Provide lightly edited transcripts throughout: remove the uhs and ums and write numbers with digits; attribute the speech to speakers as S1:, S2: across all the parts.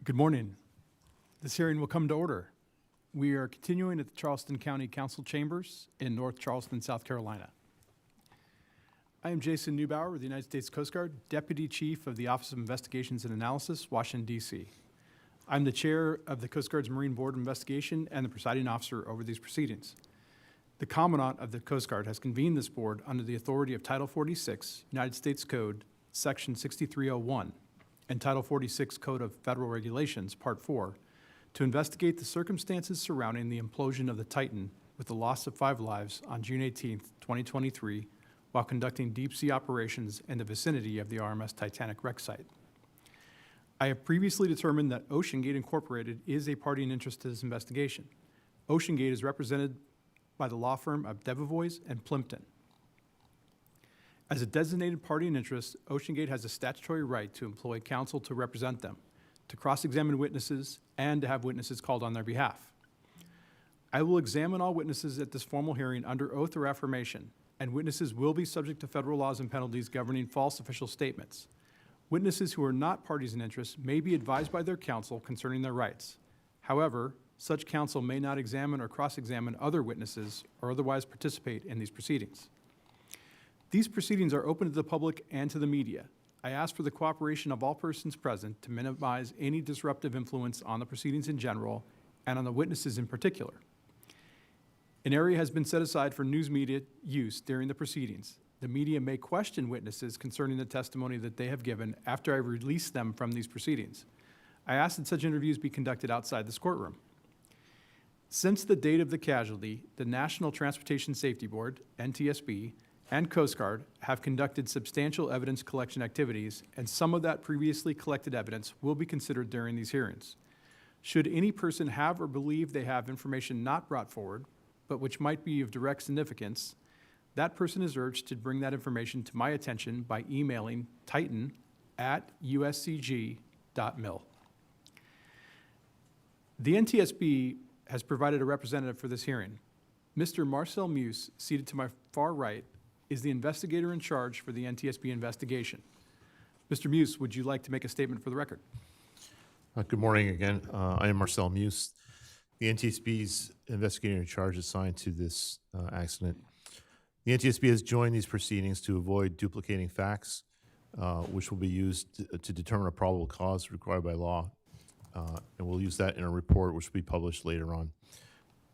S1: Good morning. This hearing will come to order. We are continuing at the Charleston County Council Chambers in North Charleston, South Carolina. I am Jason Neubauer with the United States Coast Guard, Deputy Chief of the Office of Investigations and Analysis, Washington, D.C. I'm the Chair of the Coast Guard's Marine Board of Investigation and the presiding officer over these proceedings. The Commandant of the Coast Guard has convened this board under the authority of Title 46, United States Code, Section 6301, and Title 46 Code of Federal Regulations, Part 4, to investigate the circumstances surrounding the implosion of the Titan with the loss of 5 lives on June 18, 2023, while conducting deep-sea operations in the vicinity of the RMS Titanic wreck site. I have previously determined that OceanGate Incorporated is a party in interest to this investigation. OceanGate is represented by the law firm of Debevoise and Plimpton. As a designated party in interest, OceanGate has a statutory right to employ counsel to represent them, to cross-examine witnesses, and to have witnesses called on their behalf. I will examine all witnesses at this formal hearing under oath or affirmation, and witnesses will be subject to federal laws and penalties governing false official statements. Witnesses who are not parties in interest may be advised by their counsel concerning their rights. However, such counsel may not examine or cross-examine other witnesses or otherwise participate in these proceedings. These proceedings are open to the public and to the media. I ask for the cooperation of all persons present to minimize any disruptive influence on the proceedings in general and on the witnesses in particular. An area has been set aside for news media use during the proceedings. The media may question witnesses concerning the testimony that they have given after I release them from these proceedings. I ask that such interviews be conducted outside this courtroom. Since the date of the casualty, the National Transportation Safety Board, NTSB, and Coast Guard have conducted substantial evidence collection activities, and some of that previously collected evidence will be considered during these hearings. Should any person have or believe they have information not brought forward, but which might be of direct significance, that person is urged to bring that information to my attention by emailing titan@uscg.mil. The NTSB has provided a representative for this hearing. Mr. Marcel Muse, seated to my far right, is the investigator in charge for the NTSB investigation. Mr. Muse, would you like to make a statement for the record?
S2: Good morning again. I am Marcel Muse, the NTSB's investigator in charge assigned to this accident. The NTSB has joined these proceedings to avoid duplicating facts, which will be used to determine a probable cause required by law, and we'll use that in a report which will be published later on.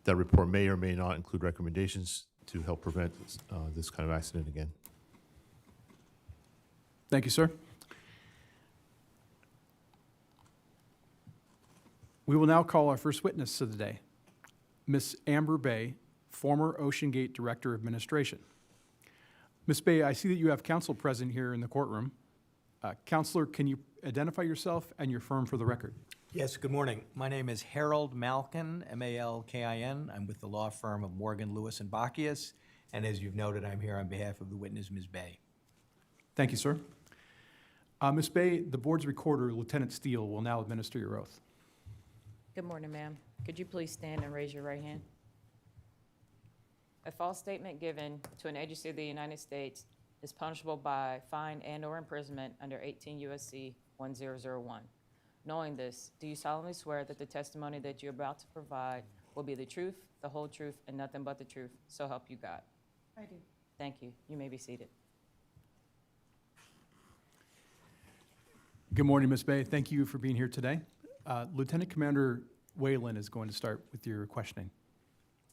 S2: That report may or may not include recommendations to help prevent this kind of accident again.
S1: Thank you, sir. We will now call our first witness of the day, Ms. Amber Bay, former OceanGate Director of Administration. Ms. Bay, I see that you have counsel present here in the courtroom. Counselor, can you identify yourself and your firm for the record?
S3: Yes, good morning. My name is Harold Malkin, M-A-L-K-I-N. I'm with the law firm of Morgan, Lewis, and Bacchius, and as you've noted, I'm here on behalf of the witness, Ms. Bay.
S1: Thank you, sir. Ms. Bay, the board's recorder, Lieutenant Steele, will now administer your oath.
S4: Good morning, ma'am. Could you please stand and raise your right hand? A false statement given to an agency of the United States is punishable by fine and/or imprisonment under 18 U.S.C. 1001. Knowing this, do you solemnly swear that the testimony that you're about to provide will be the truth, the whole truth, and nothing but the truth? So help you God.
S5: I do.
S4: Thank you. You may be seated.
S1: Good morning, Ms. Bay. Thank you for being here today. Lieutenant Commander Whalen is going to start with your questioning.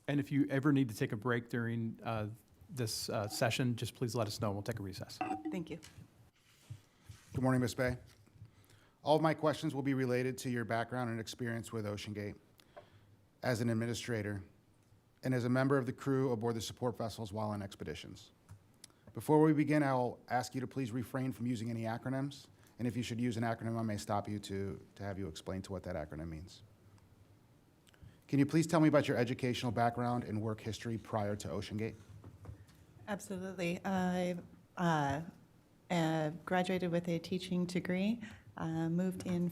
S1: And if you ever need to take a break during this session, just please let us know. We'll take a recess.
S5: Thank you.
S6: Good morning, Ms. Bay. All of my questions will be related to your background and experience with OceanGate as an administrator and as a member of the crew aboard the support vessels while on expeditions. Before we begin, I'll ask you to please refrain from using any acronyms, and if you should use an acronym, I may stop you to have you explain to what that acronym means. Can you please tell me about your educational background and work history prior to OceanGate?
S5: Absolutely. I graduated with a teaching degree, moved in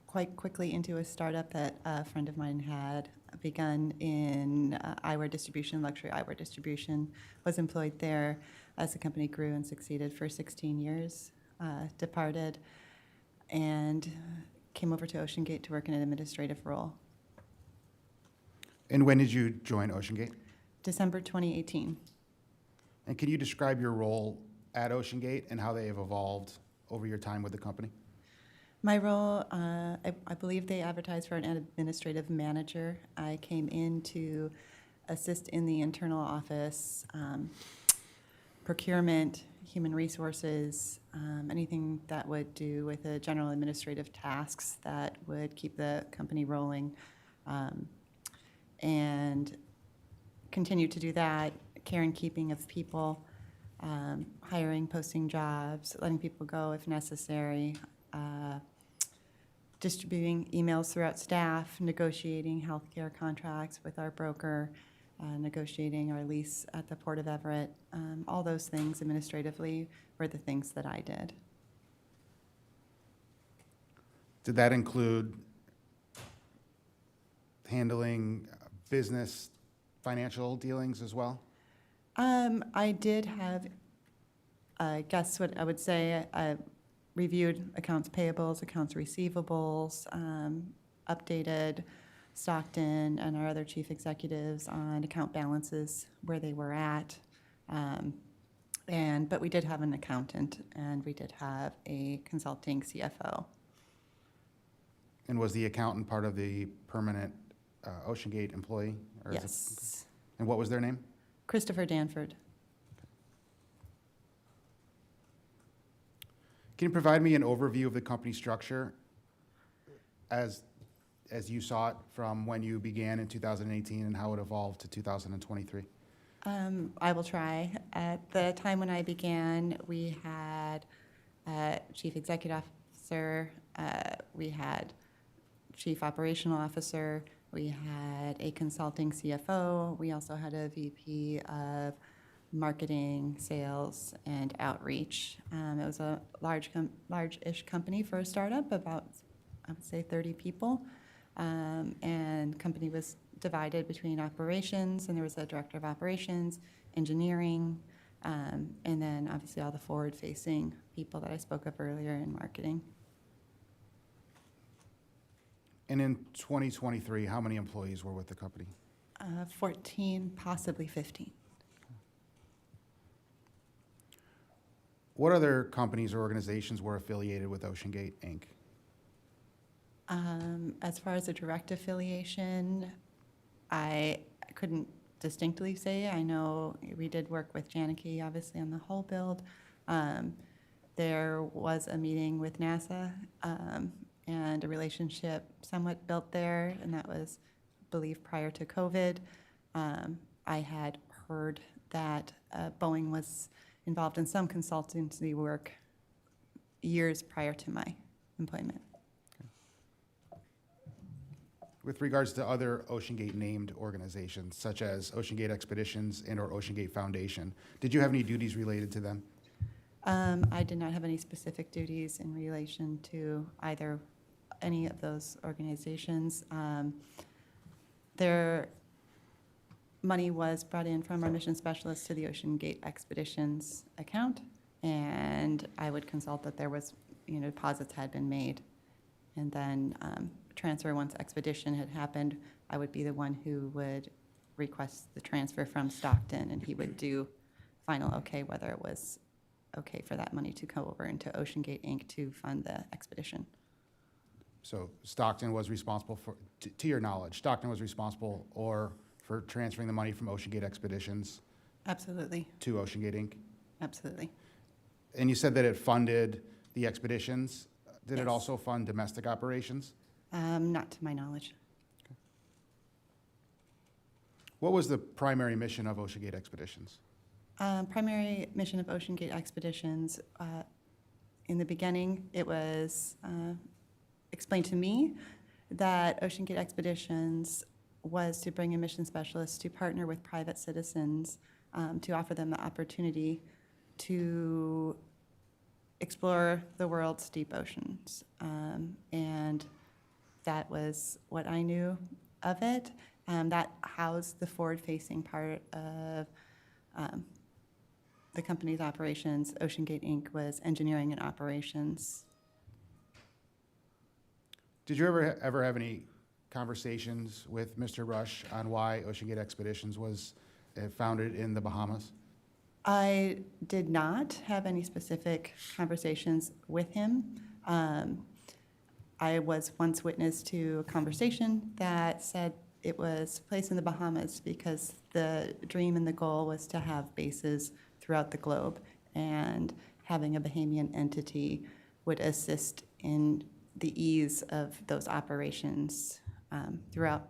S5: quite quickly into a startup that a friend of mine had begun in eyewear distribution, luxury eyewear distribution, was employed there as the company grew and succeeded for 16 years, departed, and came over to Ocean Gate to work in an administrative role.
S6: And when did you join Ocean Gate?
S5: December 2018.
S6: And can you describe your role at Ocean Gate and how they have evolved over your time with the company?
S5: My role, I believe they advertised for an administrative manager. I came in to assist in the internal office, procurement, human resources, anything that would do with the general administrative tasks that would keep the company rolling, and continue to do that, care and keeping of people, hiring, posting jobs, letting people go if necessary, distributing emails throughout staff, negotiating healthcare contracts with our broker, negotiating our lease at the Port of Everett. All those things administratively were the things that I did.
S6: Did that include handling business financial dealings as well?
S5: I did have, I guess what I would say, I reviewed accounts payables, accounts receivables, updated Stockton and our other chief executives on account balances, where they were at. But we did have an accountant, and we did have a consulting CFO.
S6: And was the accountant part of the permanent Ocean Gate employee? Or is it-
S5: Yes.
S6: And what was their name?
S5: Christopher Danford.
S6: Can you provide me an overview of the company structure as you saw it from when you began in 2018 and how it evolved to 2023?
S5: I will try. At the time when I began, we had chief executive officer, we had chief operational officer, we had a consulting CFO, we also had a VP of marketing, sales, and outreach. It was a large-ish company for a startup, about, I would say, 30 people. And company was divided between operations, and there was a director of operations, engineering, and then obviously all the forward-facing people that I spoke of earlier in marketing.
S6: And in 2023, how many employees were with the company?
S5: 14, possibly 15.
S6: What other companies or organizations were affiliated with Ocean Gate, Inc.?
S5: As far as a direct affiliation, I couldn't distinctly say. I know we did work with Janicki, obviously, on the whole build. There was a meeting with NASA and a relationship somewhat built there, and that was, I believe, prior to COVID. I had heard that Boeing was involved in some consultancy work years prior to my employment.
S6: With regards to other Ocean Gate named organizations, such as Ocean Gate Expeditions and/or Ocean Gate Foundation, did you have any duties related to them?
S5: I did not have any specific duties in relation to either any of those organizations. Their money was brought in from our mission specialist to the Ocean Gate Expeditions account, and I would consult that there was, deposits had been made. And then transfer, once expedition had happened, I would be the one who would request the transfer from Stockton, and he would do final okay whether it was okay for that money to go over into Ocean Gate Inc. to fund the expedition.
S6: So Stockton was responsible for, to your knowledge, Stockton was responsible for transferring the money from Ocean Gate Expeditions
S5: Absolutely,
S6: to Ocean Gate Inc.?
S5: absolutely.
S6: And you said that it funded the expeditions. Did it
S5: Yes.
S6: also fund domestic operations?
S5: Not to my knowledge.
S6: What was the primary mission of Ocean Gate Expeditions?
S5: Primary mission of Ocean Gate Expeditions, in the beginning, it was explained to me that Ocean Gate Expeditions was to bring a mission specialist to partner with private citizens to offer them the opportunity to explore the world's deep oceans. And that was what I knew of it. That housed the forward-facing part of the company's operations. Ocean Gate Inc. was engineering and operations.
S6: Did you ever have any conversations with Mr. Rush on why Ocean Gate Expeditions was founded in the Bahamas?
S5: I did not have any specific conversations with him. I was once witness to a conversation that said it was placed in the Bahamas because the dream and the goal was to have bases throughout the globe, and having a Bahamian entity would assist in the ease of those operations throughout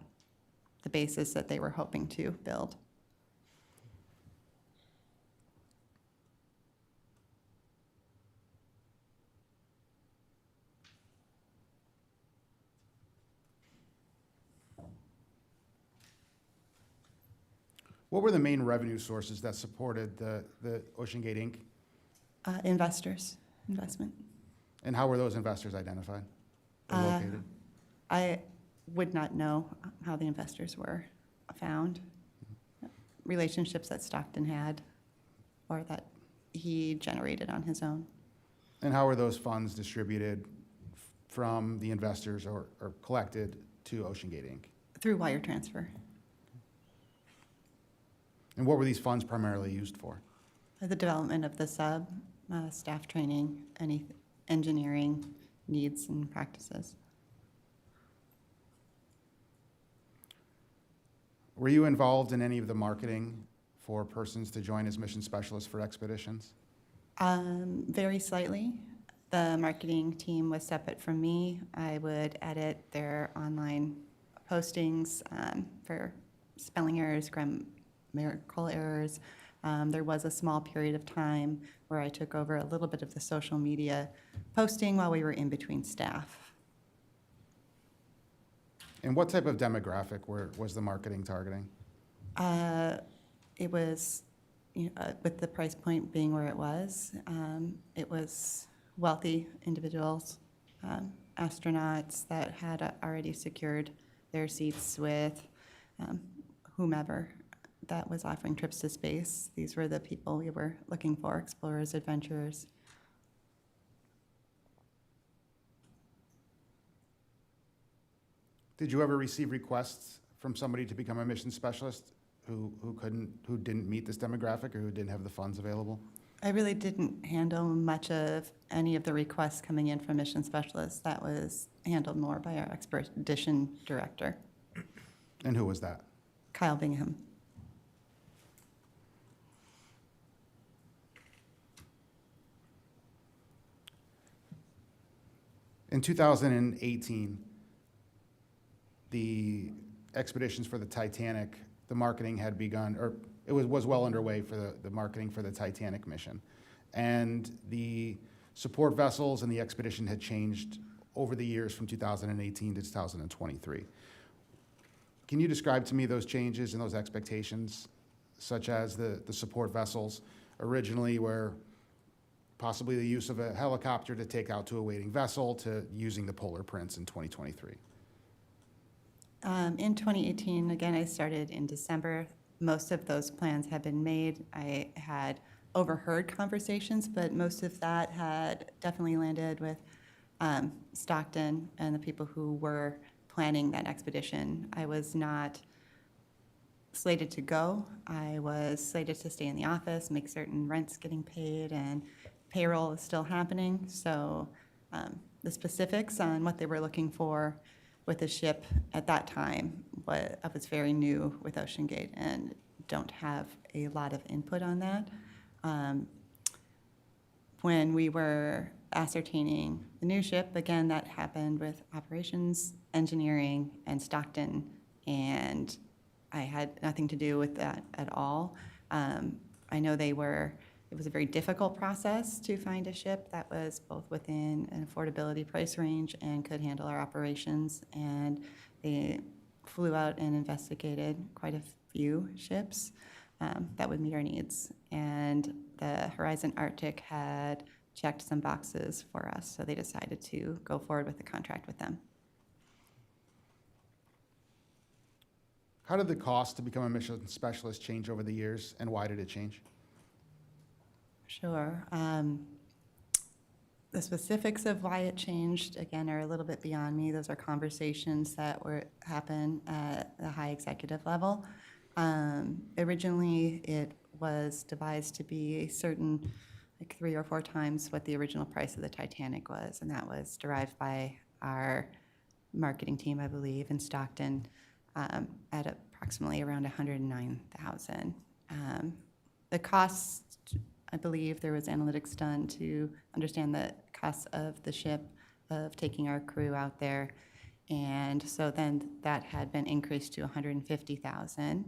S5: the bases that they were hoping to build.
S6: What were the main revenue sources that supported the Ocean Gate Inc.?
S5: Investors, investment.
S6: And how were those investors identified or located?
S5: I would not know how the investors were found. Relationships that Stockton had or that he generated on his own.
S6: And how were those funds distributed from the investors or collected to Ocean Gate Inc.?
S5: Through wire transfer.
S6: And what were these funds primarily used for?
S5: The development of the sub, staff training, any engineering needs and practices.
S6: Were you involved in any of the marketing for persons to join as mission specialists for expeditions?
S5: Very slightly. The marketing team was separate from me. I would edit their online postings for spelling errors, grammatical errors. There was a small period of time where I took over a little bit of the social media posting while we were in between staff.
S6: And what type of demographic was the marketing targeting?
S5: It was, with the price point being where it was wealthy individuals, astronauts that had already secured their seats with whomever that was offering trips to space. These were the people we were looking for, explorers, adventurers.
S6: Did you ever receive requests from somebody to become a mission specialist who didn't meet this demographic or who didn't have the funds available?
S5: I really didn't handle much of any of the requests coming in from mission specialists. That was handled more by our expedition director,
S6: And who was that?
S5: Kyle Bingham.
S6: In 2018, the expeditions for the Titanic, the marketing had begun, or it was well underway for the marketing for the Titanic mission. And the support vessels and the expedition had changed over the years from 2018 to 2023. Can you describe to me those changes and those expectations, such as the support vessels originally were possibly the use of a helicopter to take out to a waiting vessel to using the Polar Prince in 2023?
S5: In 2018, again, I started in December. Most of those plans had been made. I had overheard conversations, but most of that had definitely landed with Stockton and the people who were planning that expedition. I was not slated to go. I was slated to stay in the office, make certain rents getting paid, and payroll is still happening. So the specifics on what they were looking for with the ship at that time, I was very new with Ocean Gate and don't have a lot of input on that. When we were ascertaining the new ship, again, that happened with operations, engineering, and Stockton, and I had nothing to do with that at all. I know it was a very difficult process to find a ship that was both within an affordability price range and could handle our operations, and they flew out and investigated quite a few ships that would meet our needs. And the Horizon Arctic had checked some boxes for us, so they decided to go forward with the contract with them.
S6: How did the cost to become a mission specialist change over the years, and why did it change?
S5: Sure. The specifics of why it changed, again, are a little bit beyond me. Those are conversations that happen at the high executive level. Originally, it was devised to be a certain, like 3 or 4 times what the original price of the Titanic was, and that was derived by our marketing team, I believe, in Stockton, at approximately around $109,000. The cost, I believe there was analytics done to understand the costs of the ship, of taking our crew out there. And so then that had been increased to $150,000.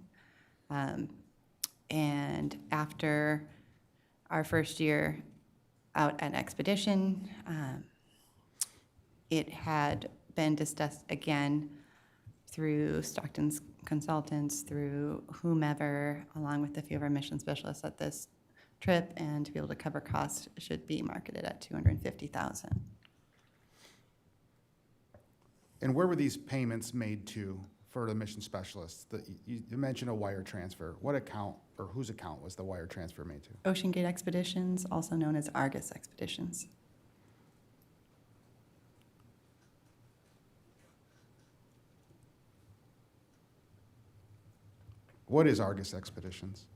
S5: And after our first year out at expedition, it had been discussed again through Stockton's consultants, through whomever, along with a few of our mission specialists at this trip, and to be able to cover costs should be marketed at $250,000.
S6: And where were these payments made to for the mission specialists? You mentioned a wire transfer. What account or whose account was the wire transfer made to?
S5: Ocean Gate Expeditions, also known as Argus Expeditions.
S6: What is Argus Expeditions,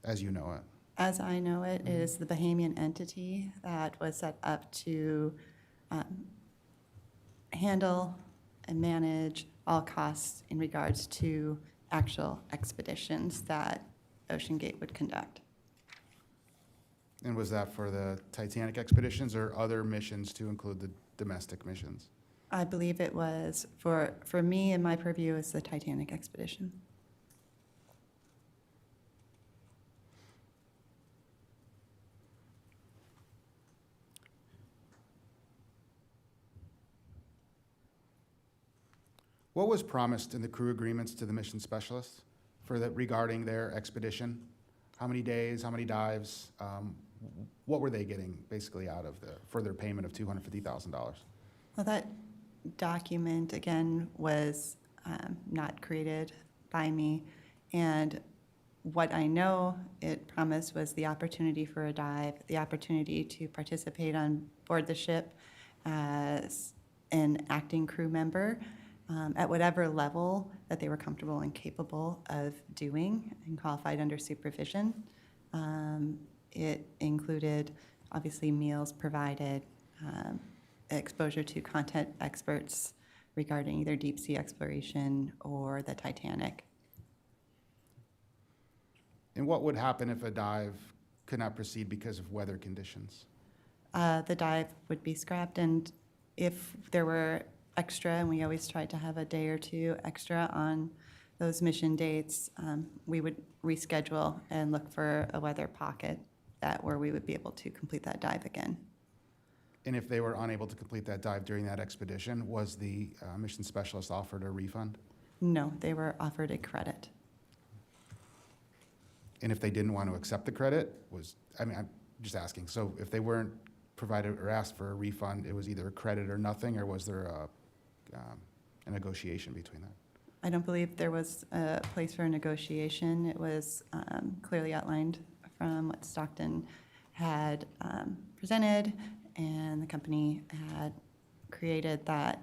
S6: as you know it?
S5: As I know it, it is the Bahamian entity that was set up to handle and manage all costs in regards to actual expeditions that Ocean Gate would conduct.
S6: And was that for the Titanic expeditions or other missions to include the domestic missions?
S5: I believe it was, for me and my purview, is the Titanic expedition.
S6: What was promised in the crew agreements to the mission specialists regarding their expedition? How many days, how many dives? What were they getting basically out of for their payment of $250,000?
S5: Well, that document, again, was not created by me. And what I know it promised was the opportunity for a dive, the opportunity to participate on board the ship as an acting crew member, at whatever level that they were comfortable and capable of doing and qualified under supervision. It included, obviously, meals provided, exposure to content experts regarding either deep sea exploration or the Titanic.
S6: And what would happen if a dive could not proceed because of weather conditions?
S5: The dive would be scrapped, and if there were extra, and we always tried to have a day or two extra on those mission dates, we would reschedule and look for a weather pocket where we would be able to complete that dive again.
S6: And if they were unable to complete that dive during that expedition, was the mission specialist offered a refund?
S5: No, they were offered a credit.
S6: And if they didn't want to accept the credit, I'm just asking, so if they weren't provided or asked for a refund, it was either a credit or nothing, or was there a negotiation between that?
S5: I don't believe there was a place for a negotiation. It was clearly outlined from what Stockton had presented, and the company had created that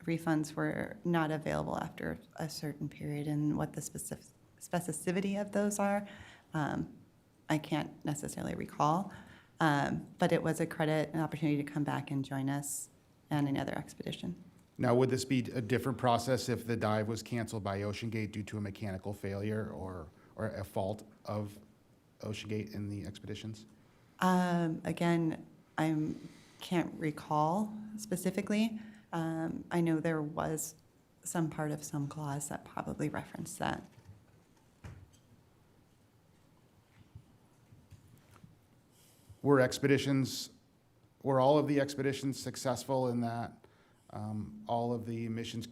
S5: refunds were not available after a certain period, and what the specificity of those are, I can't necessarily recall. But it was a credit, an opportunity to come back and join us on another expedition.
S6: Now, would this be a different process if the dive was canceled by OceanGate due to a mechanical failure or a fault of OceanGate in the expeditions?
S5: Again, I can't recall specifically. I know there was some part of some clause that probably referenced that.
S6: Were all of the expeditions successful in that all of the missions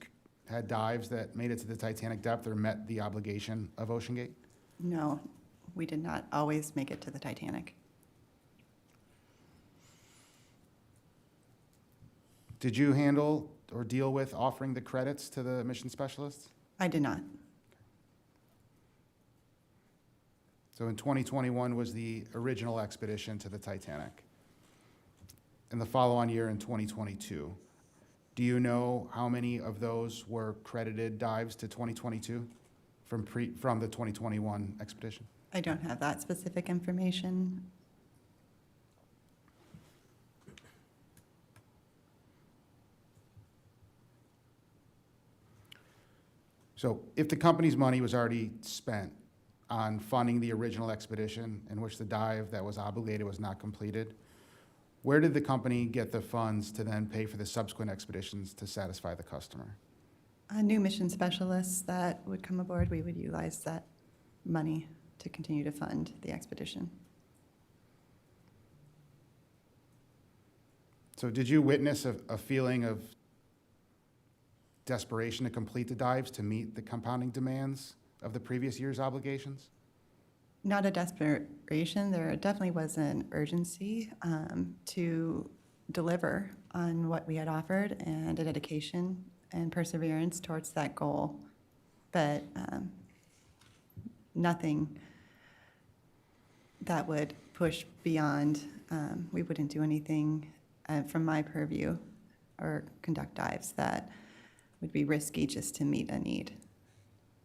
S6: had dives that made it to the Titanic depth or met the obligation of OceanGate?
S5: No, we did not always make it to the Titanic.
S6: Did you handle or deal with offering the credits to the mission specialists?
S5: I did not.
S6: So in 2021 was the original expedition to the Titanic. and the follow-on year in 2022. Do you know how many of those were credited dives to 2022 from the 2021 expedition?
S5: I don't have that specific information.
S6: So if the company's money was already spent on funding the original expedition in which the dive that was obligated was not completed, where did the company get the funds to then pay for the subsequent expeditions to satisfy the customer?
S5: New mission specialists that would come aboard, we would utilize that money to continue to fund the expedition.
S6: So did you witness a feeling of desperation to complete the dives to meet the compounding demands of the previous year's obligations?
S5: Not a desperation, there definitely was an urgency to deliver on what we had offered and a dedication and perseverance towards that goal. But nothing that would push beyond, we wouldn't do anything from my purview or conduct dives that would be risky just to meet a need.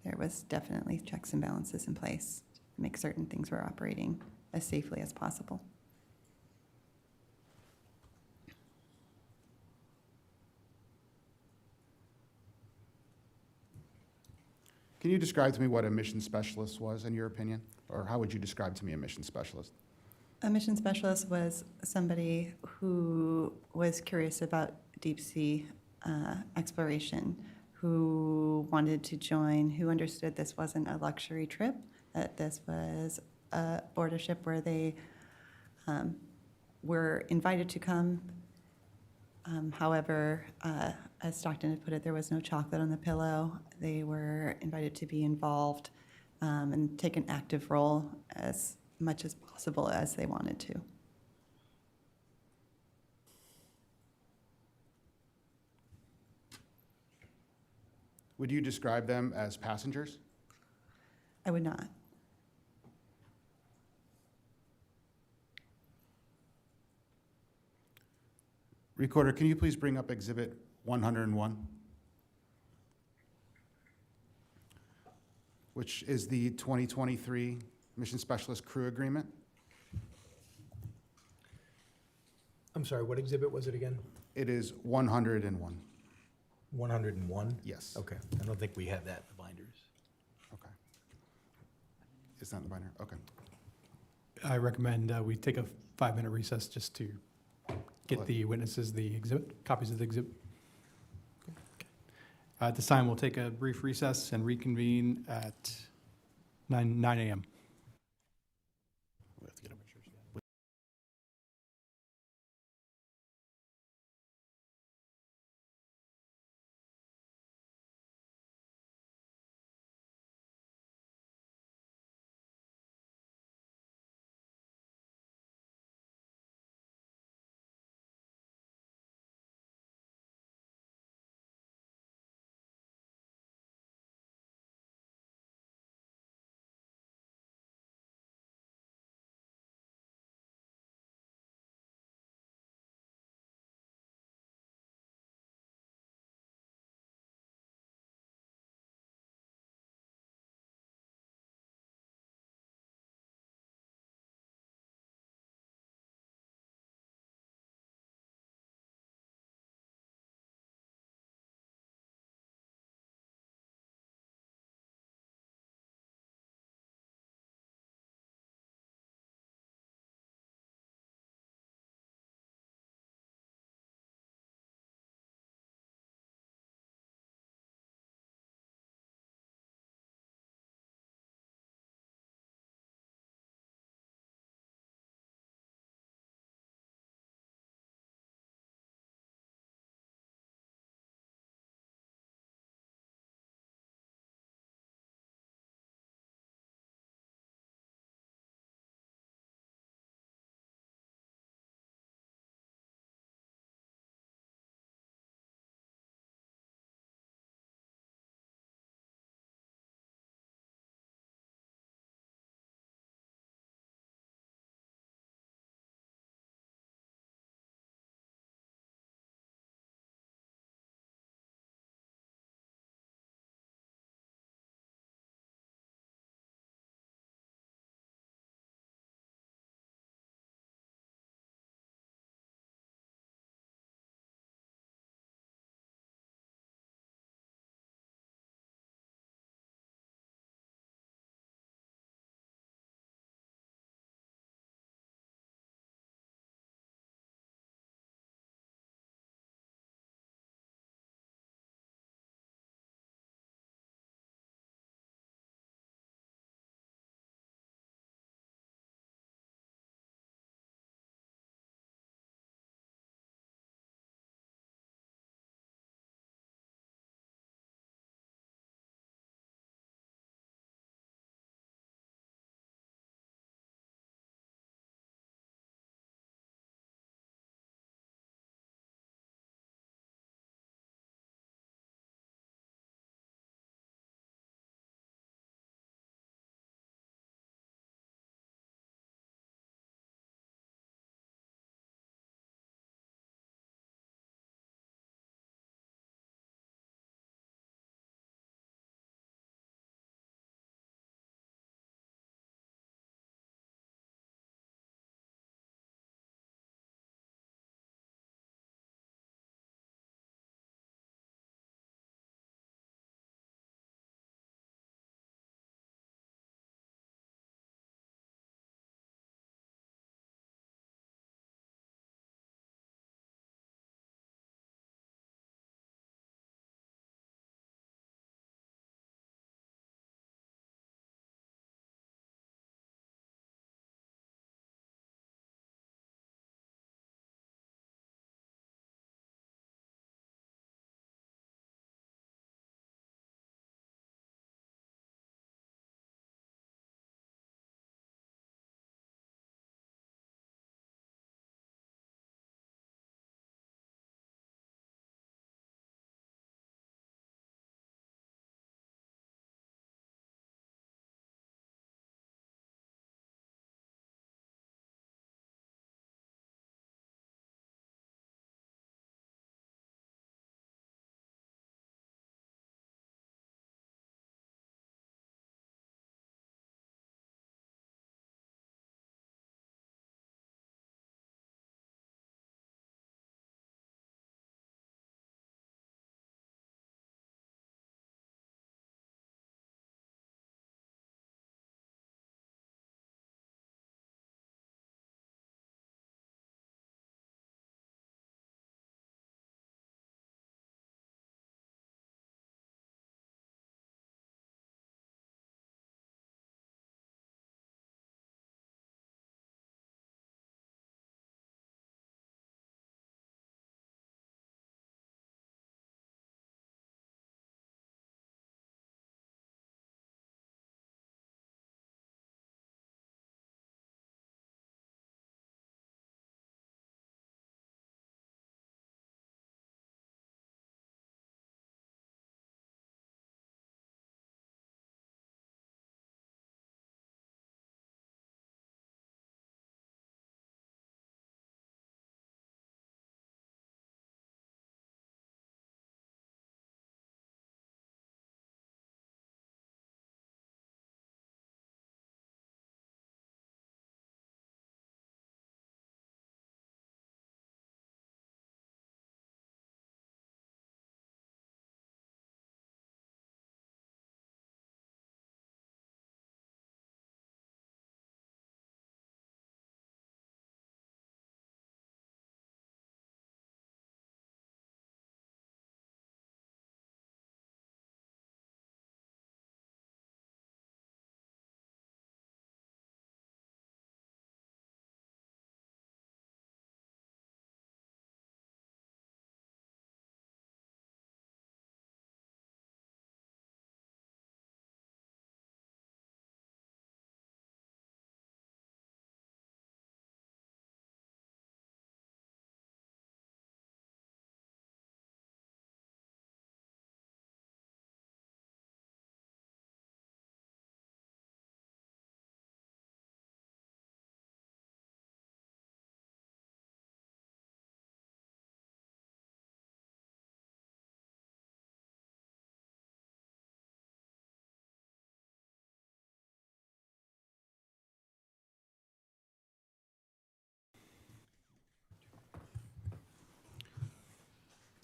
S5: There was definitely checks and balances in place to make certain things were operating as safely as possible.
S6: Can you describe to me what a mission specialist was in your opinion? Or how would you describe to me a mission specialist?
S5: A mission specialist was somebody who was curious about deep sea exploration, who wanted to join, who understood this wasn't a luxury trip, that this was aboard a ship where they were invited to come. However, as Stockton had put it, there was no chocolate on the pillow. They were invited to be involved and take an active role as much as possible as they wanted to.
S6: Would you describe them as passengers?
S5: I would not.
S6: Recorder, can you please bring up Exhibit 101? Which is the 2023 Mission Specialist Crew Agreement.
S3: I'm sorry, what exhibit was it again?
S6: It is 101.
S3: 101?
S6: Yes.
S3: Okay, I don't think we have that in the binders.
S6: Okay. It's not in the binder? Okay.
S1: I recommend we take a 5-minute recess just to get the witnesses the exhibit, copies of the exhibit. At this time, we'll take a brief recess and reconvene at 9 a.m.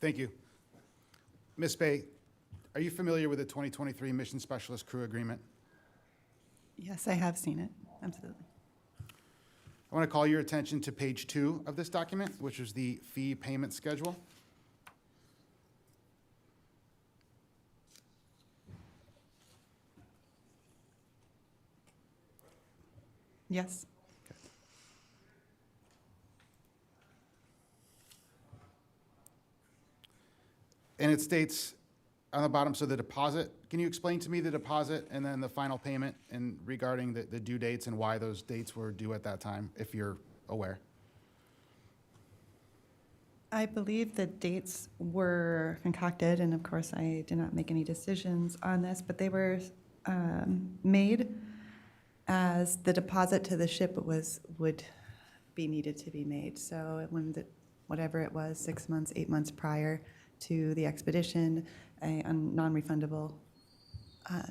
S6: Thank you. Ms. Bay, are you familiar with the 2023 Mission Specialist Crew Agreement?
S5: Yes, I have seen it, absolutely.
S6: I want to call your attention to page 2 of this document, which is the fee payment schedule.
S5: Yes,
S6: And it states on the bottom, so the deposit, can you explain to me the deposit and then the final payment and regarding the due dates and why those dates were due at that time, if you're aware?
S5: I believe the dates were concocted, and of course, I did not make any decisions on this, but they were made as the deposit to the ship would be needed to be made. So when whatever it was, 6 months, 8 months prior to the expedition, a non-refundable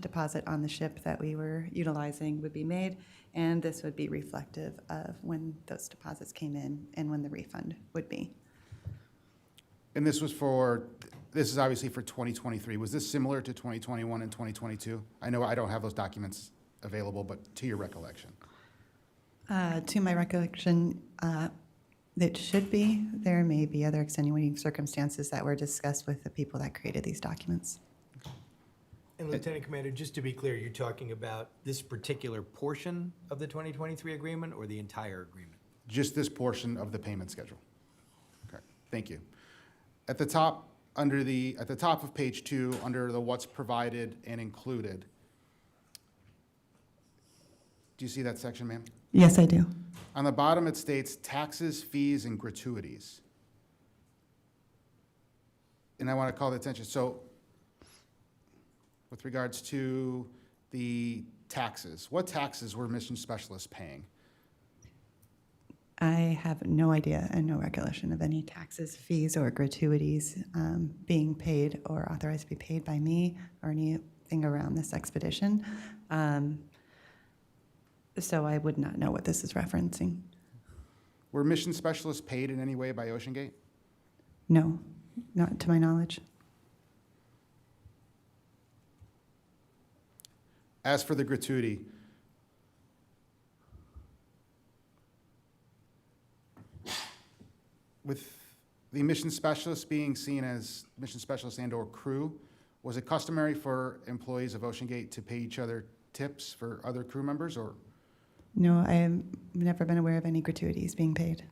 S5: deposit on the ship that we were utilizing would be made, and this would be reflective of when those deposits came in and when the refund would be.
S6: And this is obviously for 2023. Was this similar to 2021 and 2022? I know I don't have those documents available, but to your recollection.
S5: To my recollection, it should be. There may be other extenuating circumstances that were discussed with the people that created these documents.
S3: And Lieutenant Commander, just to be clear, you're talking about this particular portion of the 2023 agreement or the entire agreement?
S6: Just this portion of the payment schedule. Okay, thank you. At the top of page 2, under the what's provided and included, do you see that section, ma'am?
S5: Yes, I do.
S6: On the bottom, it states taxes, fees, and gratuities. And I want to call the attention, so with regards to the taxes, what taxes were mission specialists paying?
S5: I have no idea and no recollection of any taxes, fees, or gratuities being paid or authorized to be paid by me or anything around this expedition. So I would not know what this is referencing.
S6: Were mission specialists paid in any way by OceanGate?
S5: No, not to my knowledge.
S6: As for the gratuity, with the mission specialists being seen as mission specialists and/or crew, was it customary for employees of OceanGate to pay each other tips for other crew members, or?
S5: No, I have never been aware of any gratuities being paid.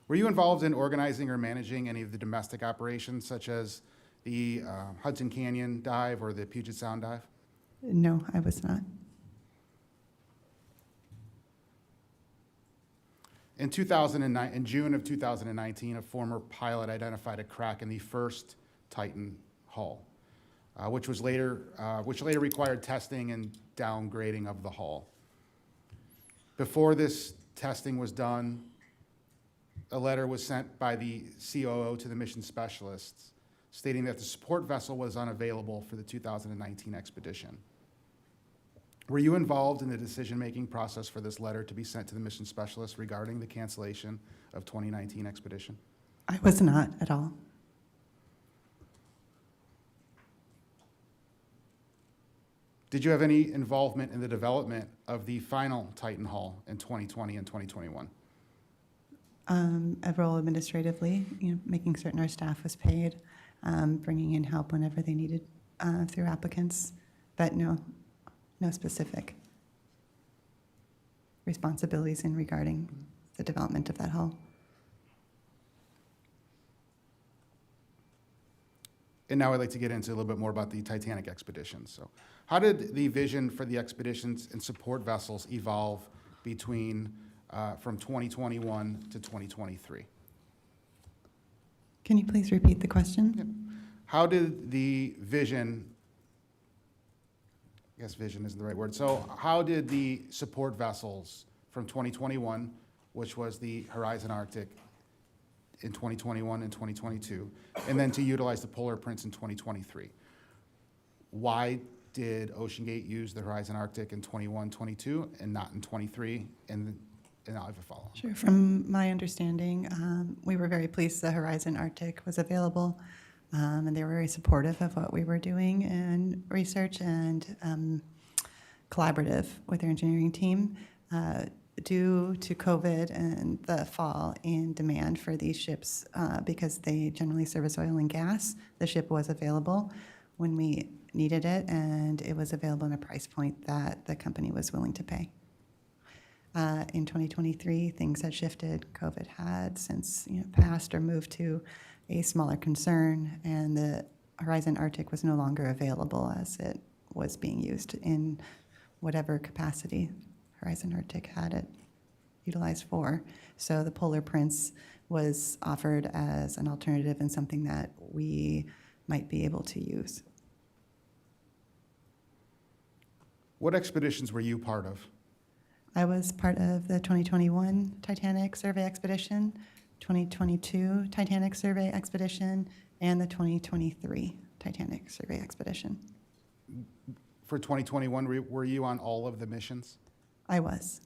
S6: Were you involved in organizing or managing any of the domestic operations, such as the Hudson Canyon dive or the Puget Sound dive?
S5: No, I was not.
S6: In June of 2019, a former pilot identified a crack in the first Titan hull, which later required testing and downgrading of the hull. Before this testing was done, a letter was sent by the COO to the mission specialists stating that the support vessel was unavailable for the 2019 expedition. Were you involved in the decision-making process for this letter to be sent to the mission specialists regarding the cancellation of 2019 expedition?
S5: I was not at all.
S6: Did you have any involvement in the development of the final Titan hull in 2020 and 2021?
S5: A role administratively, making certain our staff was paid, bringing in help whenever they needed through applicants, but no specific responsibilities in regarding the development of that hull.
S6: And now I'd like to get into a little bit more about the Titanic expedition. So how did the vision for the expeditions and support vessels evolve between from 2021 to 2023?
S5: Can you please repeat the question?
S6: Yep. How did the vision, I guess vision isn't the right word, so how did the support vessels from 2021, which was the Horizon Arctic in 2021 and 2022, and then to utilize the Polar Prince in 2023, why did OceanGate use the Horizon Arctic in 21, 22, and not in 23? And and I'll have a follow-up.
S5: Sure. From my understanding, we were very pleased the Horizon Arctic was available, and they were very supportive of what we were doing in research and collaborative with their engineering team. Due to COVID and the fall in demand for these ships, because they generally service oil and gas, the ship was available when we needed it, and it was available at a price point that the company was willing to pay. In 2023, things had shifted. COVID had since passed or moved to a smaller concern, and the Horizon Arctic was no longer available as it was being used in whatever capacity Horizon Arctic had it utilized for. So the Polar Prince was offered as an alternative and something that we might be able to use.
S6: What expeditions were you part of?
S5: I was part of the 2021 Titanic Survey Expedition, 2022 Titanic Survey Expedition, and the 2023 Titanic Survey Expedition.
S6: For 2021, were you on all of the missions?
S5: I was.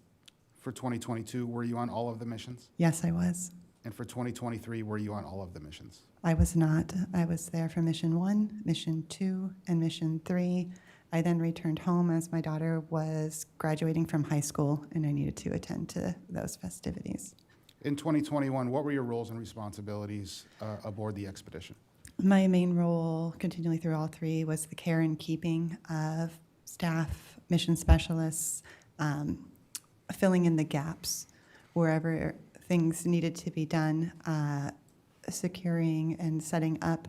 S6: For 2022, were you on all of the missions?
S5: Yes, I was.
S6: And for 2023, were you on all of the missions?
S5: I was not. I was there for Mission 1, Mission 2, and Mission 3. I then returned home as my daughter was graduating from high school, and I needed to attend to those festivities.
S6: In 2021, what were your roles and responsibilities aboard the expedition?
S5: My main role, continually through all three, was the care and keeping of staff, mission specialists, filling in the gaps wherever things needed to be done, securing and setting up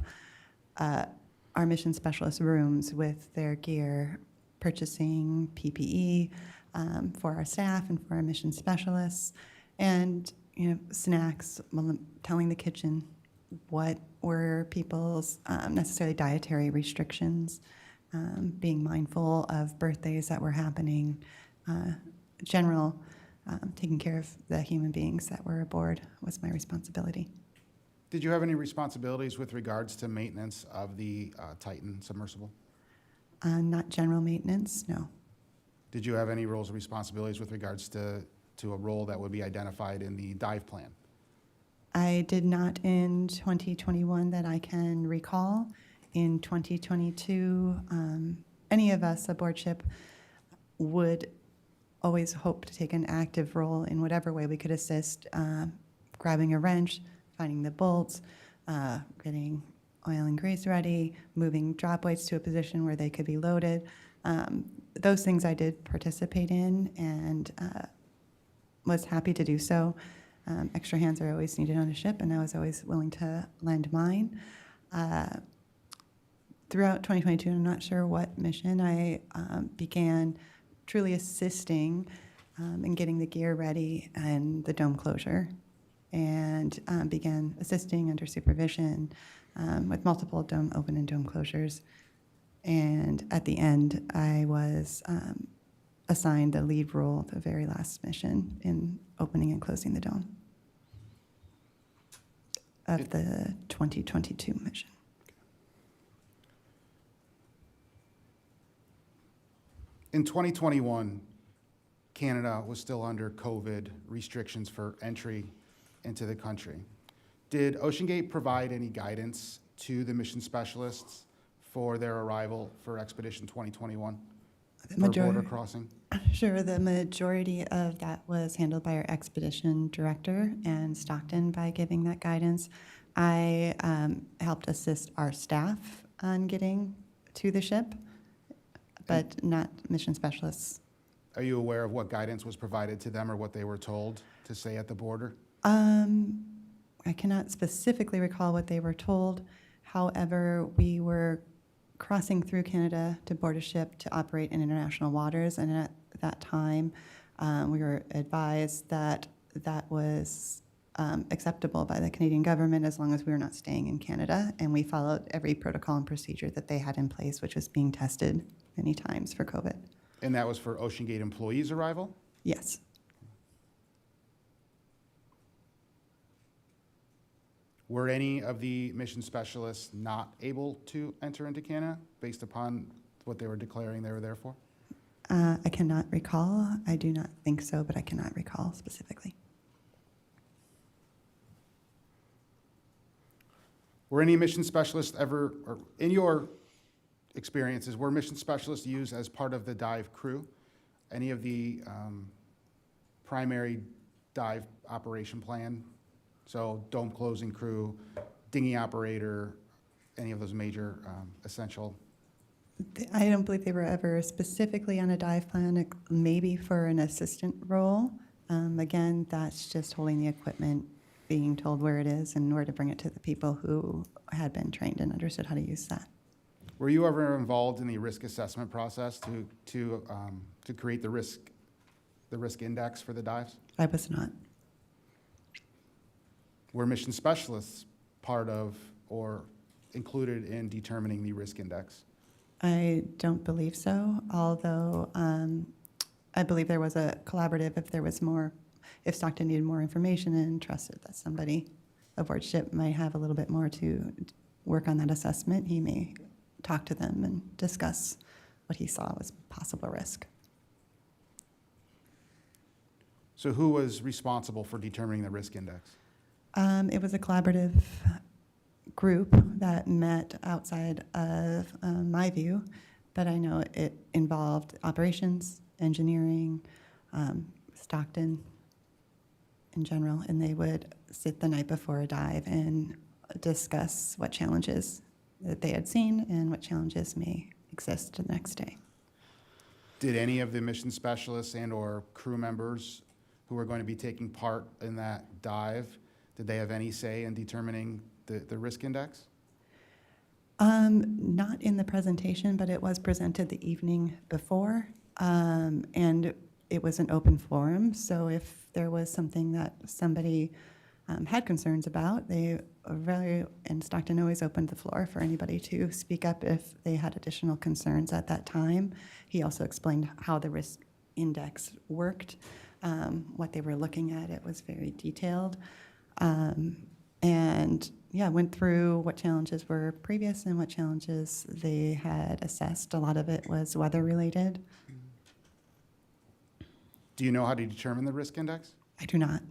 S5: our mission specialist rooms with their gear, purchasing PPE for our staff and for our mission specialists, and snacks, telling the kitchen what were people's necessarily dietary restrictions, being mindful of birthdays that were happening, general taking care of the human beings that were aboard was my responsibility.
S6: Did you have any responsibilities with regards to maintenance of the Titan submersible?
S5: Not general maintenance, no.
S6: Did you have any roles or responsibilities with regards to a role that would be identified in the dive plan?
S5: I did not in 2021 that I can recall. In 2022, any of us aboard ship would always hope to take an active role in whatever way we could assist, grabbing a wrench, finding the bolts, getting oil and grease ready, moving drop weights to a position where they could be loaded. Those things I did participate in and was happy to do so. Extra hands are always needed on a ship, and I was always willing to lend mine. Throughout 2022, I'm not sure what mission, I began truly assisting in getting the gear ready and the dome closure, and began assisting under supervision with multiple dome open and dome closures. And at the end, I was assigned the lead role, the very last mission in opening and closing the dome of the 2022 mission.
S6: In 2021, Canada was still under COVID restrictions for entry into the country. Did OceanGate provide any guidance to the mission specialists for their arrival for Expedition 2021 for border crossing?
S5: Sure, the majority of that was handled by our expedition director and Stockton by giving that guidance. I helped assist our staff on getting to the ship, but not mission specialists.
S6: Are you aware of what guidance was provided to them or what they were told to say at the border?
S5: I cannot specifically recall what they were told. However, we were crossing through Canada to board a ship to operate in international waters, and at that time, we were advised that that was acceptable by the Canadian government as long as we were not staying in Canada, and we followed every protocol and procedure that they had in place, which was being tested many times for COVID.
S6: And that was for OceanGate employees' arrival?
S5: Yes.
S6: Were any of the mission specialists not able to enter into Canada based upon what they were declaring they were there for?
S5: I cannot recall. I do not think so, but I cannot recall specifically.
S6: Were any mission specialists ever, or in your experiences, were mission specialists used as part of the dive crew? Any of the primary dive operation plan? So dome closing crew, dinghy operator, any of those major essential?
S5: I don't believe they were ever specifically on a dive plan, maybe for an assistant role. Again, that's just holding the equipment, being told where it is and where to bring it to the people who had been trained and understood how to use that.
S6: Were you ever involved in the risk assessment process to create the risk index for the dives?
S5: I was not.
S6: Were mission specialists part of or included in determining the risk index?
S5: I don't believe so, although I believe there was a collaborative if Stockton needed more information and trusted that somebody aboard ship might have a little bit more to work on that assessment, he may talk to them and discuss what he saw was possible risk.
S6: So who was responsible for determining the risk index?
S5: It was a collaborative group that met outside of my view, but I know it involved operations, engineering, Stockton in general, and they would sit the night before a dive and discuss what challenges that they had seen and what challenges may exist the next day.
S6: Did any of the mission specialists and/or crew members who were going to be taking part in that dive, did they have any say in determining the risk index?
S5: Not in the presentation, but it was presented the evening before, and it was an open forum. So if there was something that somebody had concerns about, and Stockton always opened the floor for anybody to speak up if they had additional concerns at that time. He also explained how the risk index worked, what they were looking at. It was very detailed. And yeah, went through what challenges were previous and what challenges they had assessed. A lot of it was weather related.
S6: Do you know how to determine the risk index?
S5: I do not.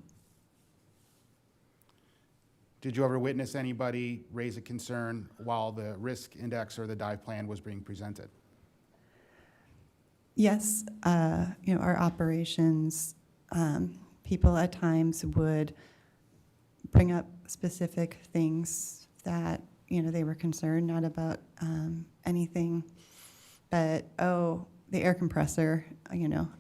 S6: Did you ever witness anybody raise a concern while the risk index or the dive plan was being presented?
S5: Yes, our operations people at times would bring up specific things that they were concerned not about anything, but the air compressor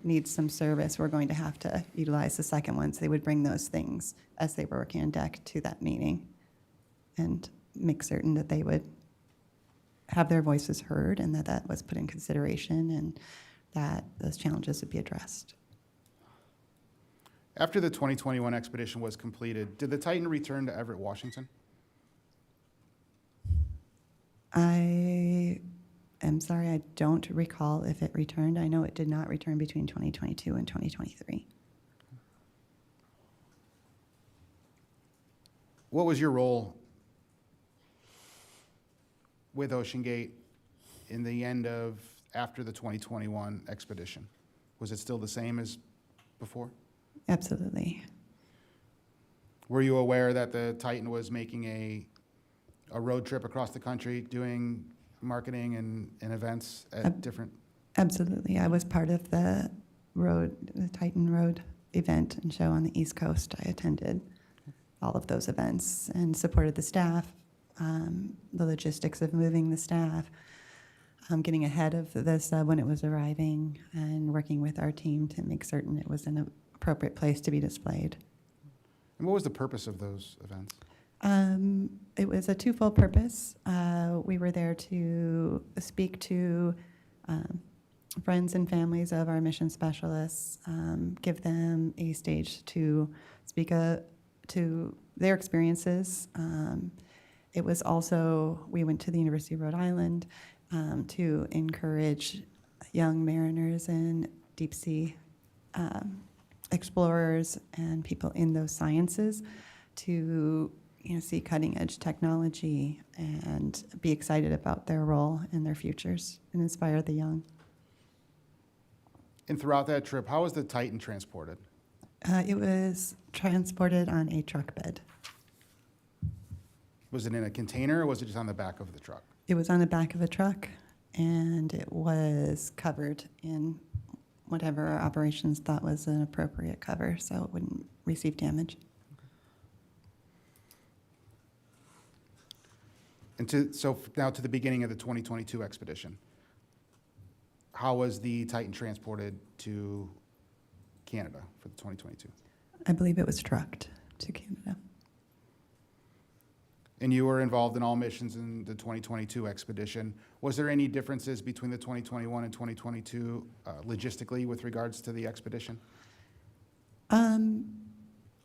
S5: needs some service. We're going to have to utilize the second one. So they would bring those things as they were working on deck to that meeting, and make certain that they would have their voices heard and that was put in consideration and that those challenges would be addressed.
S6: After the 2021 expedition was completed, did the Titan return to Everett, Washington?
S5: I am sorry, I don't recall if it returned. I know it did not return between 2022 and 2023.
S6: What was your role with OceanGate in the after the 2021 expedition? Was it still the same as before?
S5: Absolutely.
S6: Were you aware that the Titan was making a road trip across the country doing marketing and events at different?
S5: Absolutely. I was part of the Titan Road event and show on the East Coast. I attended all of those events and supported the staff, the logistics of moving the staff, getting ahead of this when it was arriving, and working with our team to make certain it was an appropriate place to be displayed.
S6: And what was the purpose of those events?
S5: It was a twofold purpose. We were there to speak to friends and families of our mission specialists, give them a stage to speak to their experiences. It was also, we went to the University of Rhode Island to encourage young mariners and deep sea explorers and people in those sciences to see cutting edge technology and be excited about their role and their futures and inspire the young.
S6: And throughout that trip, how was the Titan transported?
S5: It was transported on a truck bed.
S6: Was it in a container or was it just on the back of the truck?
S5: It was on the back of a truck, and it was covered in whatever our operations thought was an appropriate cover, so it wouldn't receive damage.
S6: And so now to the beginning of the 2022 expedition. How was the Titan transported to Canada for the 2022?
S5: I believe it was trucked to Canada.
S6: And you were involved in all missions in the 2022 expedition. Was there any differences between the 2021 and 2022 logistically with regards to the expedition?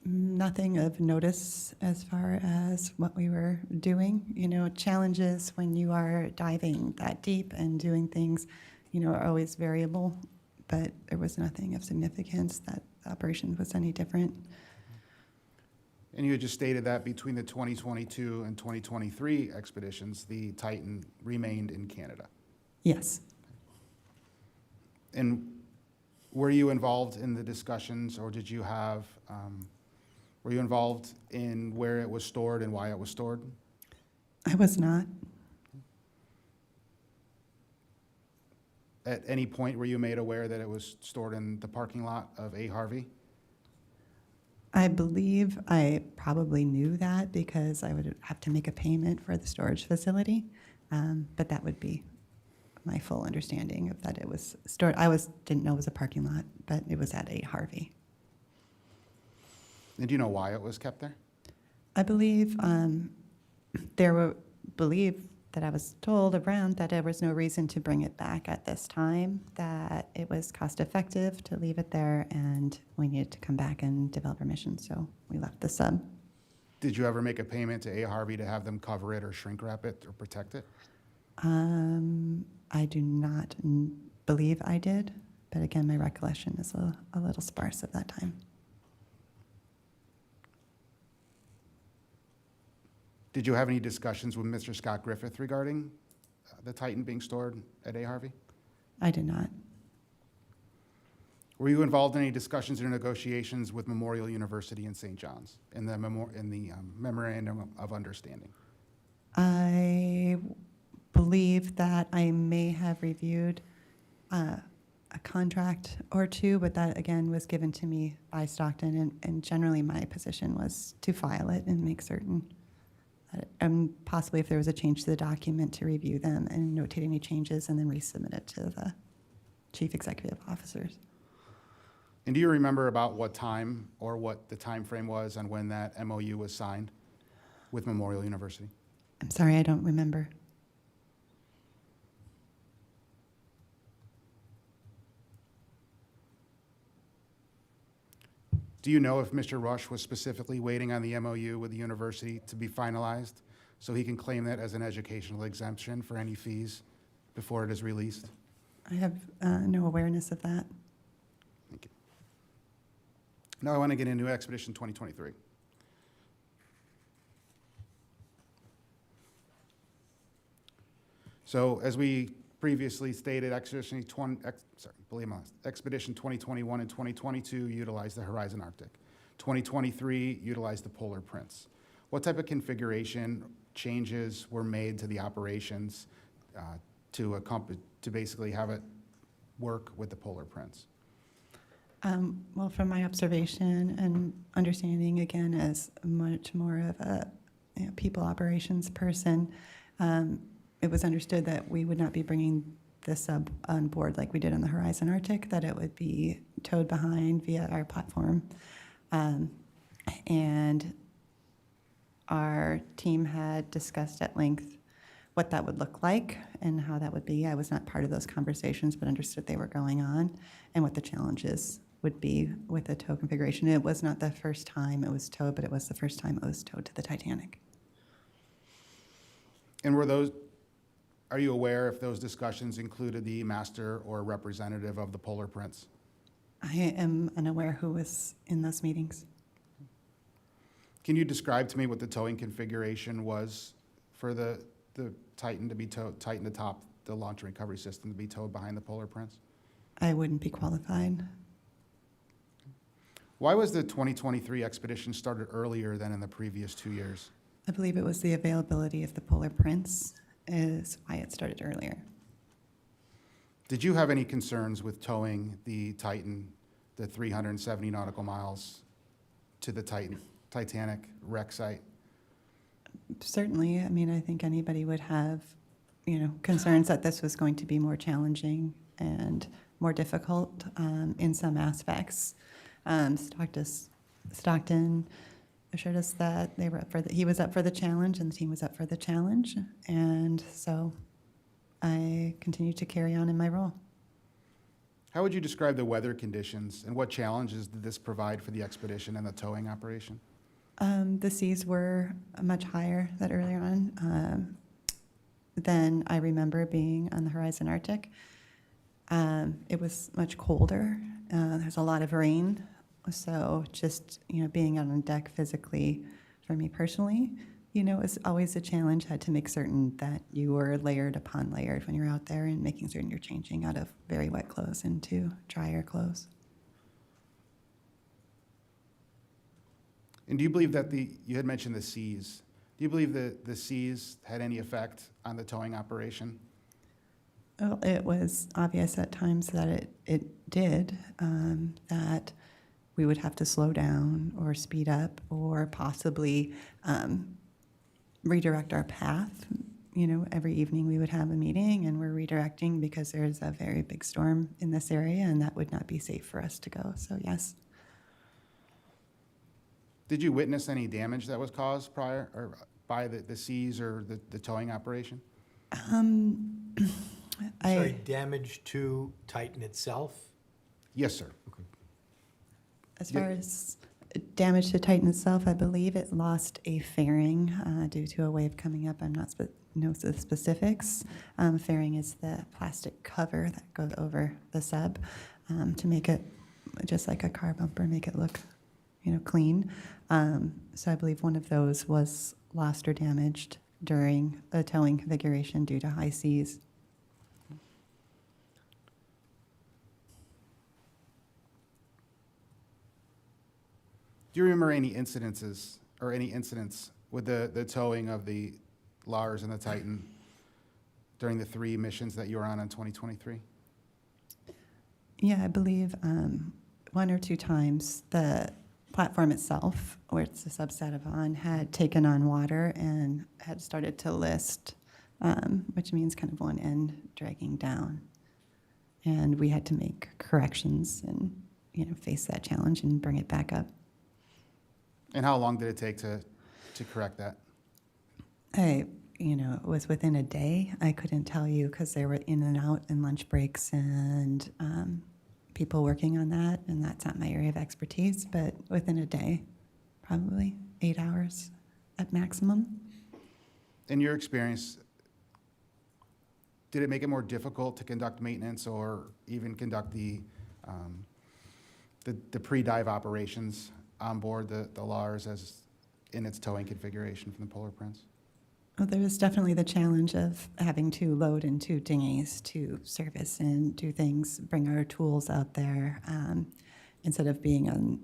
S5: Nothing of notice as far as what we were doing. You know, challenges when you are diving that deep and doing things, you know, are always variable, but there was nothing of significance that the operation was any different.
S6: And you had just stated that between the 2022 and 2023 expeditions, the Titan remained in Canada.
S5: Yes,
S6: And were you involved in the discussions, or did you have, were you involved in where it was stored and why it was stored?
S5: I was not.
S6: At any point were you made aware that it was stored in the parking lot of A. Harvey?
S5: I believe I probably knew that because I would have to make a payment for the storage facility, but that would be my full understanding of that it was stored. Didn't know it was a parking lot, but it was at A. Harvey.
S6: And do you know why it was kept there?
S5: I believe that I was told around that there was no reason to bring it back at this time, that it was cost effective to leave it there, and we needed to come back and develop our mission, so we left the sub.
S6: Did you ever make a payment to A. Harvey to have them cover it or shrink wrap it or protect it?
S5: I do not believe I did, but again, my recollection is a little sparse at that time.
S6: Did you have any discussions with Mr. Scott Griffith regarding the Titan being stored at A. Harvey?
S5: I did not.
S6: Were you involved in any discussions or negotiations with Memorial University in St. John's in the memorandum of understanding?
S5: I believe that I may have reviewed a contract or two, but that again was given to me by Stockton, and generally my position was to file it and make certain that, possibly if there was a change to the document, to review them and notate any changes and then resubmit it to the chief executive officers.
S6: And do you remember about what time or what the time frame was on when that MOU was signed with Memorial University?
S5: I'm sorry, I don't remember.
S6: Do you know if Mr. Rush was specifically waiting on the MOU with the university to be finalized so he can claim that as an educational exemption for any fees before it is released?
S5: I have no awareness of that.
S6: Thank you. Now I want to get into Expedition 2023. So as we previously stated, Expedition 2021 and 2022 utilized the Horizon Arctic. 2023 utilized the Polar Prince. What type of configuration changes were made to the operations to basically have it work with the Polar Prince?
S5: Well, from my observation and understanding, again, as much more of a people operations person, it was understood that we would not be bringing the sub on board like we did on the Horizon Arctic, that it would be towed behind via our platform. And our team had discussed at length what that would look like and how that would be. I was not part of those conversations, but understood they were going on and what the challenges would be with the tow configuration. It was not the first time it was towed, but it was the first time it was towed to the Titanic.
S6: And are you aware if those discussions included the master or representative of the Polar Prince?
S5: I am unaware who was in those meetings.
S6: Can you describe to me what the towing configuration was for the Titan to be towed, Titan to top the launch and recovery system to be towed behind the Polar Prince?
S5: I wouldn't be qualified.
S6: Why was the 2023 expedition started earlier than in the previous 2 years?
S5: I believe it was the availability of the polar prints is why it started earlier.
S6: Did you have any concerns with towing the Titan, the 370 nautical miles, to the Titanic wreck site?
S5: Certainly, I mean, I think anybody would have, concerns that this was going to be more challenging and more difficult in some aspects. Stockton assured us that he was up for the challenge and the team was up for the challenge. And so I continued to carry on in my role.
S6: How would you describe the weather conditions and what challenges did this provide for the expedition and the towing operation?
S5: The seas were much higher that earlier on than I remember being on the Horizon Arctic. It was much colder. There's a lot of rain. So just, being out on deck physically for me personally, is always a challenge. Had to make certain that you were layered upon layered when you're out there and making certain you're changing out of very wet clothes into drier clothes.
S6: And do you believe that you had mentioned the seas. Do you believe that the seas had any effect on the towing operation?
S5: Well, it was obvious at times that it did, that we would have to slow down or speed up or possibly redirect our path. Every evening we would have a meeting and we're redirecting because there's a very big storm in this area and that would not be safe for us to go. So yes.
S6: Did you witness any damage that was caused prior or by the seas or the towing operation?
S3: Sorry, damage to Titan itself?
S6: Yes, sir.
S5: As
S6: Yeah.
S5: far as damage to Titan itself, I believe it lost a fairing due to a wave coming up. I'm not know the specifics. Fairing is the plastic cover that goes over the sub to make it just like a car bumper, make it look, clean. So I believe one of those was lost or damaged during a towing configuration due to high seas.
S6: Do you remember any incidences or any incidents with the towing of the Lars and the Titan during the 3 missions that you were on in 2023?
S5: Yeah, I believe 1 or 2 times the platform itself, where it's a subset of on, had taken on water and had started to list, which means kind of one end dragging down. And we had to make corrections and, face that challenge and bring it back up.
S6: And how long did it take to correct that?
S5: It was within a day. I couldn't tell you because they were in and out in lunch breaks and people working on that, and that's not my area of expertise, but within a day, probably 8 hours at maximum.
S6: In your experience, did it make it more difficult to conduct maintenance or even conduct the pre-dive operations on board the Lars as in its towing configuration from the Polar Prince?
S5: Well, there was definitely the challenge of having to load into dinghies to service and do things, bring our tools out there, instead of being on,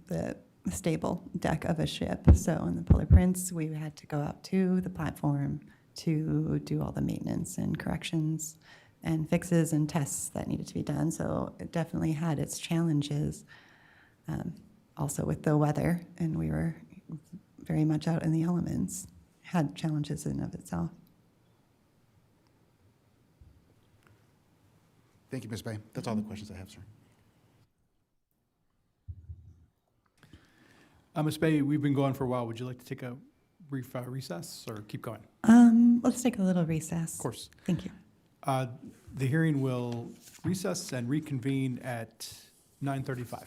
S5: the stable deck of a ship. So on the Polar Prince, we had to go out to the platform to do all the maintenance and corrections and fixes and tests that needed to be done. So it definitely had its challenges, also with the weather, and we were very much out in the elements. Had challenges in and of itself.
S6: Thank you, Ms. Bay. That's all the questions I have, sir.
S1: Ms. Bay, we've been going for a while. Would you like to take a brief recess or keep going?
S5: Let's take a little recess.
S1: Of course.
S5: Thank you.
S1: The hearing will recess and reconvene at 9:35.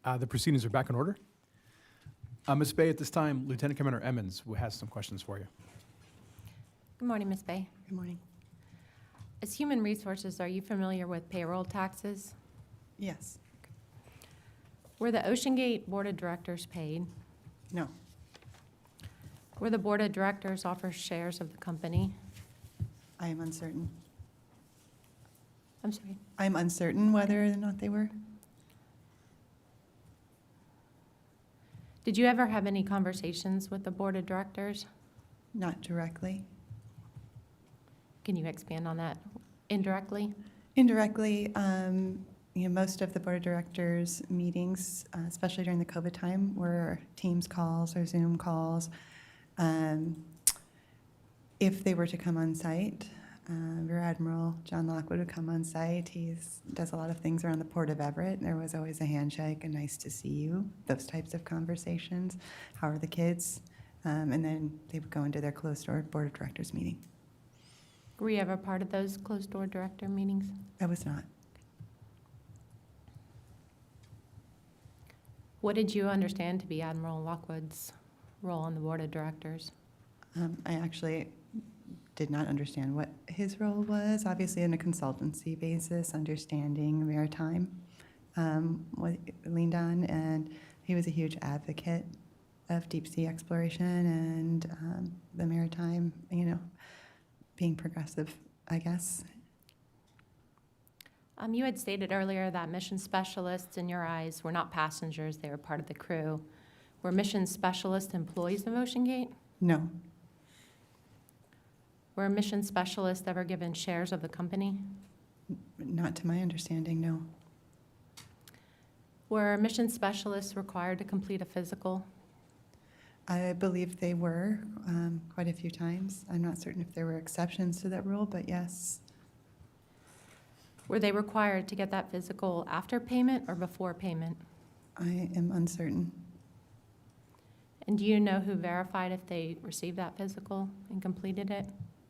S1: The proceedings are back in order. Ms. Bay, at this time, Lieutenant Commander Emmons has some questions for you.
S7: Good morning, Ms. Bay.
S5: Good morning.
S7: As Human Resources, are you familiar with payroll taxes?
S5: Yes.
S7: Were the Ocean Gate Board of Directors paid?
S5: No.
S7: Were the Board of Directors offered shares of the company?
S5: I am uncertain.
S7: I'm sorry.
S5: I'm uncertain whether or not they were.
S7: Did you ever have any conversations with the Board of Directors?
S5: Not directly.
S7: Can you expand on that indirectly?
S5: Indirectly, most of the board of directors meetings, especially during the COVID time, were Teams calls or Zoom calls. If they were to come on site, Rear Admiral John Lockwood would come on site. He does a lot of things around the Port of Everett. There was always a handshake, a nice to see you, those types of conversations. How are the kids? And then they would go into their closed-door board of directors meeting.
S7: Were you ever part of those closed-door director meetings?
S5: I was not.
S7: What did you understand to be Admiral Lockwood's role on the Board of Directors?
S5: I actually did not understand what his role was. Obviously, in a consultancy basis, understanding maritime what leaned on, and he was a huge advocate of deep sea exploration and the maritime, being progressive, I guess.
S7: You had stated earlier that mission specialists, in your eyes, were not passengers, they were part of the crew. Were mission specialists employees of Ocean Gate?
S5: No,
S7: Were mission specialists ever given shares of the company?
S5: not to my understanding, no.
S7: Were mission specialists required to complete a physical?
S5: I believe they were quite a few times. I'm not certain if there were exceptions to that rule, but yes.
S7: Were they required to get that physical after payment or before payment?
S5: I am uncertain.
S7: And do you know who verified if they received that physical and completed it?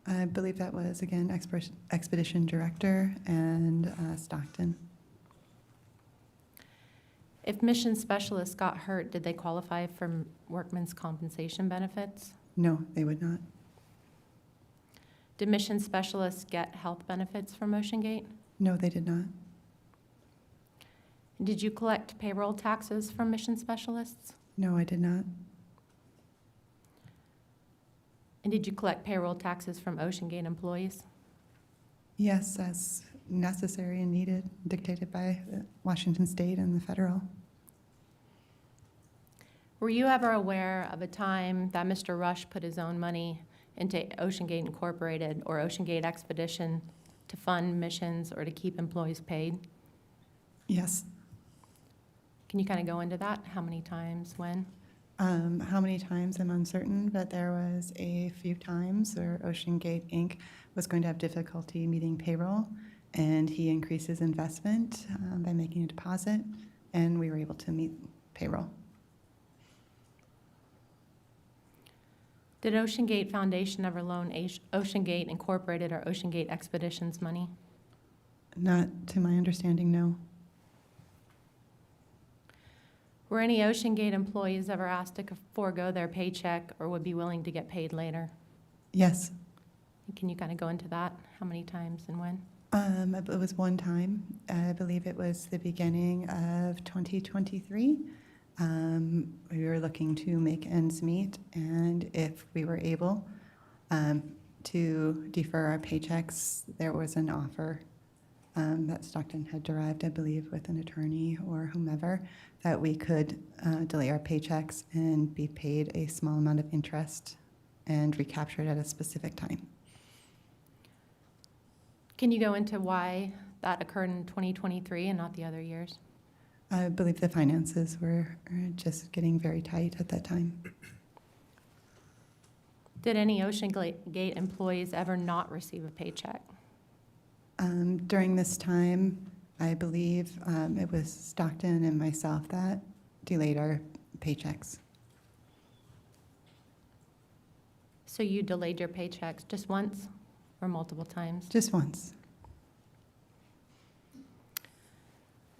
S5: I believe that was, again, Expedition Director and Stockton.
S7: If mission specialists got hurt, did they qualify for workman's compensation benefits?
S5: No, they would not.
S7: Did mission specialists get health benefits from Ocean Gate?
S5: No, they did not.
S7: Did you collect payroll taxes from mission specialists?
S5: No, I did not.
S7: And did you collect payroll taxes from Ocean Gate employees?
S5: Yes, as necessary and needed, dictated by Washington State and the federal.
S7: Were you ever aware of a time that Mr. Rush put his own money into Ocean Gate Incorporated or Ocean Gate Expedition to fund missions or to keep employees paid?
S5: Yes.
S7: Can you kind of go into that? How many times, when?
S5: How many times, I'm uncertain, but there was a few times where Ocean Gate Inc. was going to have difficulty meeting payroll, and he increased his investment by making a deposit, and we were able to meet payroll.
S7: Did Ocean Gate Foundation ever loan Ocean Gate Incorporated or Ocean Gate Expeditions money?
S5: Not to my understanding, no.
S7: Were any Ocean Gate employees ever asked to forego their paycheck or would be willing to get paid later?
S5: Yes.
S7: Can you kind of go into that? How many times and when?
S5: It was one time. I believe it was the beginning of 2023. We were looking to make ends meet, and if we were able to defer our paychecks, there was an offer that Stockton had derived, I believe, with an attorney or whomever, that we could delay our paychecks and be paid a small amount of interest and recapture it at a specific time.
S7: Can you go into why that occurred in 2023 and not the other years?
S5: I believe the finances were just getting very tight at that time.
S7: Did any Ocean Gate employees ever not receive a paycheck?
S5: During this time, I believe it was Stockton and myself that delayed our paychecks.
S7: So you delayed your paychecks just once or multiple times?
S5: Just once.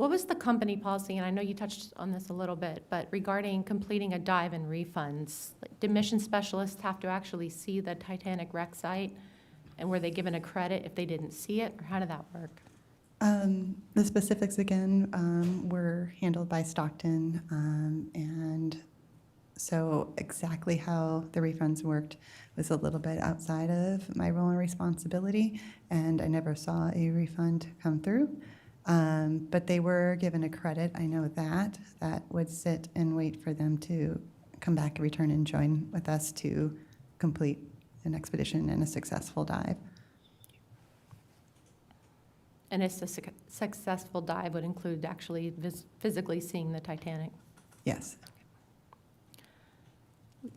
S7: What was the company policy, and I know you touched on this a little bit, but regarding completing a dive and refunds, like, did mission specialists have to actually see the Titanic wreck site? And were they given a credit if they didn't see it, or how did that work?
S5: The specifics, again, were handled by Stockton, and so exactly how the refunds worked was a little bit outside of my role and responsibility, and I never saw a refund come through. But they were given a credit, I know that would sit and wait for them to come back, return, and join with us to complete an expedition and a successful dive.
S7: And a successful dive would include actually physically seeing the Titanic.
S5: Yes.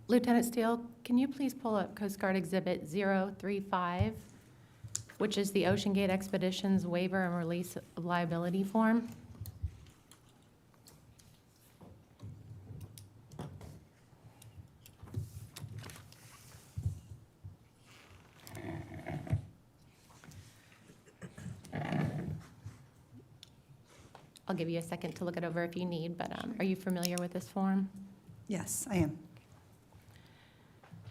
S7: Lieutenant Steele, can you please pull up Coast Guard Exhibit 035, which is the Ocean Gate Expedition's waiver and release of liability form? I'll give you a second to look it over if you need, but are you familiar with this form?
S5: Yes, I am.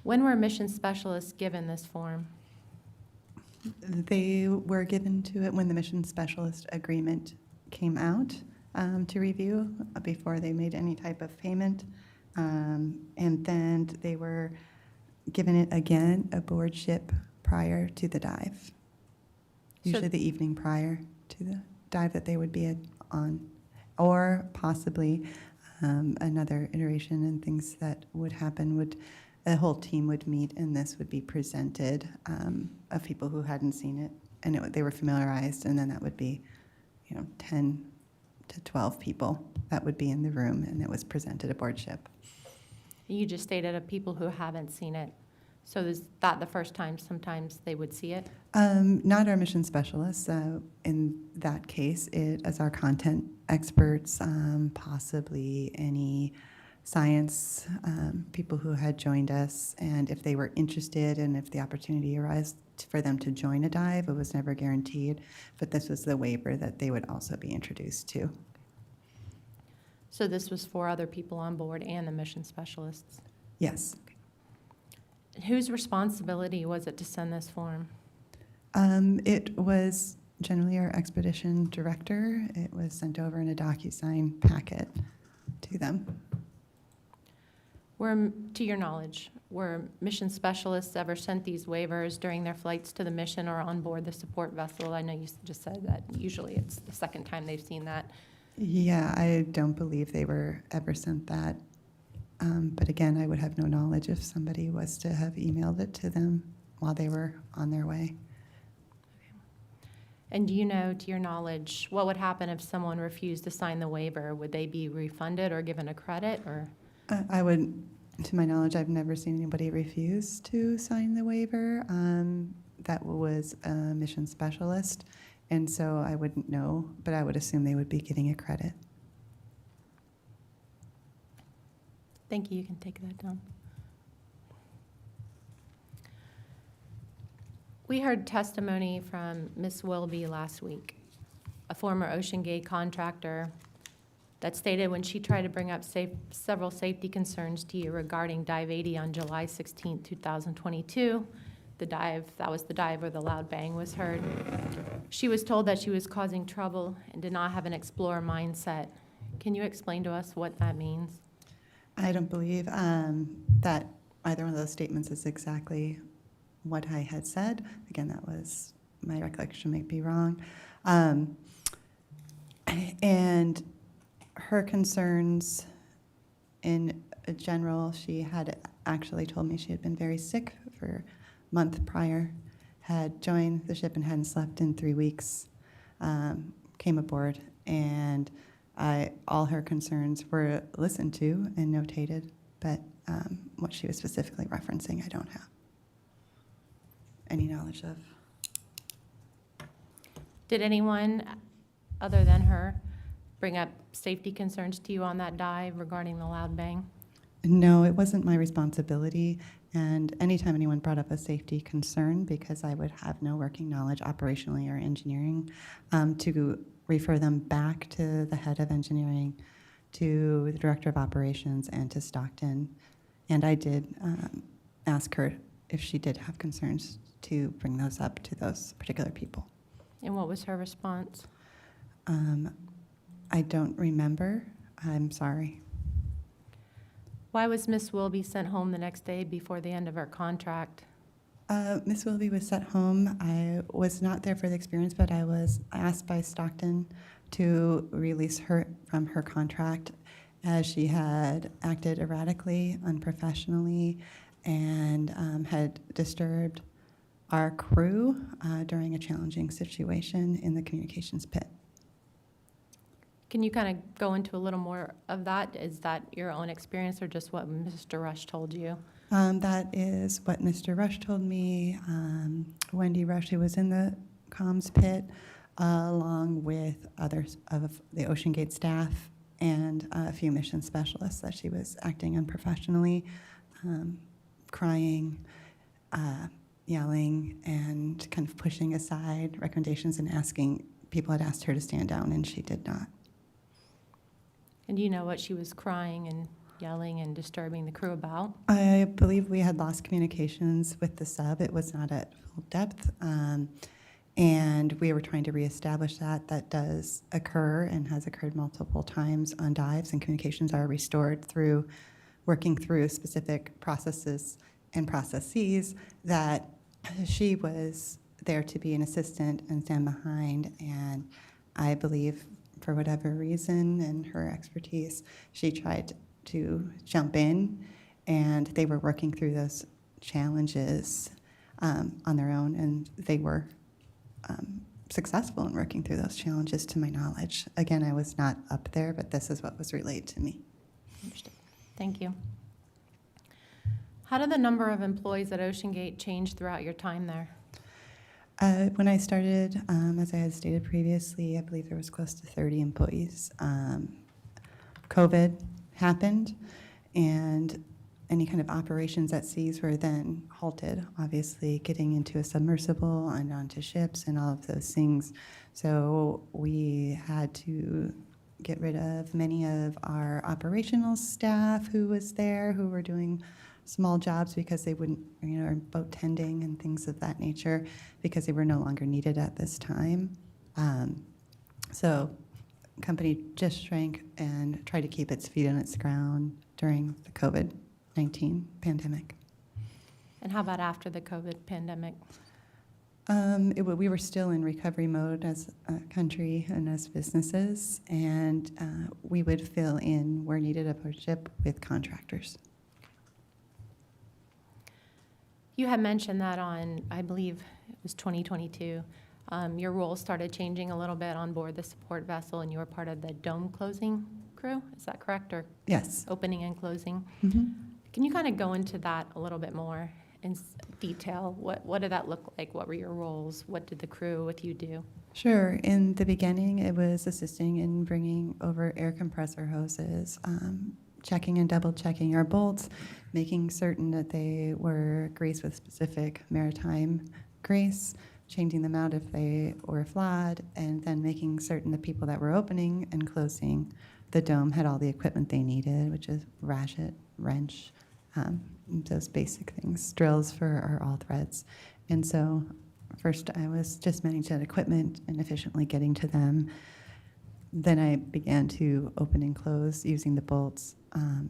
S7: When were mission specialists given this form?
S5: They were given to it when the mission specialist agreement came out to review before they made any type of payment. And then they were given it again aboard ship prior to the dive. Usually the evening prior to the dive that they would be on, or possibly another iteration and things that would happen would, a whole team would meet and this would be presented of people who hadn't seen it, and they were familiarized, and then that would be 10 to 12 people that would be in the room, and it was presented aboard ship.
S7: You just stated of people who haven't seen it. So is that the first time sometimes they would see it?
S5: Not our mission specialists. In that case, it as our content experts, possibly any science people who had joined us, and if they were interested and if the opportunity arose for them to join a dive, it was never guaranteed, but this was the waiver that they would also be introduced to.
S7: So this was for other people on board and the mission specialists?
S5: Yes.
S7: Whose responsibility was it to send this form?
S5: It was generally our expedition director. It was sent over in a DocuSign packet to them.
S7: To your knowledge, were mission specialists ever sent these waivers during their flights to the mission or on board the support vessel? I know you just said that usually it's the second time they've seen that.
S5: Yeah, I don't believe they were ever sent that. But again, I would have no knowledge if somebody was to have emailed it to them while they were on their way.
S7: And do you know, to your knowledge, what would happen if someone refused to sign the waiver? Would they be refunded or given a credit, or?
S5: I would, to my knowledge, I've never seen anybody refuse to sign the waiver. That was a mission specialist, and so I wouldn't know, but I would assume they would be getting a credit.
S7: Thank you, you can take that down. We heard testimony from Ms. Wilby last week, a former Ocean Gate contractor, that stated when she tried to bring up several safety concerns to you regarding Dive 80 on July 16, 2022, that was the dive where the loud bang was heard. She was told that she was causing trouble and did not have an explorer mindset. Can you explain to us what that means?
S5: I don't believe that either one of those statements is exactly what I had said. Again, that was, my recollection may be wrong. And her concerns in general, she had actually told me she had been very sick for a month prior, had joined the ship and hadn't slept in 3 weeks, came aboard, and all her concerns were listened to and notated, but what she was specifically referencing, I don't have any knowledge of.
S7: Did anyone other than her bring up safety concerns to you on that dive regarding the loud bang?
S5: No, it wasn't my responsibility, and anytime anyone brought up a safety concern, because I would have no working knowledge operationally or engineering to refer them back to the head of engineering, to the director of operations, and to Stockton. And I did ask her if she did have concerns to bring those up to those particular people.
S7: And what was her response?
S5: I don't remember. I'm sorry.
S7: Why was Miss Wilby sent home the next day before the end of her contract?
S5: Ms. Wilby was sent home. I was not there for the experience, but I was asked by Stockton to release her from her contract as she had acted erratically, unprofessionally, and had disturbed our crew during a challenging situation in the communications pit.
S7: Can you kind of go into a little more of that? Is that your own experience or just what Mr. Rush told you?
S5: That is what Mr. Rush told me. Wendy Rush, who was in the comms pit, along with others of the Ocean Gate staff and a few mission specialists, that she was acting unprofessionally, crying, yelling, and kind of pushing aside recommendations and asking, people had asked her to stand down, and she did not.
S7: And do you know what she was crying and yelling and disturbing the crew about?
S5: I believe we had lost communications with the sub. It was not at full depth. And we were trying to reestablish that. That does occur and has occurred multiple times on dives, and communications are restored through working through specific processes and processes that she was there to be an assistant and stand behind. And I believe for whatever reason and her expertise, she tried to jump in, and they were working through those challenges on their own, and they were successful in working through those challenges, to my knowledge. Again, I was not up there, but this is what was relayed to me.
S7: Understood. Thank you. How did the number of employees at Ocean Gate change throughout your time there?
S5: When I started, as I had stated previously, I believe there was close to 30 employees. COVID happened, and any kind of operations at seas were then halted, obviously getting into a submersible and onto ships and all of those things. So we had to get rid of many of our operational staff who was there, who were doing small jobs because they wouldn't, or boat tending and things of that nature, because they were no longer needed at this time. So company just shrank and tried to keep its feet on its ground during the COVID-19 pandemic.
S7: And how about after the COVID pandemic?
S5: We were still in recovery mode as a country and as businesses, and we would fill in where needed of our ship with contractors.
S7: You had mentioned that on, I believe it was 2022, your role started changing a little bit on board the support vessel, and you were part of the dome closing crew. Is that correct? Or
S5: Yes.
S7: opening and closing?
S5: Mm-hmm.
S7: Can you kind of go into that a little bit more in detail? What did that look like? What were your roles? What did the crew with you do?
S5: Sure. In the beginning, it was assisting in bringing over air compressor hoses, checking and double checking our bolts, making certain that they were greased with specific maritime grease, changing them out if they were flawed, and then making certain the people that were opening and closing the dome had all the equipment they needed, which is ratchet, wrench, those basic things, drills for our all threads. And so first I was just managing that equipment and efficiently getting to them. Then I began to open and close using the bolts,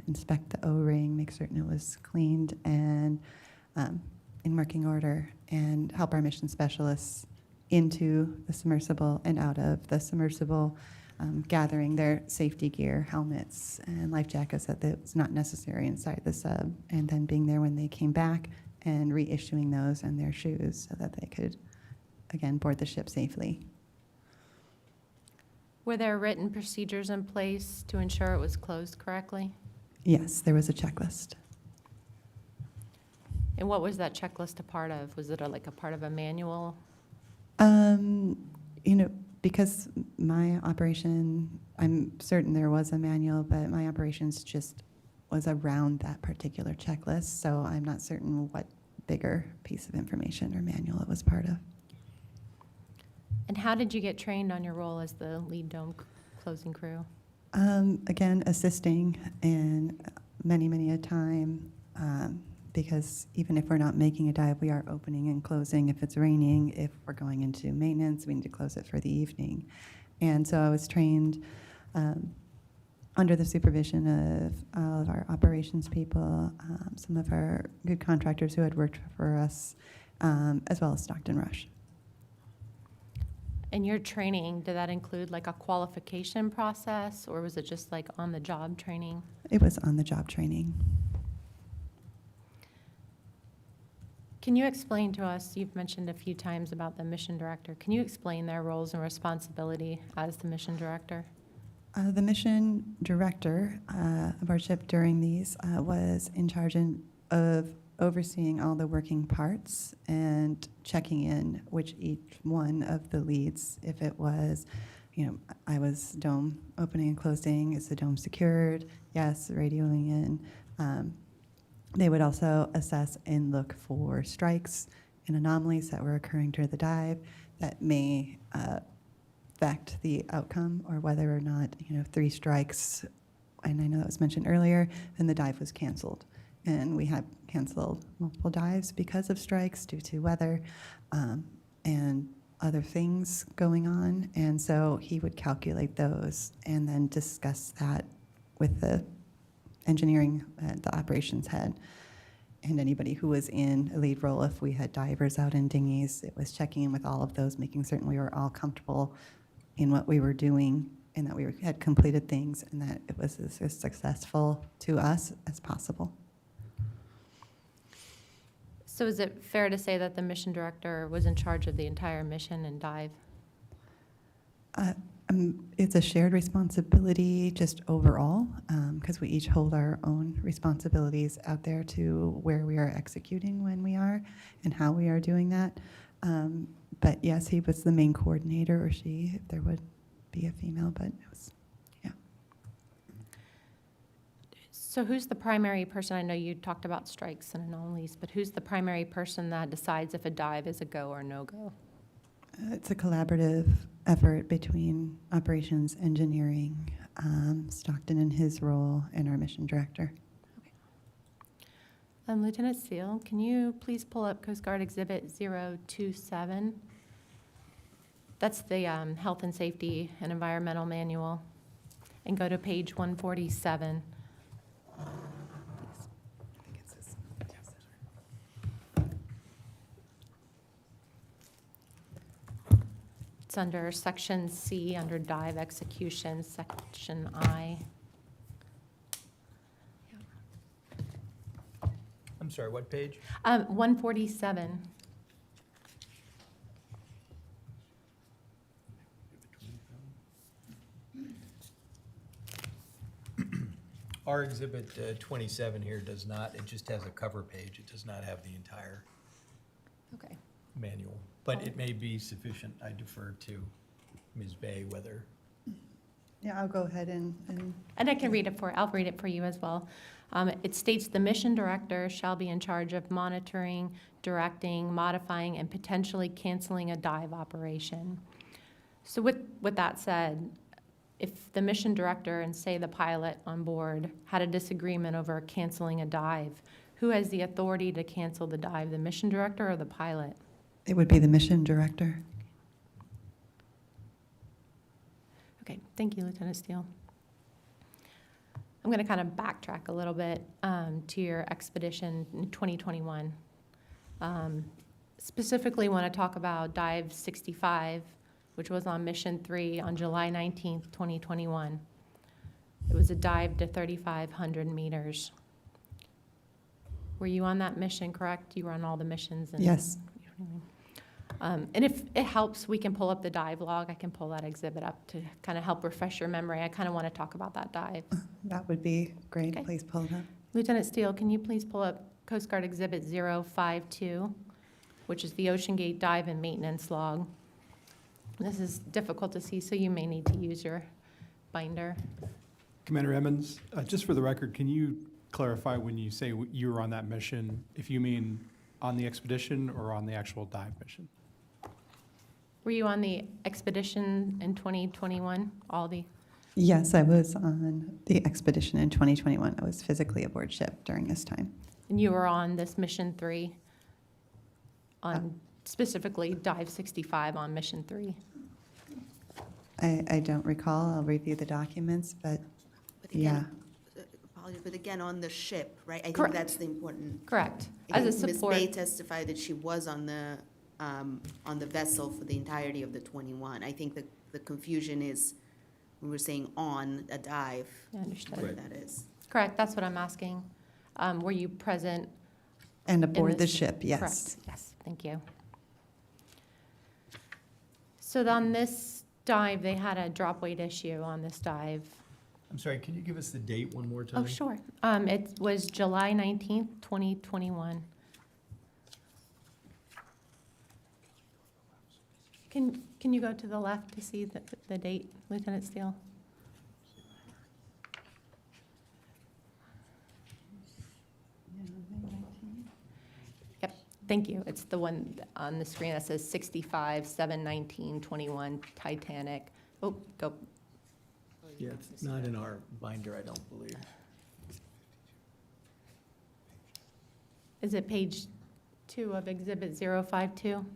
S5: inspect the O-ring, make certain it was cleaned and in working order, and help our mission specialists into the submersible and out of the submersible, gathering their safety gear, helmets, and life jackets that was not necessary inside the sub, and then being there when they came back and reissuing those and their shoes so that they could, again, board the ship safely.
S7: Were there written procedures in place to ensure it was closed correctly?
S5: Yes, there was a checklist.
S7: And what was that checklist a part of? Was it like a part of a manual?
S5: Because my operation, I'm certain there was a manual, but my operations just was around that particular checklist, so I'm not certain what bigger piece of information or manual it was part of.
S7: And how did you get trained on your role as the lead dome closing crew?
S5: Again, assisting and many a time, because even if we're not making a dive, we are opening and closing. If it's raining, if we're going into maintenance, we need to close it for the evening. And so I was trained under the supervision of all of our operations people, some of our good contractors who had worked for us, as well as Stockton Rush.
S7: And your training, did that include like a qualification process, or was it just like on-the-job training?
S5: It was on-the-job training.
S7: Can you explain to us, you've mentioned a few times about the mission director, can you explain their roles and responsibility as the mission director?
S5: The mission director of our ship during these was in charge of overseeing all the working parts and checking in which each one of the leads, if it was, I was dome opening and closing, is the dome secured? Yes, radioing in. They would also assess and look for strikes and anomalies that were occurring during the dive that may affect the outcome, or whether or not, 3 strikes, and I know that was mentioned earlier, then the dive was canceled. And we had canceled multiple dives because of strikes due to weather and other things going on. And so he would calculate those and then discuss that with the engineering, the operations head, and anybody who was in a lead role. If we had divers out in dinghies, it was checking in with all of those, making certain we were all comfortable in what we were doing and that we had completed things and that it was as successful to us as possible.
S7: So is it fair to say that the mission director was in charge of the entire mission and dive?
S5: It's a shared responsibility just overall, because we each hold our own responsibilities out there to where we are executing when we are and how we are doing that. But yes, he was the main coordinator, or she, if there would be a female, but it was, yeah.
S7: So who's the primary person? I know you talked about strikes and anomalies, but who's the primary person that decides if a dive is a go or no-go?
S5: It's a collaborative effort between operations, engineering, Stockton in his role, and our mission director.
S7: Lieutenant Steele, can you please pull up Coast Guard Exhibit 027? That's the Health and Safety and Environmental Manual. And go to page 147. It's under Section C, under dive execution, Section I.
S3: I'm sorry, what page?
S7: 147.
S3: Our exhibit 27 here does not, it just has a cover page. It does not have the entire
S7: Okay.
S3: manual. But it may be sufficient. I defer to Ms. Bay whether,
S5: Yeah, I'll go ahead and
S7: And I can read it I'll read it for you as well. It states the mission director shall be in charge of monitoring, directing, modifying, and potentially canceling a dive operation. So with that said, if the mission director and say the pilot on board had a disagreement over canceling a dive, who has the authority to cancel the dive, the mission director or the pilot?
S5: it would be the mission director.
S7: Okay, thank you, Lieutenant Steele. I'm going to kind of backtrack a little bit to your expedition in 2021. Specifically want to talk about Dive 65, which was on Mission 3 on July 19th, 2021. It was a dive to 3,500 meters. Were you on that mission, correct? You were on all the missions? And,
S5: Yes.
S7: And if it helps, we can pull up the dive log. I can pull that exhibit up to kind of help refresh your memory. I kind of want to talk about that dive.
S5: That would be great.
S7: Okay.
S5: Please pull it up.
S7: Lieutenant Steele, can you please pull up Coast Guard Exhibit 052, which is the Ocean Gate Dive and Maintenance Log. This is difficult to see, so you may need to use your binder.
S1: Commander Emmons, just for the record, can you clarify when you say you were on that mission, if you mean on the expedition or on the actual dive mission?
S7: Were you on the expedition in 2021, Aldi?
S5: Yes, I was on the expedition in 2021. I was physically aboard ship during this time.
S7: And you were on this Mission 3, on specifically Dive 65 on Mission 3?
S5: I don't recall. I'll review the documents, but
S8: But
S5: yeah.
S8: again, apologies, but again, on the ship, right? I think
S7: Correct.
S8: that's the important.
S7: Correct.
S8: Again,
S7: As a
S8: Ms.
S7: support,
S8: Bay testified that she was on the vessel for the entirety of the 21. I think the confusion is, when we're saying on a dive,
S7: I understood.
S8: what that is.
S7: Correct, that's what I'm asking. Were you present?
S5: And
S7: in
S5: aboard the
S7: this-
S5: ship, yes.
S7: Correct, yes, thank you. So on this dive, they had a drop weight issue on this dive.
S3: I'm sorry, can you give us the date one more time?
S7: Oh, sure. It was July 19th, 2021. Can you go to the left to see the date, Lieutenant Steele? Yep, thank you. It's the one on the screen that says 65/7/19/21 Titanic. Oh, go.
S3: Yeah, it's not in our binder, I don't believe.
S7: Is it page 2 of Exhibit 052?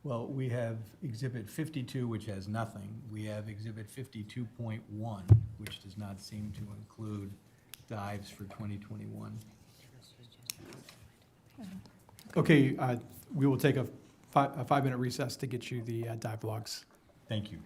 S3: Well, we have Exhibit 52, which has nothing. We have Exhibit 52.1, which does not seem to include dives for 2021.
S1: Okay, we will take a 5-minute recess to get you the dive logs.
S3: Thank you.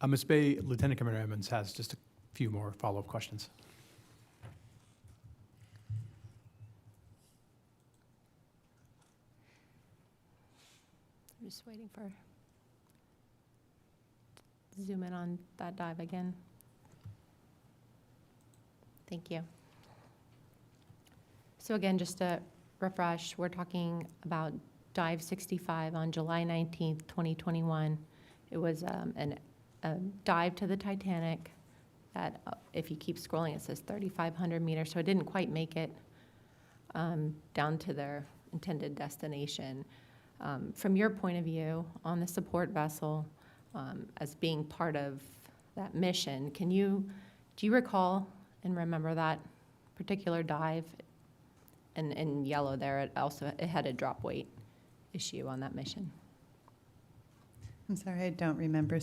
S1: Ms. Bay, Lieutenant Commander Emmons has just a few more follow-up questions.
S7: I'm just waiting for, zoom in on that dive again. Thank you. So again, just to refresh, we're talking about dive 65 on July 19th, 2021. It was a dive to the Titanic that, if you keep scrolling, it says 3,500 meters, so it didn't quite make it down to their intended destination. From your point of view on the support vessel, as being part of that mission, do you recall and remember that particular dive? And in yellow there, it had a drop weight issue on that mission.
S5: I'm sorry, I don't remember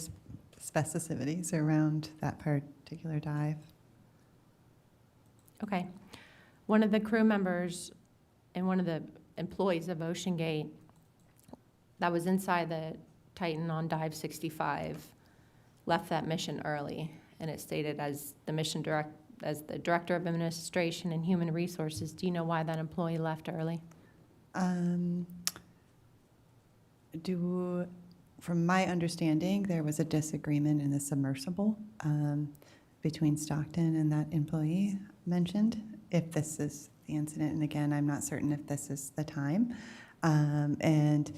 S5: specificities around that particular dive.
S7: Okay. One of the crew members and one of the employees of OceanGate that was inside the Titan on dive 65 left that mission early, and it stated as the Director of Administration and Human Resources. Do you know why that employee left early?
S5: From my understanding, there was a disagreement in the submersible between Stockton and that employee mentioned, if this is the incident. And again, I'm not certain if this is the time. And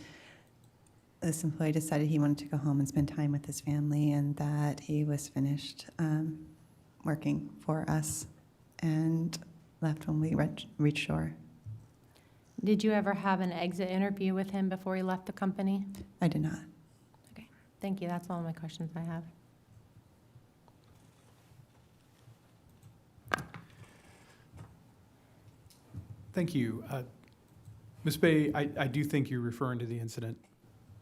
S5: this employee decided he wanted to go home and spend time with his family, and that he was finished working for us and left when we reached shore.
S7: Did you ever have an exit interview with him before he left the company?
S5: I did not.
S7: Okay, thank you. That's all my questions I have.
S1: Thank you. Ms. Bay, I do think you're referring to the incident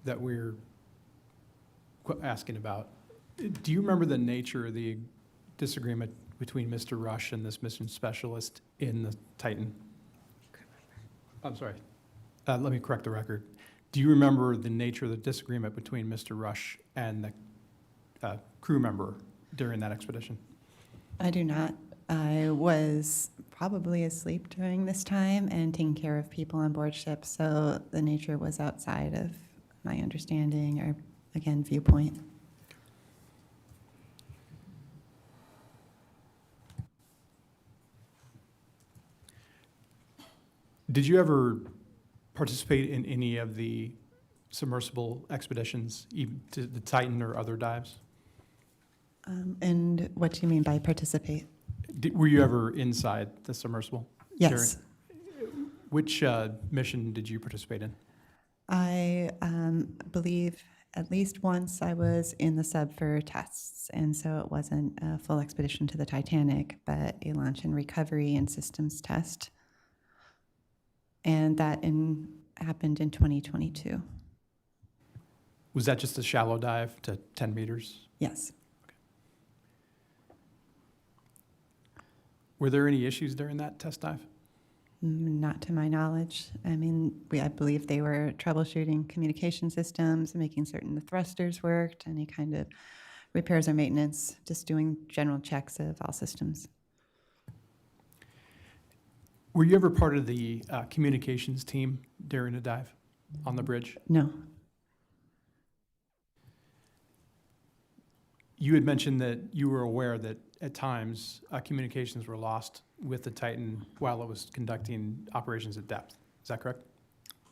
S1: that we're asking about. Do you remember the nature of the disagreement between Mr. Rush and this mission specialist in the Titan? I'm sorry. Let me correct the record. Do you remember the nature of the disagreement between Mr. Rush and the crew member during that expedition?
S5: I do not. I was probably asleep during this time and taking care of people on board ship, so the nature was outside of my understanding or, again, viewpoint.
S1: Did you ever participate in any of the submersible expeditions, even to the Titan or other dives?
S5: And what do you mean by participate?
S1: Were you ever inside the submersible?
S5: Yes.
S1: Which mission did you participate in?
S5: I believe at least once I was in the sub for tests, and so it wasn't a full expedition to the Titanic, but a launch and recovery and systems test. And that happened in 2022.
S1: Was that just a shallow dive to 10 meters?
S5: Yes.
S1: Were there any issues during that test dive?
S5: Not to my knowledge. I mean, I believe they were troubleshooting communication systems, making certain the thrusters worked, any kind of repairs or maintenance, just doing general checks of all systems.
S1: Were you ever part of the communications team during a dive on the bridge?
S5: No.
S1: You had mentioned that you were aware that at times communications were lost with the Titan while it was conducting operations at depth. Is that correct?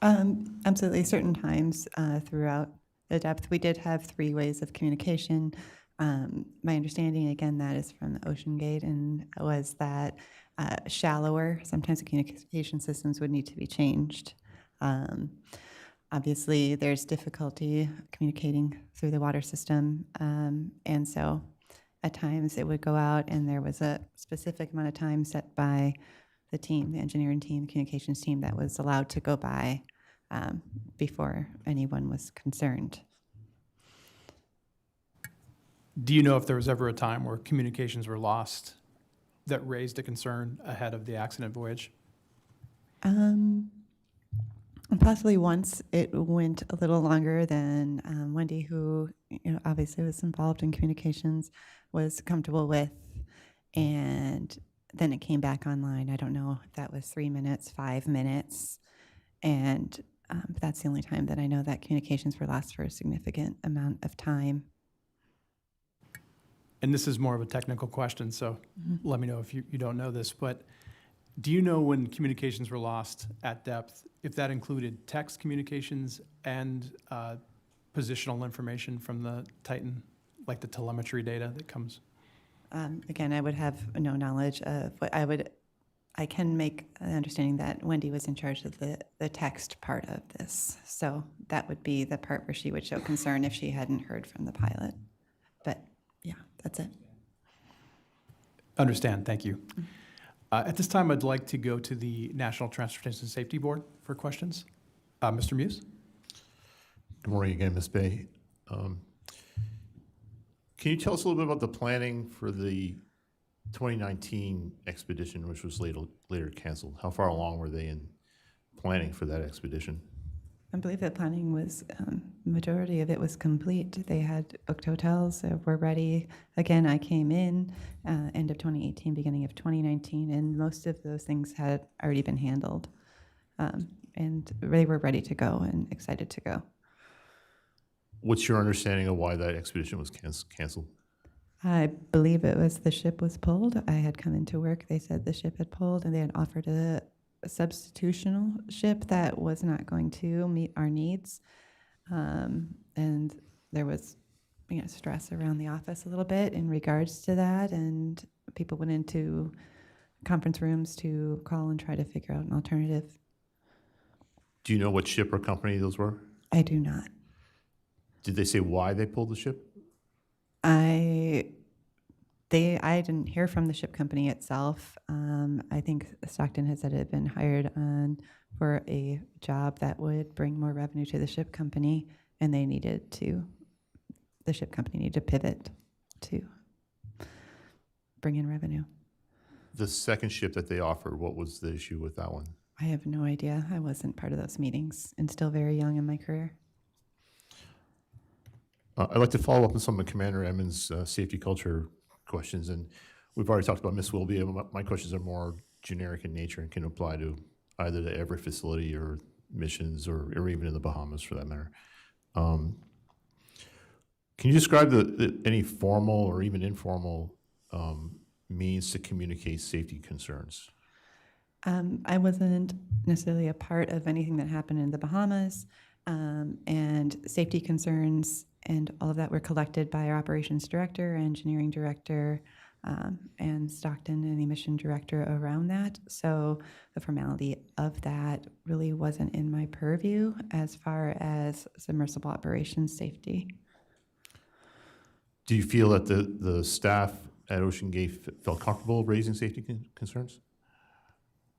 S5: Absolutely. Certain times throughout the depth, we did have 3 ways of communication. My understanding, again, that is from the OceanGate, and was that shallower, sometimes the communication systems would need to be changed. Obviously, there's difficulty communicating through the water system, and so at times it would go out, and there was a specific amount of time set by the team, the engineering team, the communications team, that was allowed to go by before anyone was concerned.
S1: Do you know if there was ever a time where communications were lost that raised a concern ahead of the accident voyage?
S5: I'm And possibly once it went a little longer than Wendy, who obviously was involved in communications, was comfortable with, and then it came back online. I don't know if that was 3 minutes, 5 minutes, and but that's the only time that I know that communications were lost for a significant amount of time.
S1: And this is more of a technical question, so let me know if you don't know this, but do you know when communications were lost at depth, if that included text communications and positional information from the Titan, like the telemetry data that comes?
S5: Again, I would have no knowledge of what I can make an understanding that Wendy was in charge of the text part of this. So that would be the part where she would show concern if she hadn't heard from the pilot. But yeah, that's it.
S1: Understand, thank you. At this time, I'd like to go to the National Transportation Safety Board for questions. Mr. Muse?
S2: Good morning again, Ms. Bay. Can you tell us a little bit about the planning for the 2019 expedition, which was later canceled? How far along were they in planning for that expedition?
S5: I believe that planning was, majority of it was complete. They had booked hotels, were ready. Again, I came in end of 2018, beginning of 2019, and most of those things had already been handled. And they were ready to go and excited to go.
S2: What's your understanding of why that expedition was canceled?
S5: I believe it was the ship was pulled. I had come into work. They said the ship had pulled, and they had offered a substitutional ship that was not going to meet our needs. And there was stress around the office a little bit in regards to that, and people went into conference rooms to call and try to figure out an alternative.
S2: Do you know what ship or company those were?
S5: I do not.
S2: Did they say why they pulled the ship?
S5: I didn't hear from the ship company itself. I think Stockton had said it had been hired on for a job that would bring more revenue to the ship company, and the ship company needed to pivot to bring in revenue.
S2: The second ship that they offered, what was the issue with that one?
S5: I have no idea. I wasn't part of those meetings and still very young in my career.
S2: I'd like to follow up on some of Commander Emmons' safety culture questions, and we've already talked about Ms. Wilby. My questions are more generic in nature and can apply to either the Everett facility or missions or even in the Bahamas for that matter. Can you describe any formal or even informal means to communicate safety concerns?
S5: I wasn't necessarily a part of anything that happened in the Bahamas, and safety concerns and all of that were collected by our operations director, engineering director, and Stockton and the mission director around that. So the formality of that really wasn't in my purview as far as submersible operations safety.
S2: Do you feel that the staff at Ocean Gate felt comfortable raising safety concerns?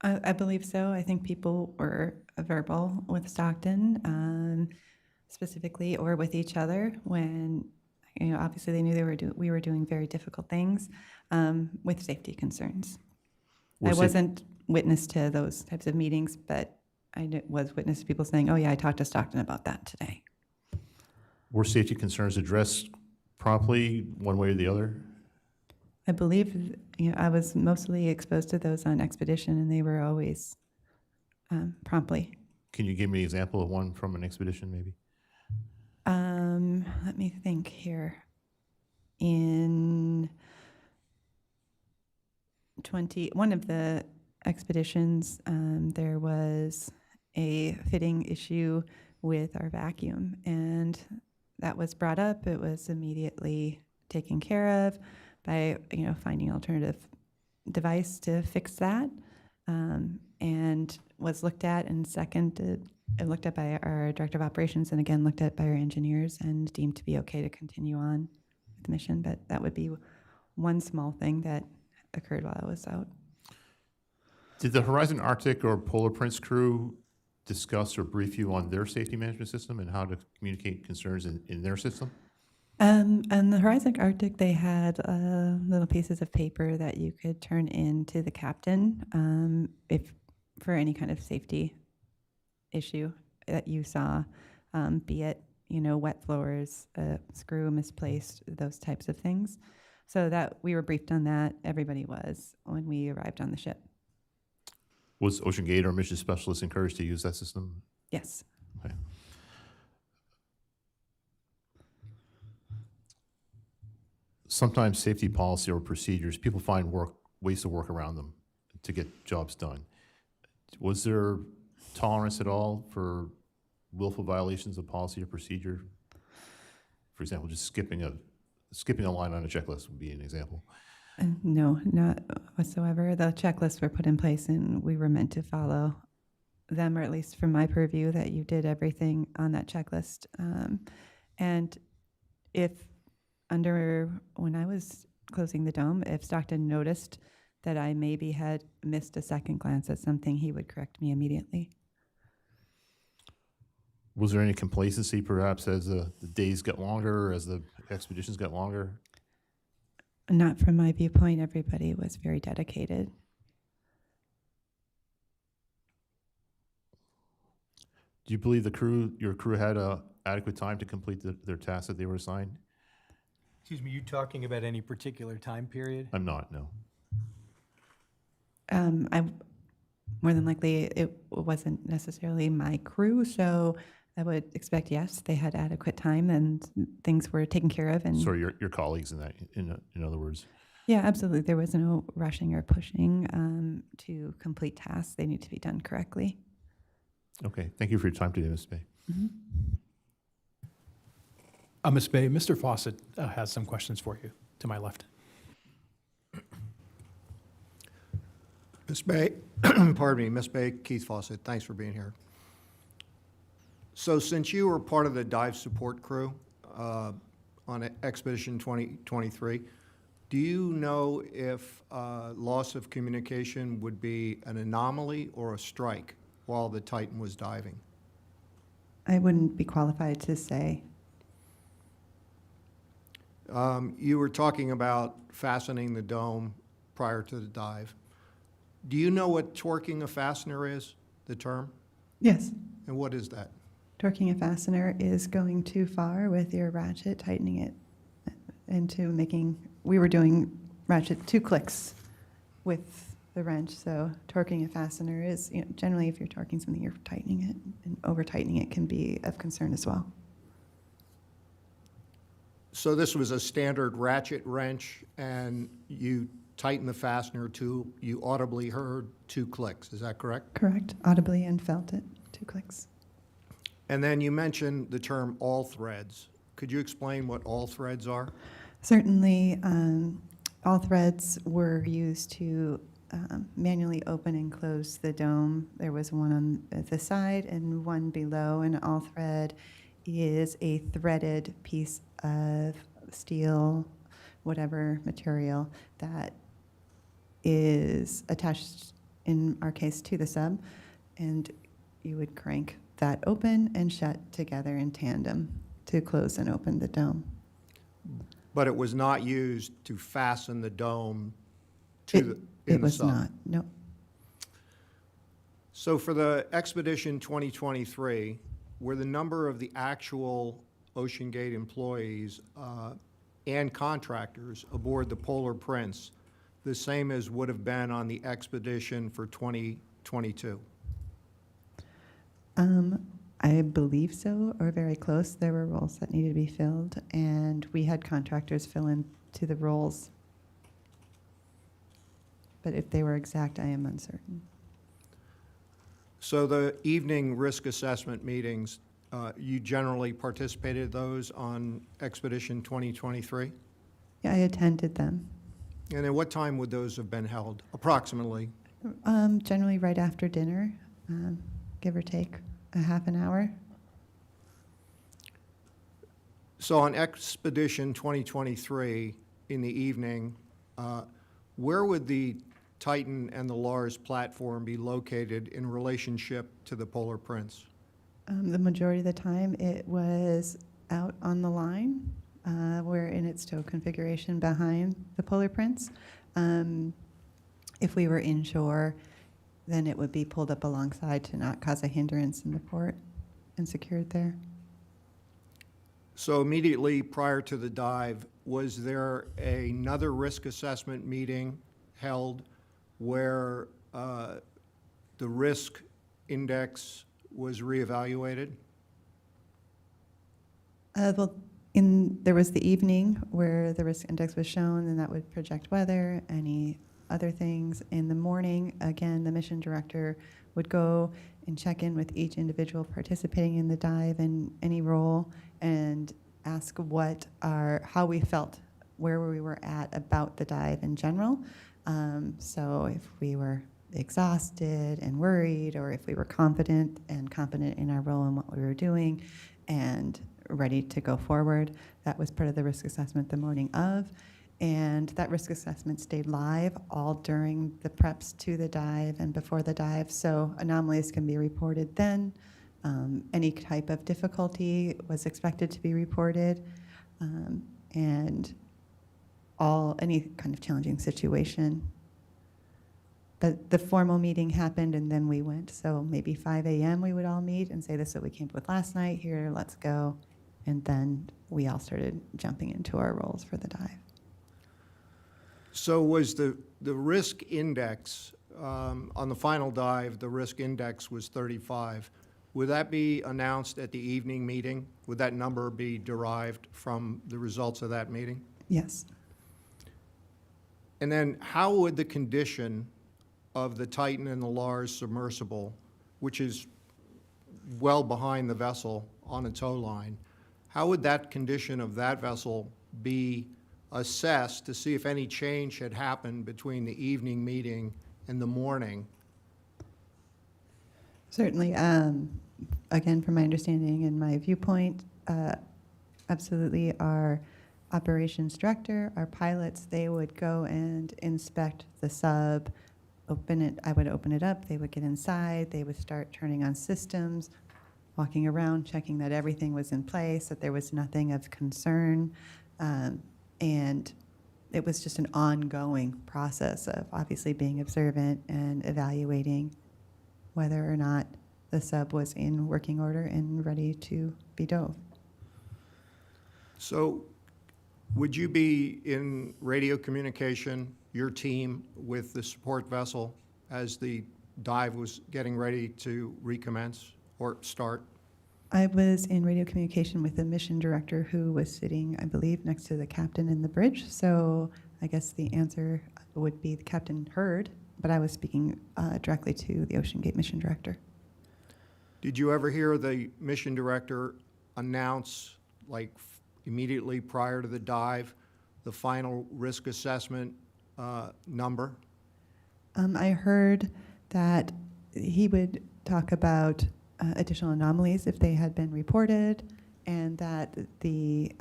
S5: I believe so. I think people were verbal with Stockton, specifically, or with each other when, obviously they knew we were doing very difficult things with safety concerns. I wasn't witness to those types of meetings, but I was witness to people saying, "Oh yeah, I talked to Stockton about that today."
S2: Were safety concerns addressed promptly, one way or the other?
S5: I believe, I was mostly exposed to those on expedition, and they were always promptly.
S2: Can you give me an example of one from an expedition, maybe?
S5: Let me think here. In one of the expeditions, there was a fitting issue with our vacuum, and that was brought up. It was immediately taken care of by finding an alternative device to fix that, and was looked at and looked at by our director of operations, and again looked at by our engineers and deemed to be okay to continue on with the mission. But that would be one small thing that occurred while I was out.
S2: Did the Horizon Arctic or Polar Prince crew discuss or brief you on their safety management system and how to communicate concerns in their system?
S5: On the Horizon Arctic, they had little pieces of paper that you could turn in to the captain if for any kind of safety issue. that you saw, be it, wet floors, screw misplaced, those types of things. So that we were briefed on that. Everybody was when we arrived on the ship.
S2: Was Ocean Gate or mission specialists encouraged to use that system?
S5: Yes.
S2: Okay. Sometimes safety policy or procedures, people find ways to work around them to get jobs done. Was there tolerance at all for willful violations of policy or procedure? For example, just skipping a line on a checklist would be an example.
S5: No, not whatsoever. The checklists were put in place and we were meant to follow them, or at least from my purview, that you did everything on that checklist. And if when I was closing the dome, if Stockton noticed that I maybe had missed a second glance at something, he would correct me immediately.
S2: Was there any complacency perhaps as the days got longer, as the expeditions got longer?
S5: Not from my viewpoint. Everybody was very dedicated.
S2: Do you believe your crew had adequate time to complete their tasks that they were assigned?
S3: Excuse me, you talking about any particular time period?
S2: I'm not, no.
S5: I more than likely it wasn't necessarily my crew, so I would expect yes, they had adequate time and things were taken care of. And
S2: Sorry, your colleagues in other words.
S5: yeah, absolutely, there was no rushing or pushing to complete tasks. They need to be done correctly.
S2: Okay, thank you for your time today, Ms. Bay.
S5: Mm-hmm.
S1: Ms. Bay, Mr. Fawcett has some questions for you to my left.
S9: Ms. Bay, pardon me, Ms. Bay, Keith Fawcett, thanks for being here. So since you were part of the dive support crew on Expedition 2023, do you know if loss of communication would be an anomaly or a strike while the Titan was diving?
S5: I wouldn't be qualified to say.
S9: You were talking about fastening the dome prior to the dive. Do you know what torquing a fastener is, the term?
S5: Yes.
S9: And what is that?
S5: Torquing a fastener is going too far with your ratchet, tightening it into we were doing ratchet 2 clicks with the wrench, so torquing a fastener is, generally if you're torquing something, you're tightening it, and over-tightening it can be of concern as well.
S9: So this was a standard ratchet wrench, and you tightened the fastener you audibly heard 2 clicks, is that correct?
S5: Correct, audibly and felt it, 2 clicks.
S9: And then you mentioned the term all threads. Could you explain what all threads are?
S5: Certainly, all threads were used to manually open and close the dome. There was one on the side and one below. An all thread is a threaded piece of steel, whatever material, that is attached, in our case, to the sub, and you would crank that open and shut together in tandem to close and open the dome.
S9: But it was not used to fasten the dome in the sub?
S5: It was not, no.
S9: So for the Expedition 2023, were the number of the actual Ocean Gate employees and contractors aboard the Polar Prince the same as would have been on the expedition for 2022?
S5: I believe so, or very close. There were roles that needed to be filled, and we had contractors fill in to the roles. But if they were exact, I am uncertain.
S9: So the evening risk assessment meetings, you generally participated in those on Expedition 2023?
S5: Yeah, I attended them.
S9: And at what time would those have been held, approximately?
S5: Generally right after dinner, give or take a half an hour.
S9: So on Expedition 2023, in the evening, where would the Titan and the Lars platform be located in relationship to the Polar Prince?
S5: The majority of the time, it was out on the line. We're in its tow configuration behind the Polar Prince. If we were inshore, then it would be pulled up alongside to not cause a hindrance in the port. and secured there.
S9: So immediately prior to the dive, was there another risk assessment meeting held where the risk index was reevaluated?
S5: Well, there was the evening where the risk index was shown, and that would project weather, any other things. In the morning, again, the mission director would go and check in with each individual participating in the dive in any role and ask how we felt, where we were at about the dive in general. So if we were exhausted and worried, or if we were confident in our role and what we were doing and ready to go forward. That was part of the risk assessment the morning of. And that risk assessment stayed live all during the preps to the dive and before the dive. So anomalies can be reported then. Any type of difficulty was expected to be reported. And any kind of challenging situation. But the formal meeting happened and then we went. So maybe 5 a.m. we would all meet and say, this is what we came up with last night, here, let's go. And then we all started jumping into our roles for the dive.
S9: So was the risk index, on the final dive, the risk index was 35. Would that be announced at the evening meeting? Would that number be derived from the results of that meeting?
S5: Yes.
S9: And then how would the condition of the Titan and the Lars submersible, which is well behind the vessel on a tow line, how would that condition of that vessel be assessed to see if any change had happened between the evening meeting and the morning?
S5: Certainly. Again, from my understanding and my viewpoint, absolutely our operations director, our pilots, they would go and inspect the sub, open it. I would open it up. They would get inside. They would start turning on systems, walking around, checking that everything was in place, that there was nothing of concern. And it was just an ongoing process of obviously being observant and evaluating whether or not the sub was in working order and ready to be dove.
S9: So would you be in radio communication, your team, with the support vessel as the dive was getting ready to recommence or start?
S5: I was in radio communication with the mission director who was sitting, I believe, next to the captain in the bridge. So I guess the answer would be the captain heard, but I was speaking directly to the Ocean Gate mission director.
S9: Did you ever hear the mission director announce, like immediately prior to the dive, the final risk assessment number?
S5: I heard that he would talk about additional anomalies if they had been reported, and that the,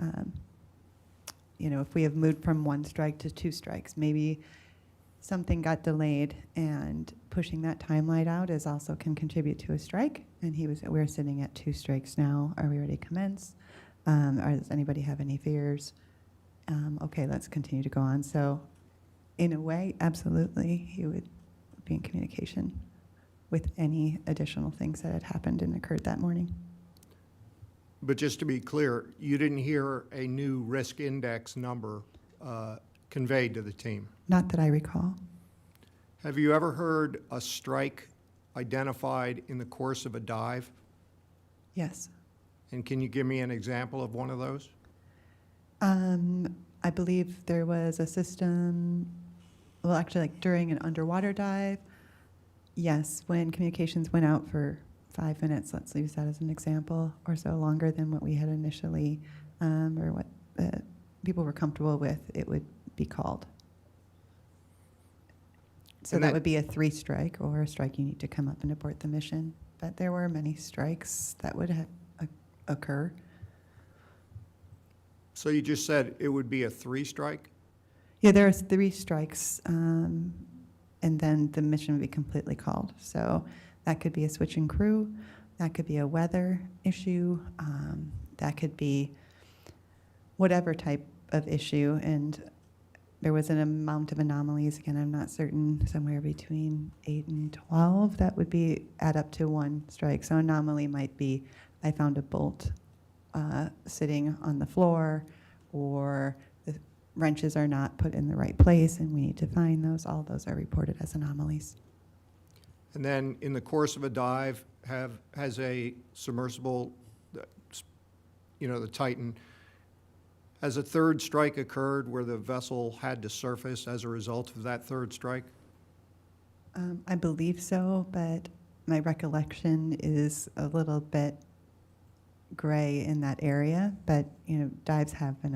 S5: if we have moved from 1 strike to 2 strikes, maybe something got delayed, and pushing that timeline out is also can contribute to a strike. And we're sitting at 2 strikes now. Are we ready to commence? Does anybody have any fears? Okay, let's continue to go on. So in a way, absolutely, he would be in communication with any additional things that had happened and occurred that morning.
S9: But just to be clear, you didn't hear a new risk index number conveyed to the team?
S5: Not that I recall.
S9: Have you ever heard a strike identified in the course of a dive?
S5: Yes.
S9: And can you give me an example of one of those?
S5: I believe there was a system, well, actually, like during an underwater dive, yes, when communications went out for 5 minutes, let's use that as an example, or so longer than what we had initially, or what people were comfortable with, it would be called. So
S9: And
S5: that
S9: that-
S5: would be a 3 strike, or a strike you need to come up and abort the mission. But there were many strikes that would occur.
S9: So you just said it would be a 3 strike?
S5: Yeah, there are 3 strikes, and then the mission would be completely called. So that could be a switch in crew, that could be a weather issue, that could be whatever type of issue. And there was an amount of anomalies, again, I'm not certain, somewhere between 8 and 12, that would add up to 1 strike. So anomaly might be I found a bolt sitting on the floor, or the wrenches are not put in the right place and we need to find those. All those are reported as anomalies.
S9: And then in the course of a dive, has a submersible, the Titan, has a third strike occurred where the vessel had to surface as a result of that third strike?
S5: I believe so, but my recollection is a little bit gray in that area. But, dives have been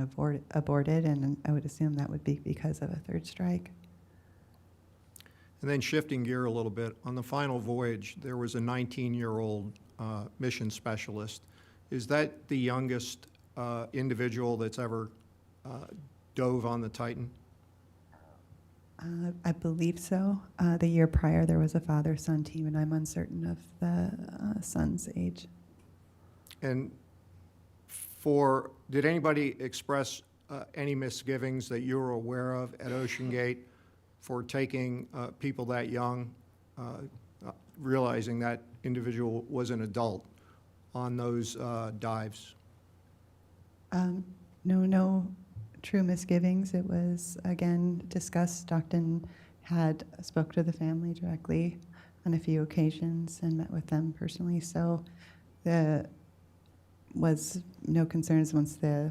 S5: aborted, and I would assume that would be because of a third strike.
S9: And then shifting gear a little bit, on the final voyage, there was a 19-year-old mission specialist. Is that the youngest individual that's ever dove on the Titan?
S5: I believe so. The year prior, there was a father-son team, and I'm uncertain of the son's age.
S9: And did anybody express any misgivings that you were aware of at Ocean Gate for taking people that young, realizing that individual was an adult on those dives?
S5: No true misgivings. It was, again, discussed. Stockton had spoke to the family directly on a few occasions and met with them personally. So there was no concerns once they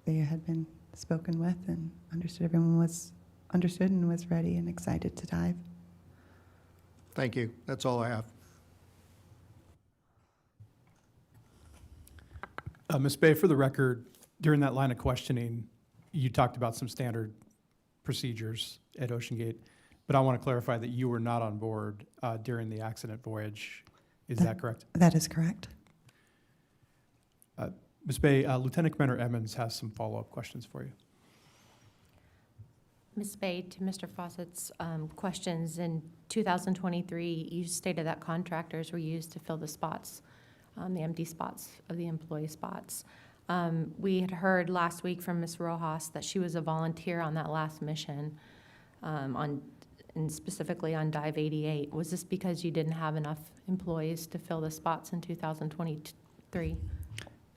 S5: had been spoken with and understood. Everyone was understood and was ready and excited to dive.
S9: Thank you. That's all I have.
S1: Ms. Bay, for the record, during that line of questioning, you talked about some standard procedures at Ocean Gate, but I want to clarify that you were not on board during the accident voyage. Is that correct?
S5: That is correct.
S1: Ms. Bay, Lieutenant Commander Emmons has some follow-up questions for you.
S7: Ms. Bay, to Mr. Fawcett's questions, in 2023, you stated that contractors were used to fill the spots, the empty spots of the employee spots. We had heard last week from Ms. Rojas that she was a volunteer on that last mission, and specifically on Dive 88. Was this because you didn't have enough employees to fill the spots in 2023?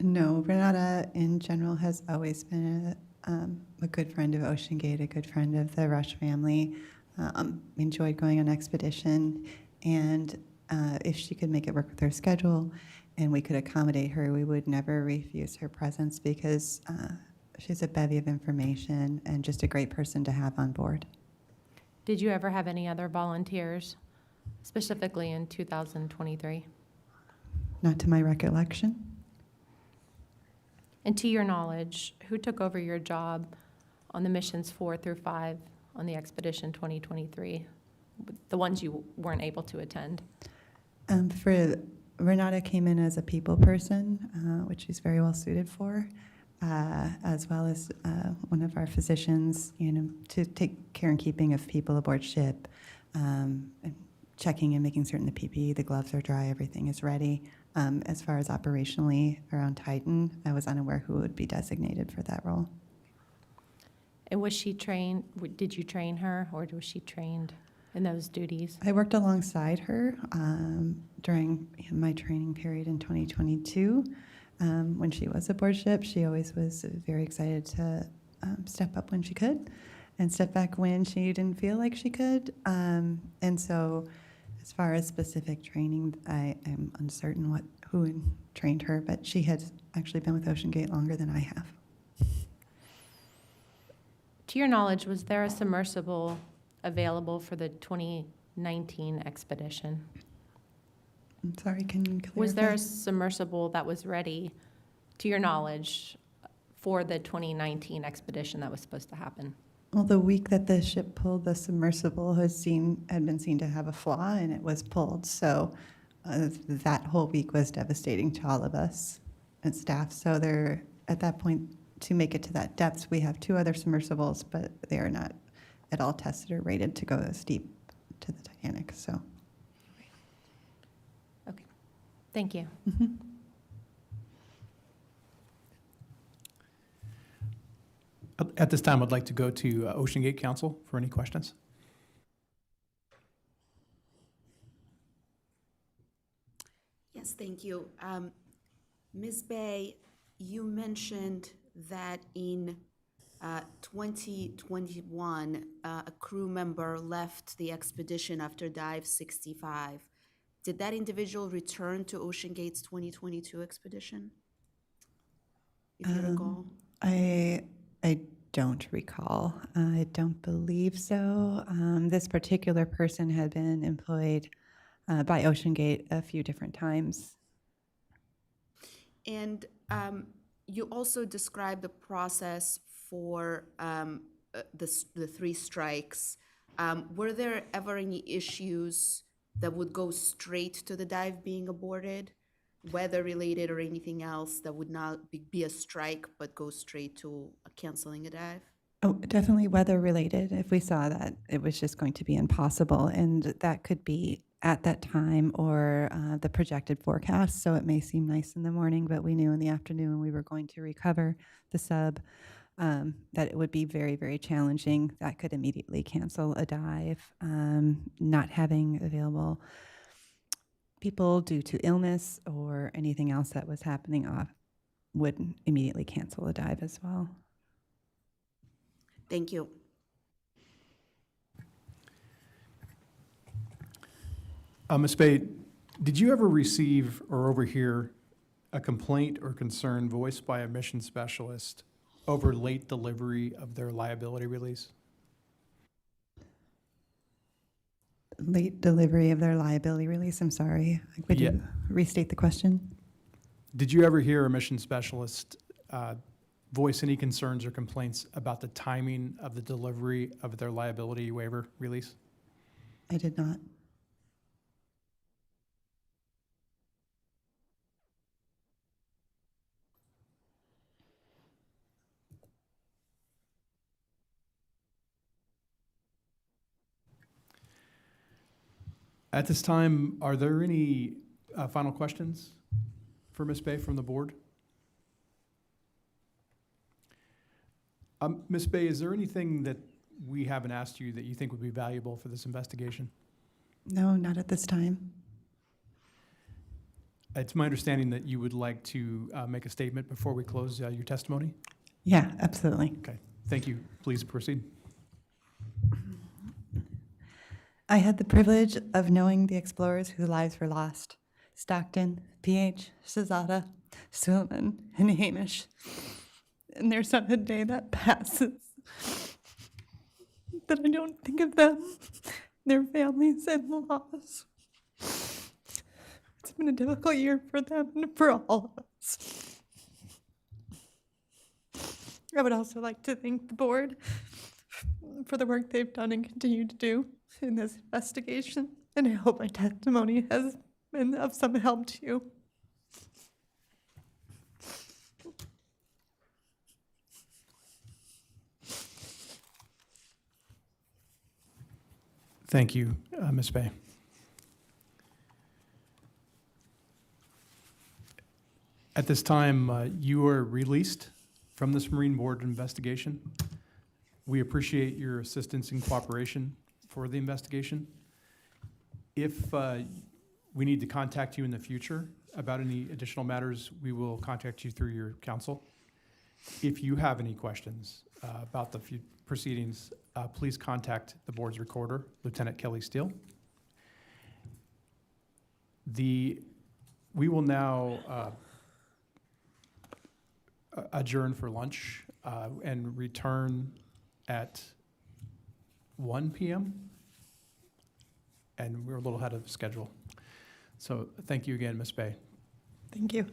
S5: No, Renata in general has always been a good friend of Ocean Gate, a good friend of the Rush family. Enjoyed going on expedition, and if she could make it work with her schedule and we could accommodate her, we would never refuse her presence because she's a bevy of information and just a great person to have on board.
S7: Did you ever have any other volunteers, specifically in 2023?
S5: Not to my recollection.
S7: And to your knowledge, who took over your job on the missions 4 through 5 on the expedition 2023, the ones you weren't able to attend?
S5: Renata came in as a people person, which she's very well suited for, as well as one of our physicians, to take care and keeping of people aboard ship, and checking and making certain the PPE, the gloves are dry, everything is ready. As far as operationally around Titan, I was unaware who would be designated for that role.
S7: And was she trained, did you train her, or was she trained in those duties?
S5: I worked alongside her during my training period in 2022. When she was aboard ship, she always was very excited to step up when she could and step back when she didn't feel like she could. And so as far as specific training, I am uncertain who trained her, but she had actually been with Ocean Gate longer than I have.
S7: To your knowledge, was there a submersible available for the 2019 expedition?
S5: I'm sorry, can you clarify?
S7: Was there a submersible that was ready, to your knowledge, for the 2019 expedition that was supposed to happen?
S5: Well, the week that the ship pulled, the submersible had been seen to have a flaw, and it was pulled. So that whole week was devastating to all of us and staff. So at that point, to make it to that depth, we have 2 other submersibles, but they are not at all tested or rated to go as deep to the Titanic. So.
S7: Okay, thank you.
S5: Mm-hmm.
S1: At this time, I'd like to go to Ocean Gate Council for any questions.
S8: Yes, thank you. Ms. Bay, you mentioned that in 2021, a crew member left the expedition after dive 65. Did that individual return to Ocean Gate's 2022 expedition? If you recall?
S5: I don't recall. I don't believe so. This particular person had been employed by Ocean Gate a few different times.
S8: And you also described the process for the three strikes. Were there ever any issues that would go straight to the dive being aborted, weather-related or anything else that would not be a strike but go straight to canceling a dive?
S5: Oh, definitely weather related. If we saw that it was just going to be impossible, and that could be at that time or the projected forecast. So it may seem nice in the morning, but we knew in the afternoon we were going to recover the sub, that it would be very, very challenging. That could immediately cancel a dive. Not having available people due to illness or anything else that was happening off would immediately cancel a dive as well.
S8: Thank you.
S1: Ms. Bay, did you ever receive or overhear a complaint or concern voiced by a mission specialist over late delivery of their liability release?
S5: Late delivery of their liability release, I'm sorry. Could
S1: Yeah.
S5: you restate the question?
S1: Did you ever hear a mission specialist voice any concerns or complaints about the timing of the delivery of their liability waiver release?
S5: I did not.
S1: At this time, are there any final questions for Ms. Bay from the board? Ms. Bay, is there anything that we haven't asked you that you think would be valuable for this investigation?
S5: No, not at this time.
S1: It's my understanding that you would like to make a statement before we close your testimony.
S5: Yeah, absolutely.
S1: Okay, thank you. Please proceed.
S5: I had the privilege of knowing the explorers whose lives were lost. Stockton, PH, Shazada, Suleiman, and Hamish. And there's not a day that passes that I don't think of them, their families, and loss. It's been a difficult year for them and for all of us. I would also like to thank the board for the work they've done and continue to do in this investigation, and I hope my testimony has been of some help to you.
S1: Thank you, Ms. Bay. At this time, you are released from this Marine Board investigation. We appreciate your assistance and cooperation for the investigation. If we need to contact you in the future about any additional matters, we will contact you through your counsel. If you have any questions about the proceedings, please contact the board's recorder, Lieutenant Kelly Steele. We will now adjourn for lunch and return at 1 p.m. And we're a little ahead of schedule. So thank you again, Ms. Bay.
S5: Thank you.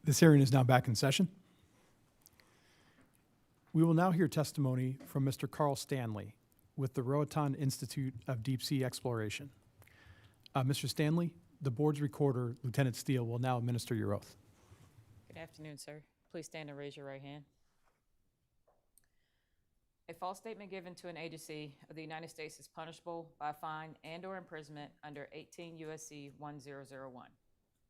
S1: This hearing is now back in session. We will now hear testimony from Mr. Carl Stanley with the Roatan Institute of Deep Sea Exploration. Mr. Stanley, the board's recorder, Lieutenant Steele, will now administer your oath.
S4: Good afternoon, sir. Please stand and raise your right hand. A false statement given to an agency of the United States is punishable by fine and/or imprisonment under 18 USC 1001.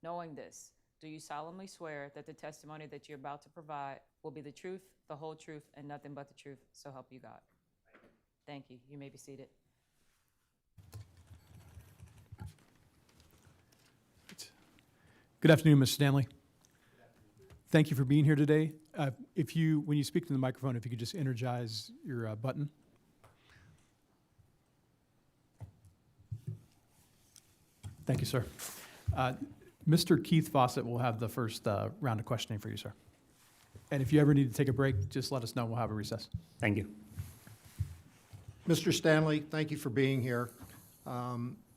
S4: Knowing this, do you solemnly swear that the testimony that you're about to provide will be the truth, the whole truth, and nothing but the truth, so help you God? Thank you. You may be seated.
S1: Good afternoon, Mr. Stanley. Thank you for being here today. When you speak to the microphone, if you could just energize your button. Thank you, sir. Mr. Keith Fawcett will have the first round of questioning for you, sir. And if you ever need to take a break, just let us know. We'll have a recess.
S10: Thank you.
S9: Mr. Stanley, thank you for being here.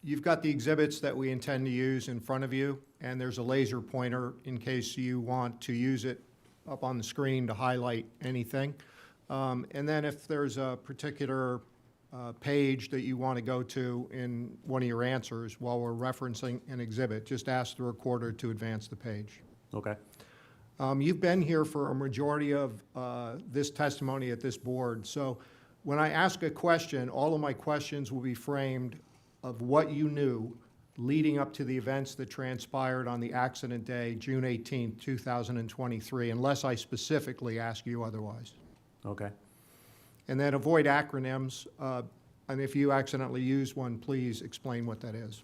S9: You've got the exhibits that we intend to use in front of you, and there's a laser pointer in case you want to use it up on the screen to highlight anything. And then if there's a particular page that you want to go to in one of your answers while we're referencing an exhibit, just ask the recorder to advance the page.
S10: Okay.
S9: You've been here for a majority of this testimony at this board, so when I ask a question, all of my questions will be framed of what you knew leading up to the events that transpired on the accident day, June 18, 2023, unless I specifically ask you otherwise.
S10: Okay.
S9: And then avoid acronyms, and if you accidentally use one, please explain what that is.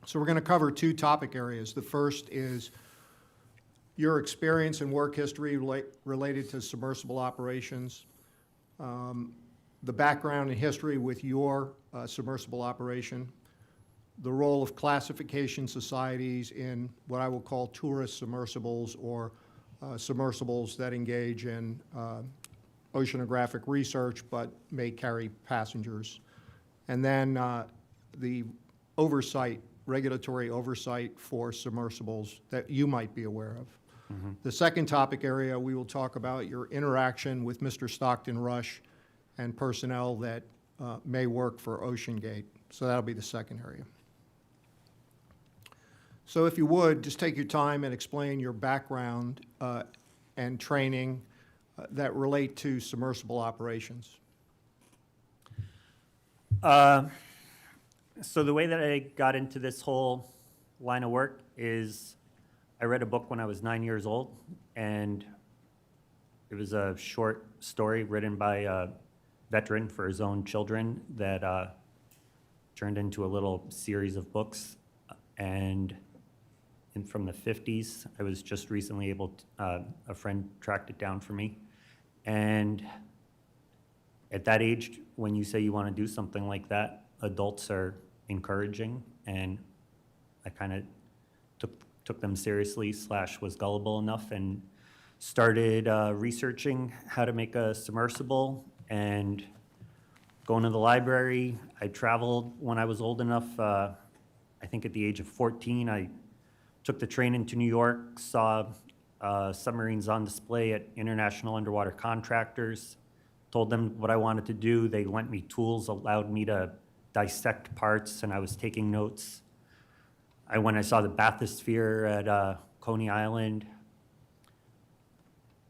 S9: So we're going to cover two topic areas. The first is your experience and work history related to submersible operations, the background and history with your submersible operation, the role of classification societies in what I will call tourist submersibles or submersibles that engage in oceanographic research but may carry passengers. And then the oversight, regulatory oversight for submersibles that you might be aware of. Mm-hmm. The second topic area, we will talk about your interaction with Mr. Stockton Rush and personnel that may work for OceanGate. So that'll be the second area. So if you would, just take your time and explain your background and training that relate to submersible operations.
S10: So the way that I got into this whole line of work is I read a book when I was 9 years old, and it was a short story written by a veteran for his own children that turned into a little series of books. And from the 50s, I was just recently able to, a friend tracked it down for me. And at that age, when you say you want to do something like that, adults are encouraging, and I kind of took them seriously / was gullible enough and started researching how to make a submersible and going to the library. I traveled when I was old enough. I think at the age of 14, I took the train into New York, saw submarines on display at international underwater contractors, told them what I wanted to do. They lent me tools, allowed me to dissect parts, and I was taking notes. When I saw the bathysphere at Coney Island,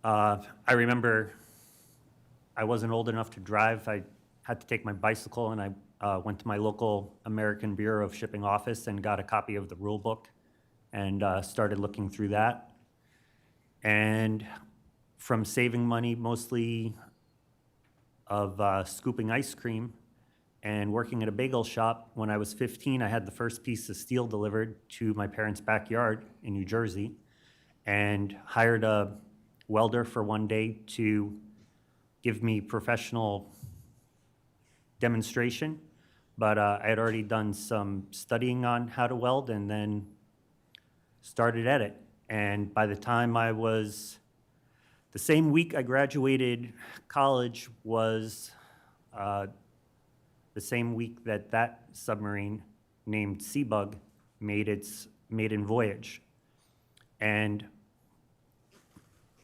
S10: I remember I wasn't old enough to drive. I had to take my bicycle, and I went to my local American Bureau of Shipping office and got a copy of the rule book and started looking through that. And from saving money mostly of scooping ice cream and working at a bagel shop, when I was 15, I had the first piece of steel delivered to my parents' backyard in New Jersey and hired a welder for one day to give me professional demonstration. But I had already done some studying on how to weld and then started at it. And by the time the same week I graduated college was the same week that submarine named Seabug made its maiden voyage. And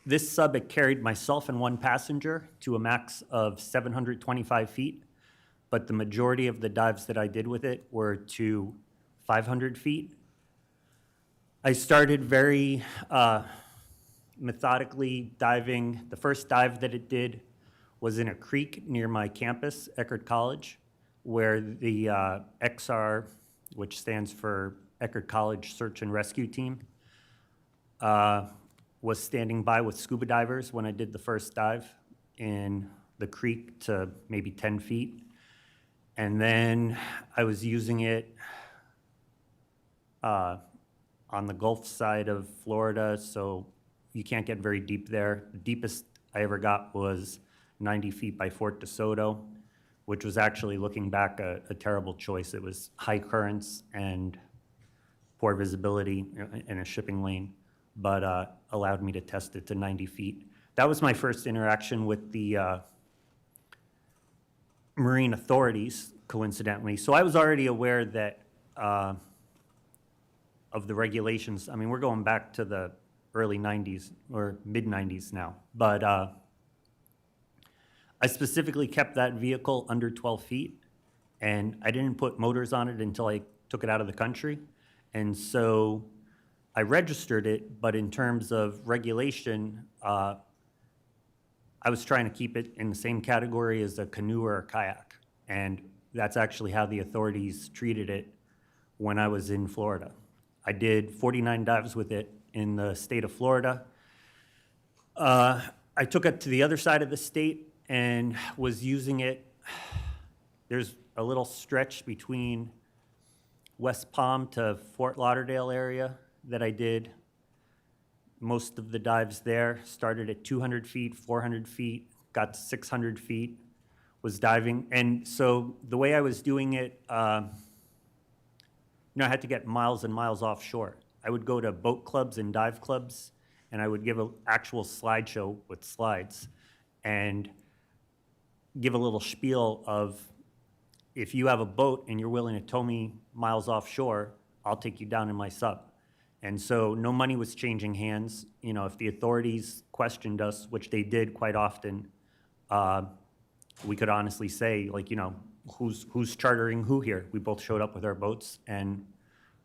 S10: This sub had carried myself and one passenger to a max of 725 feet, but the majority of the dives that I did with it were to 500 feet. I started very methodically diving. The first dive that it did was in a creek near my campus, Eckerd College, where the XR, which stands for Eckerd College Search and Rescue Team, was standing by with scuba divers when I did the first dive in the creek to maybe 10 feet. And then I was using it on the Gulf side of Florida, so you can't get very deep there. The deepest I ever got was 90 feet by Fort DeSoto, which was actually, looking back, a terrible choice. It was high currents and poor visibility in a shipping lane, but allowed me to test it to 90 feet. That was my first interaction with the marine authorities, coincidentally. So I was already aware that of the regulations. I mean, we're going back to the early 90s or mid 90s now, but I specifically kept that vehicle under 12 feet, and I didn't put motors on it until I took it out of the country. And so I registered it, but in terms of regulation, I was trying to keep it in the same category as a canoe or a kayak. And that's actually how the authorities treated it when I was in Florida. I did 49 dives with it in the state of Florida. I took it to the other side of the state and was using it. There's a little stretch between West Palm to Fort Lauderdale area that I did most of the dives there. Started at 200 feet, 400 feet, got to 600 feet, was diving. And so the way I was doing it, I had to get miles and miles offshore. I would go to boat clubs and dive clubs, and I would give an actual slideshow with slides and give a little spiel of, if you have a boat and you're willing to tow me miles offshore, I'll take you down in my sub. And so no money was changing hands. If the authorities questioned us, which they did quite often, we could honestly say, who's chartering who here? We both showed up with our boats, and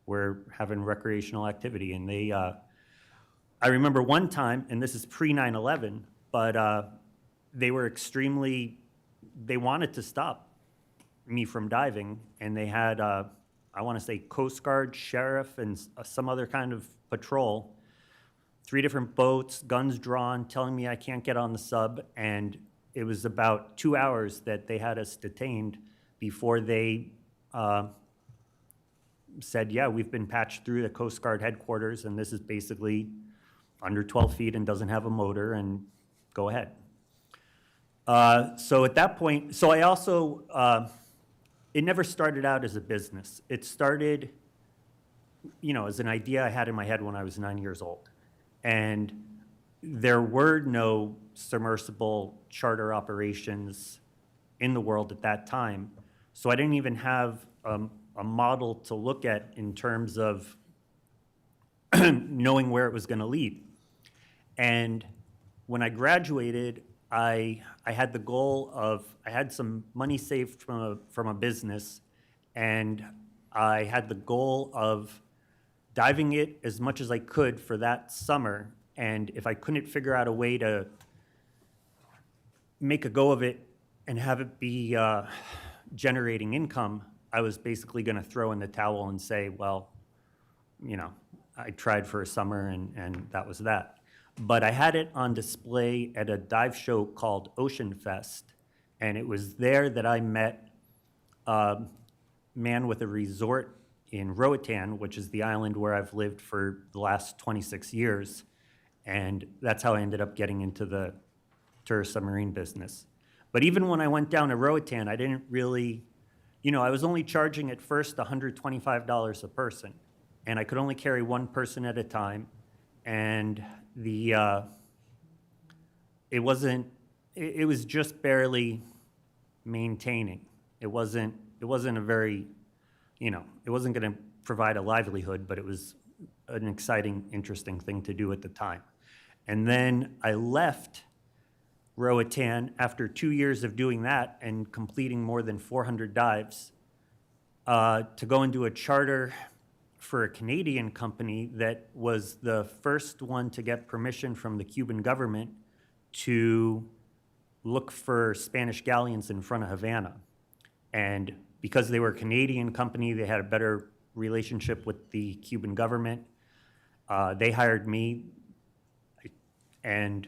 S10: we're having recreational activity. And they, I remember one time, and this is pre 9/11, but they were they wanted to stop me from diving, and they had, I want to say, Coast Guard, sheriff, and some other kind of patrol, 3 different boats, guns drawn, telling me I can't get on the sub. And it was about 2 hours that they had us detained before they said, yeah, we've been patched through the Coast Guard headquarters, and this is basically under 12 feet and doesn't have a motor, and go ahead. So at that point, so I also, it never started out as a business. It started, as an idea I had in my head when I was 9 years old. And there were no submersible charter operations in the world at that time. So I didn't even have a model to look at in terms of knowing where it was going to lead. And when I graduated, I had the goal of, I had some money saved from a business, and I had the goal of diving it as much as I could for that summer. And if I couldn't figure out a way to make a go of it and have it be generating income, I was basically going to throw in the towel and say, well, I tried for a summer, and that was that. But I had it on display at a dive show called Ocean Fest, and it was there that I met a man with a resort in Roatan, which is the island where I've lived for the last 26 years, and that's how I ended up getting into the tourist submarine business. But even when I went down to Roatan, I didn't really, I was only charging at first $125 a person, and I could only carry one person at a time, and it was just barely maintaining. It wasn't a very, it wasn't going to provide a livelihood, but it was an exciting, interesting thing to do at the time. And then I left Roatan after 2 years of doing that and completing more than 400 dives to go into a charter for a Canadian company that was the first one to get permission from the Cuban government to look for Spanish galleons in front of Havana. And because they were a Canadian company, they had a better relationship with the Cuban government. They hired me, and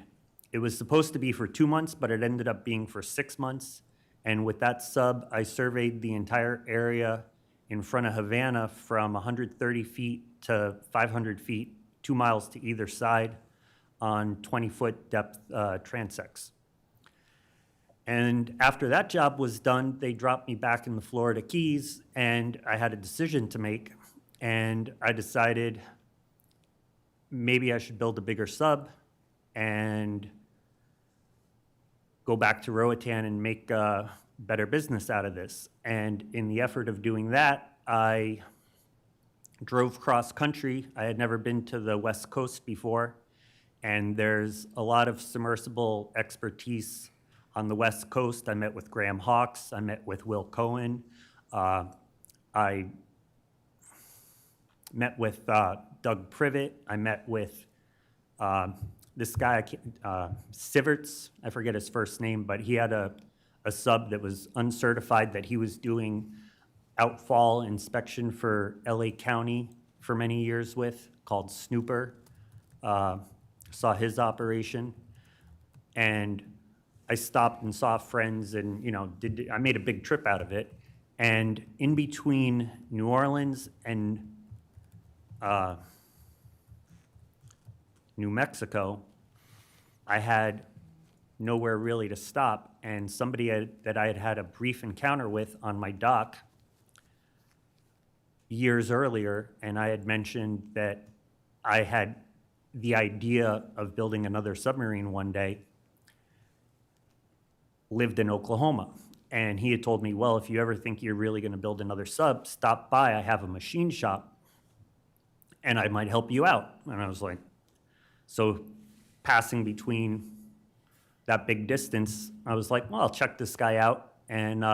S10: it was supposed to be for 2 months, but it ended up being for 6 months. And with that sub, I surveyed the entire area in front of Havana from 130 feet to 500 feet, 2 miles to either side on 20-foot depth transects. And after that job was done, they dropped me back in the Florida Keys, and I had a decision to make. And I decided maybe I should build a bigger sub and go back to Roatan and make better business out of this. And in the effort of doing that, I drove cross country. I had never been to the West Coast before, and there's a lot of submersible expertise on the West Coast. I met with Graham Hawkes. I met with Will Cohen. I met with Doug Privet. I met with this guy, Siverts. I forget his first name, but he had a sub that was uncertified that he was doing outfall inspection for LA County for many years with, called Snooper. Saw his operation. And I stopped and saw friends and, I made a big trip out of it. And in between New Orleans and New Mexico, I had nowhere really to stop. And somebody that I had had a brief encounter with on my dock years earlier, and I had mentioned that I had the idea of building another submarine one day, lived in Oklahoma. And he had told me, well, if you ever think you're really going to build another sub, stop by. I have a machine shop, and I might help you out. And I was like, so passing between that big distance, I was like, well, I'll check this guy out. And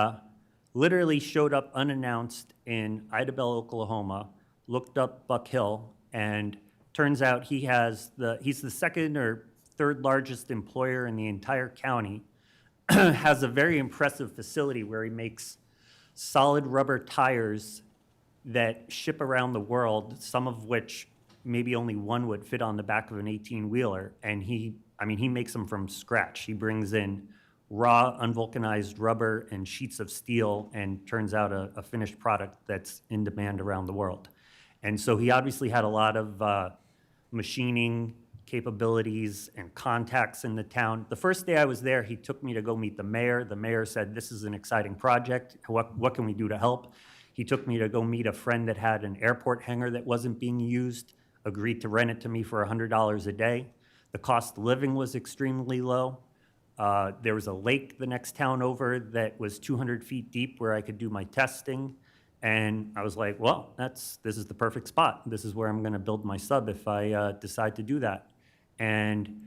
S10: literally showed up unannounced in Idabel, Oklahoma, looked up Buck Hill, and turns out he's the second or third largest employer in the entire county. Has a very impressive facility where he makes solid rubber tires that ship around the world, some of which maybe only one would fit on the back of an 18-wheeler. And he makes them from scratch. He brings in raw, unvulcanized rubber and sheets of steel and turns out a finished product that's in demand around the world. And so he obviously had a lot of machining capabilities and contacts in the town. The first day I was there, he took me to go meet the mayor. The mayor said, this is an exciting project. What can we do to help? He took me to go meet a friend that had an airport hangar that wasn't being used, agreed to rent it to me for $100 a day. The cost of living was extremely low. There was a lake the next town over that was 200 feet deep where I could do my testing. And I was like, well, this is the perfect spot. This is where I'm gonna build my sub if I decide to do that. And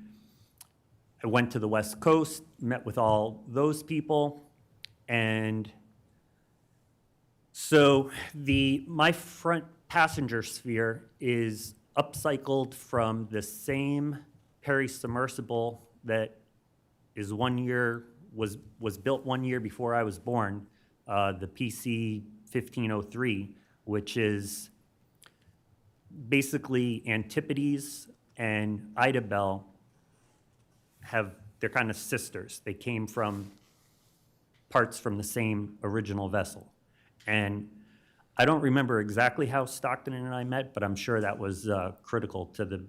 S10: I went to the West Coast, met with all those people, and so my front passenger sphere is upcycled from the same Perry submersible that was built 1 year before I was born, the PC 1503, which is basically Antipodes and Idabel they're kind of sisters. They came from parts from the same original vessel. And I don't remember exactly how Stockton and I met, but I'm sure that was critical to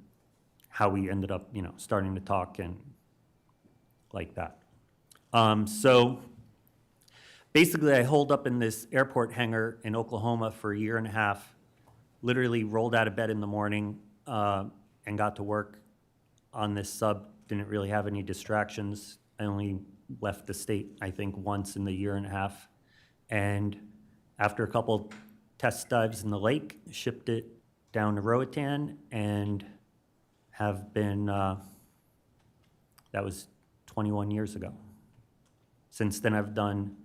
S10: how we ended up, starting to talk and like that. So basically, I holed up in this airport hangar in Oklahoma for a year and a half, literally rolled out of bed in the morning and got to work on this sub. Didn't really have any distractions. I only left the state, I think, once in the year and a half. And after a couple test dives in the lake, shipped it down to Roatan and have been That was 21 years ago. Since then, I've done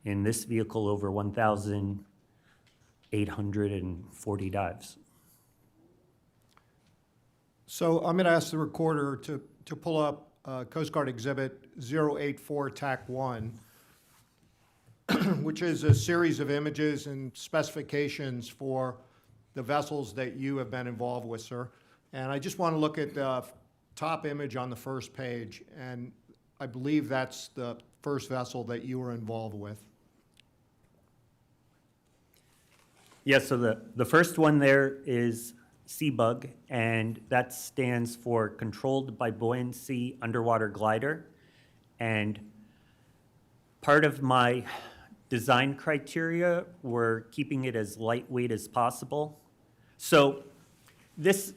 S10: in this vehicle over 1,840 dives.
S9: So I'm going to ask the recorder to pull up Coast Guard Exhibit 084 TAC 1, which is a series of images and specifications for the vessels that you have been involved with, sir. And I just want to look at the top image on the first page, and I believe that's the first vessel that you were involved with.
S10: Yeah, so the first one there is Seabug, and that stands for Controlled by Buoyancy Underwater Glider. And part of my design criteria were keeping it as lightweight as possible. So this,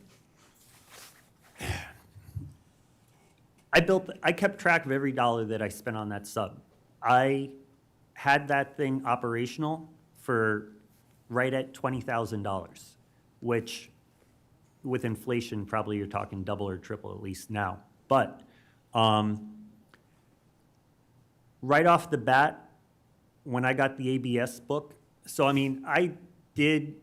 S10: I kept track of every dollar that I spent on that sub. I had that thing operational for right at $20,000, which with inflation, probably you're talking double or triple at least now. But right off the bat, when I got the ABS book, so I mean, I did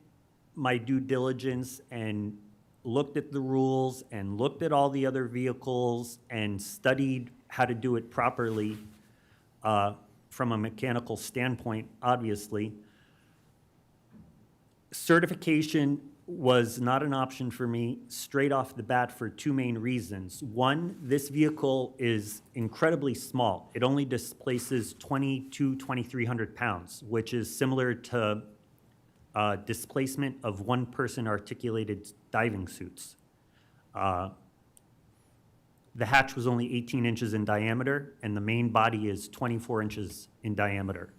S10: my due diligence and looked at the rules and looked at all the other vehicles and studied how to do it properly from a mechanical standpoint, obviously. Certification was not an option for me straight off the bat for two main reasons. One, this vehicle is incredibly small. It only displaces 2,300 pounds, which is similar to displacement of one-person articulated diving suits. The hatch was only 18 inches in diameter, and the main body is 24 inches in diameter.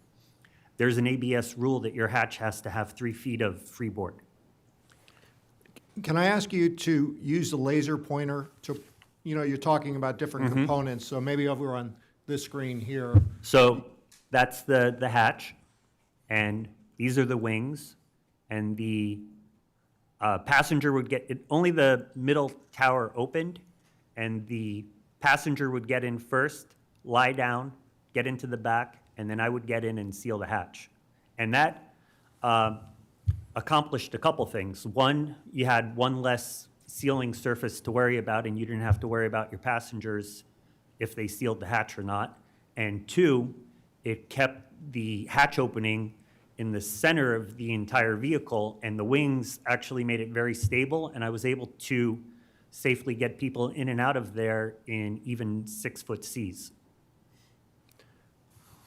S10: There's an ABS rule that your hatch has to have 3 feet of freeboard.
S9: Can I ask you to use the laser pointer to, you're talking about different components, so maybe over on this screen here.
S10: So that's the hatch, and these are the wings, and the passenger would get, only the middle tower opened, and the passenger would get in first, lie down, get into the back, and then I would get in and seal the hatch. And that accomplished a couple things. One, you had one less sealing surface to worry about, and you didn't have to worry about your passengers if they sealed the hatch or not. And two, it kept the hatch opening in the center of the entire vehicle, and the wings actually made it very stable, and I was able to safely get people in and out of there in even 6-foot seas.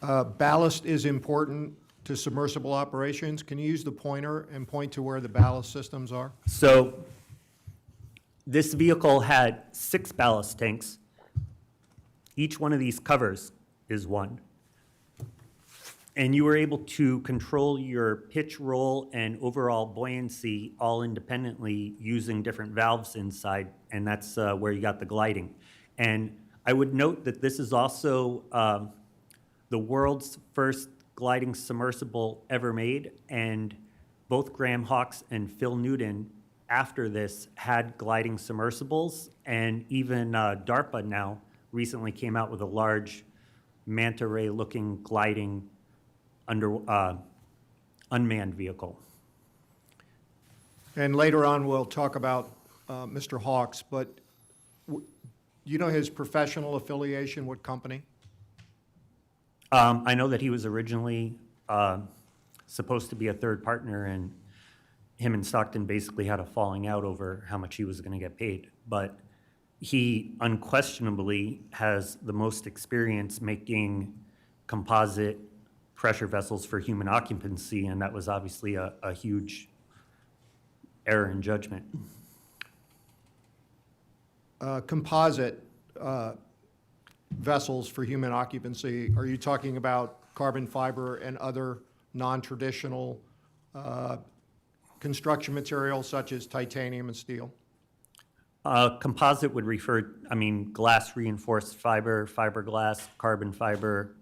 S9: Ballast is important to submersible operations. Can you use the pointer and point to where the ballast systems are?
S10: So this vehicle had 6 ballast tanks. Each one of these covers is one. And you were able to control your pitch, roll, and overall buoyancy all independently using different valves inside, and that's where you got the gliding. And I would note that this is also the world's first gliding submersible ever made, and both Graham Hawkes and Phil Newton after this had gliding submersibles, and even DARPA now recently came out with a large manta ray looking gliding unmanned vehicle.
S9: And later on, we'll talk about Mr. Hawks, but you know his professional affiliation, what company?
S10: I know that he was originally supposed to be a third partner, and him and Stockton basically had a falling out over how much he was going to get paid. But he unquestionably has the most experience making composite pressure vessels for human occupancy, and that was obviously a huge error in judgment.
S9: Composite vessels for human occupancy, are you talking about carbon fiber and other non-traditional construction materials such as titanium and steel?
S10: Composite would refer, glass reinforced fiber, fiberglass, carbon fiber.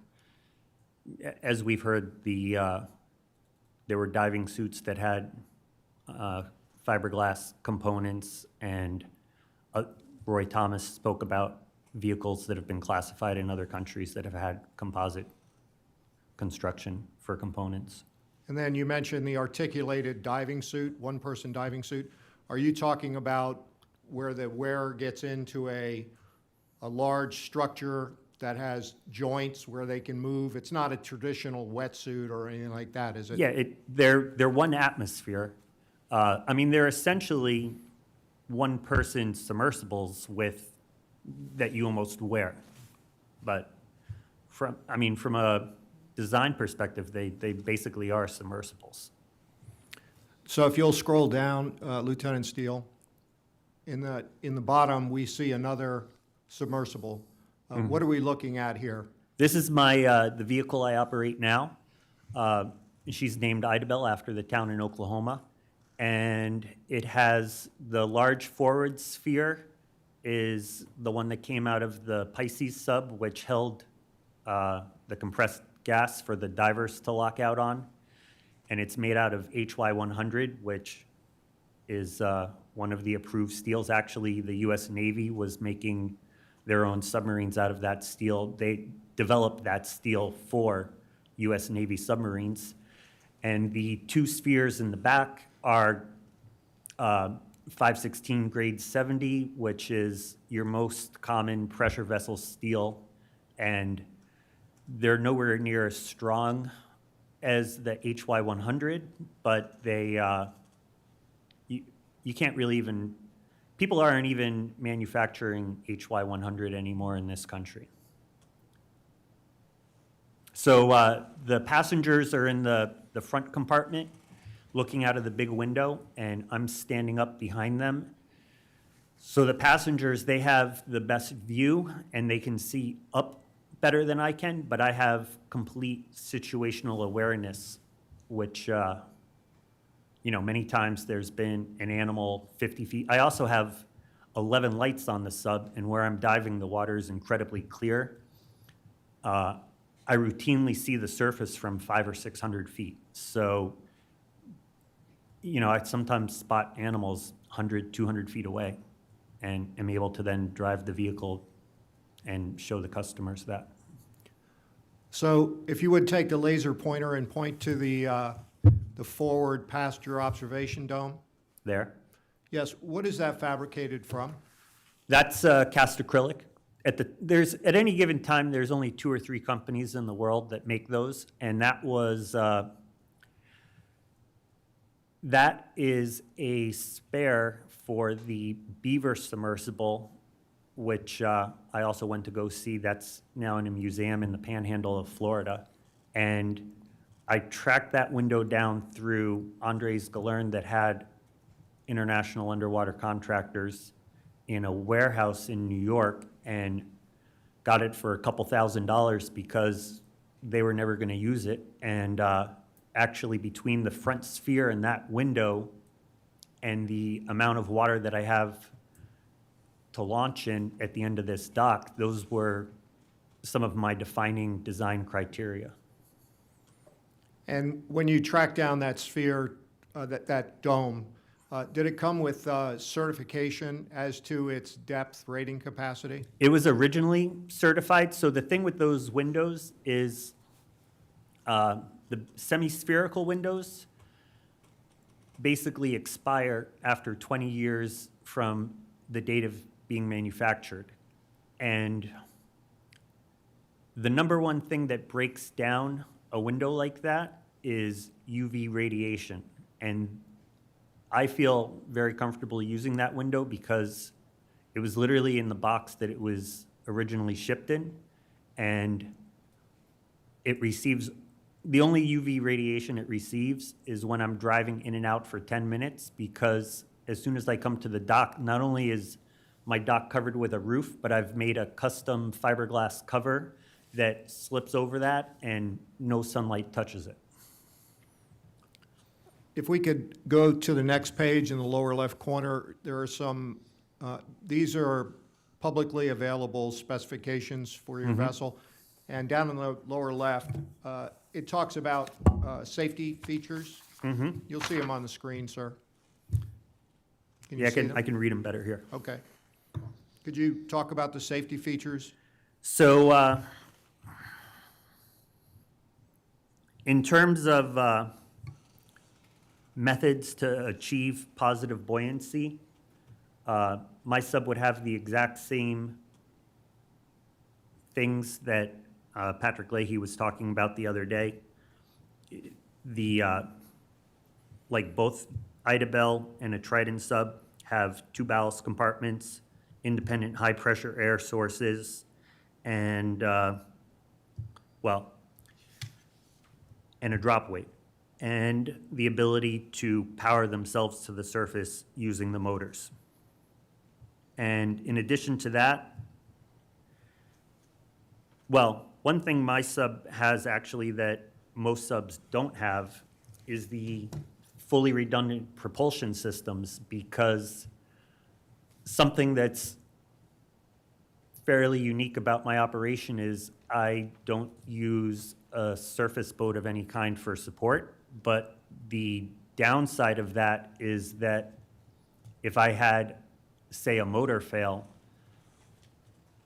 S10: As we've heard, there were diving suits that had fiberglass components, and Roy Thomas spoke about vehicles that have been classified in other countries that have had composite construction for components.
S9: And then you mentioned the articulated diving suit, one-person diving suit. Are you talking about where the wearer gets into a large structure that has joints where they can move? It's not a traditional wetsuit or anything like that, is it?
S10: Yeah, they're one atmosphere. I mean, they're essentially one-person submersibles that you almost wear. But from a design perspective, they basically are submersibles.
S9: So if you'll scroll down, Lieutenant Steele, in the bottom, we see another submersible. What are we looking at here?
S10: This is the vehicle I operate now. She's named Idabel after the town in Oklahoma. And it has the large forward sphere is the one that came out of the Pisces sub, which held the compressed gas for the divers to lock out on. And it's made out of HY100, which is one of the approved steels. Actually, the US Navy was making their own submarines out of that steel. They developed that steel for US Navy submarines. And the two spheres in the back are 516 grade 70, which is your most common pressure vessel steel. And they're nowhere near as strong as the HY100, but you can't really even, people aren't even manufacturing HY100 anymore in this country. So the passengers are in the front compartment looking out of the big window, and I'm standing up behind them. So the passengers, they have the best view and they can see up better than I can, but I have complete situational awareness, which, many times there's been an animal 50 feet. I also have 11 lights on the sub, and where I'm diving, the water is incredibly clear. I routinely see the surface from 500 or 600 feet. So, I sometimes spot animals 100, 200 feet away and am able to then drive the vehicle and show the customers that.
S9: So if you would take the laser pointer and point to the forward passenger observation dome.
S10: There.
S9: Yes, what is that fabricated from?
S10: That's cast acrylic. At any given time, there's only 2 or 3 companies in the world that make those, and that is a spare for the Beaver submersible, which I also went to go see. That's now in a museum in the Panhandle of Florida. And I tracked that window down through Andres Galern that had international underwater contractors in a warehouse in New York and got it for a couple $1,000s because they were never going to use it. And actually between the front sphere and that window and the amount of water that I have to launch in at the end of this dock, those were some of my defining design criteria.
S9: And when you track down that sphere, that dome, did it come with certification as to its depth rating capacity?
S10: It was originally certified. So the thing with those windows is the semi-spherical windows basically expire after 20 years from the date of being manufactured. And the number one thing that breaks down a window like that is UV radiation. And I feel very comfortable using that window because it was literally in the box that it was originally shipped in, and it receives, the only UV radiation it receives is when I'm driving in and out for 10 minutes, because as soon as I come to the dock, not only is my dock covered with a roof, but I've made a custom fiberglass cover that slips over that and no sunlight touches it.
S9: If we could go to the next page in the lower left corner, there are some, these are publicly available specifications for your vessel. And down in the lower left, it talks about safety features. You'll see them on the screen, sir. Can you
S10: Yeah,
S9: see them?
S10: I can read them better here.
S9: Okay. Could you talk about the safety features?
S10: So, in terms of methods to achieve positive buoyancy, my sub would have the exact same things that Patrick Leahy was talking about the other day. Like both Ida Bell and a Trident sub have 2 ballast compartments, independent high-pressure air sources, and, and a drop weight, and the ability to power themselves to the surface using the motors. And in addition to that, one thing my sub has actually that most subs don't have is the fully redundant propulsion systems, because something that's fairly unique about my operation is I don't use a surface boat of any kind for support, but the downside of that is that if I had, say, a motor fail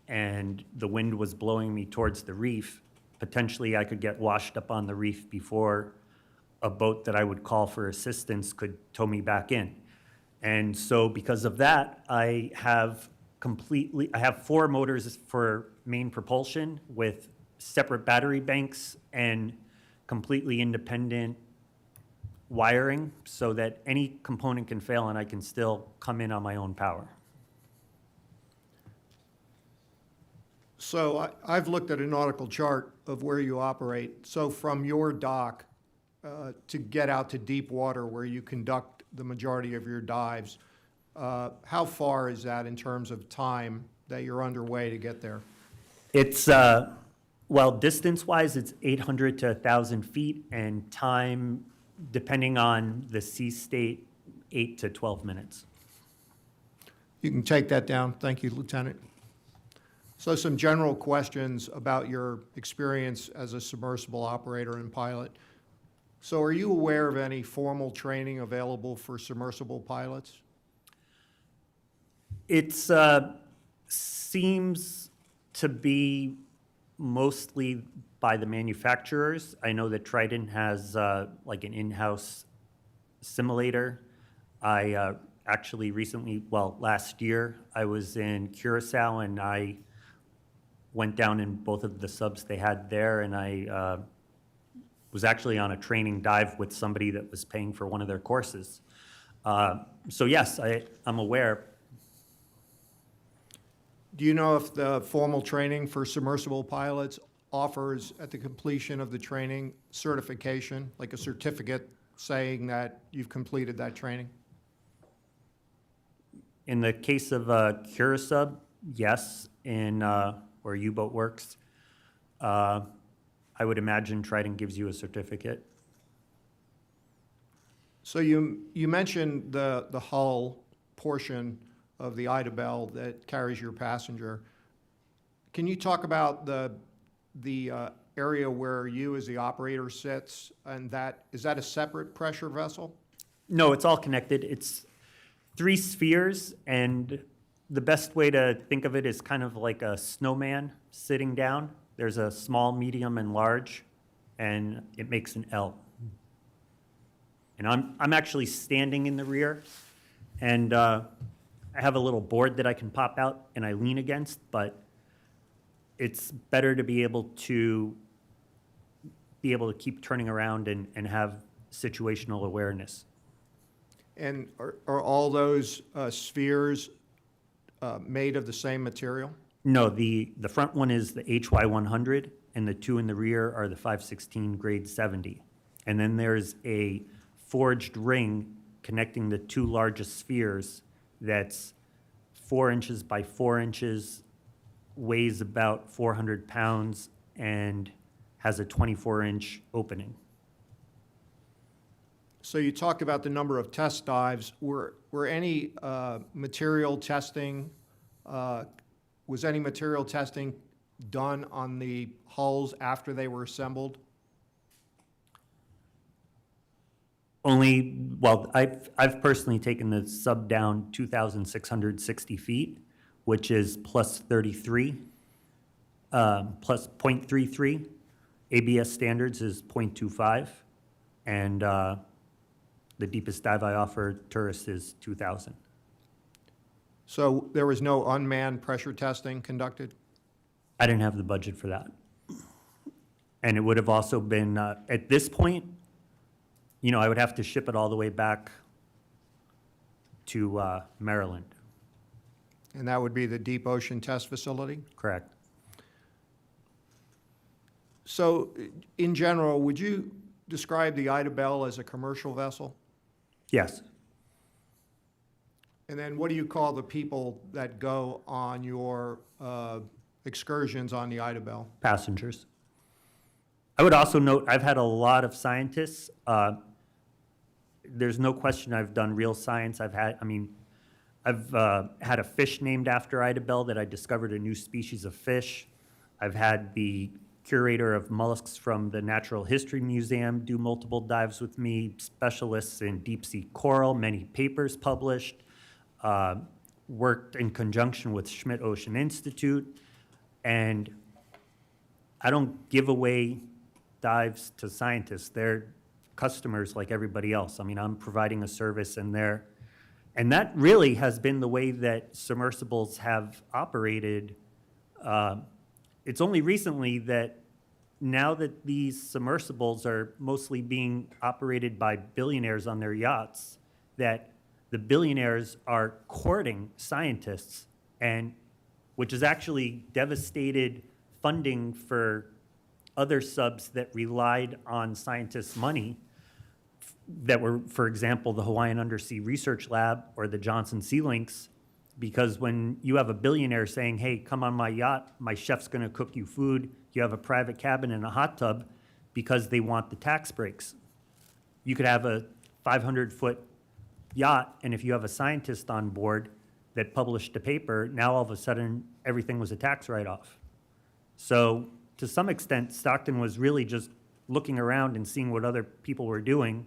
S10: and the wind was blowing me towards the reef, potentially I could get washed up on the reef before a boat that I would call for assistance could tow me back in. And so because of that, I have 4 motors for main propulsion with separate battery banks and completely independent wiring so that any component can fail and I can still come in on my own power.
S9: So I've looked at a nautical chart of where you operate. So from your dock to get out to deep water where you conduct the majority of your dives, how far is that in terms of time that you're underway to get there?
S10: It's, distance-wise, it's 800 to 1,000 feet, and time, depending on the sea state, 8 to 12 minutes.
S9: You can take that down. Thank you, Lieutenant. So some general questions about your experience as a submersible operator and pilot. So are you aware of any formal training available for submersible pilots?
S10: It seems to be mostly by the manufacturers. I know that Trident has like an in-house simulator. I actually recently, last year, I was in Curacao and I went down in both of the subs they had there, and I was actually on a training dive with somebody that was paying for one of their courses. So yes, I'm aware.
S9: Do you know if the formal training for submersible pilots offers, at the completion of the training, certification, like a certificate saying that you've completed that training?
S10: In the case of Curasub, yes. In where U-Boat works, I would imagine Trident gives you a certificate.
S9: So you mentioned the hull portion of the Ida Bell that carries your passenger. Can you talk about the area where you as the operator sits, and is that a separate pressure vessel?
S10: No, it's all connected. It's 3 spheres, and the best way to think of it is kind of like a snowman sitting down. There's a small, medium, and large, and it makes an L. And I'm actually standing in the rear, and I have a little board that I can pop out and I lean against, but it's better to be able to keep turning around and have situational awareness.
S9: And are all those spheres made of the same material?
S10: No, the front one is the HY100, and the 2 in the rear are the 516 grade 70. And then there's a forged ring connecting the 2 largest spheres that's 4 inches by 4 inches, weighs about 400 pounds, and has a 24-inch opening.
S9: So you talked about the number of test dives. Were any material testing, was any material testing done on the hulls after they were assembled?
S10: I've personally taken the sub down 2,660 feet which is plus 33, plus 0.33. ABS standards is 0.25, and the deepest dive I offer tourists is 2,000.
S9: So there was no unmanned pressure testing conducted?
S10: I didn't have the budget for that. And it would have also been, at this point, you know, I would have to ship it all the way back to Maryland.
S9: And that would be the Deep Ocean Test Facility?
S10: Correct.
S9: So in general, would you describe the Ida Bell as a commercial vessel?
S10: Yes.
S9: And then what do you call the people that go on your excursions on the Ida Bell?
S10: Passengers. I would also note, I've had a lot of scientists. There's no question I've done real science. I've had a fish named after Ida Bell that I discovered a new species of fish. I've had the curator of mollusks from the Natural History Museum do multiple dives with me, specialists in deep sea coral, many papers published, worked in conjunction with Schmidt Ocean Institute, and I don't give away dives to scientists. They're customers like everybody else. I mean, I'm providing a service and that really has been the way that submersibles have operated. It's only recently that now that these submersibles are mostly being operated by billionaires on their yachts, that the billionaires are courting scientists, and which has actually devastated funding for other subs that relied on scientists' money that were, for example, the Hawaiian Undersea Research Lab or the Johnson Sea Links, because when you have a billionaire saying, hey, come on my yacht, my chef's gonna cook you food, you have a private cabin and a hot tub because they want the tax breaks. You could have a 500-foot yacht, and if you have a scientist on board that published a paper, now all of a sudden everything was a tax write-off. So to some extent, Stockton was really just looking around and seeing what other people were doing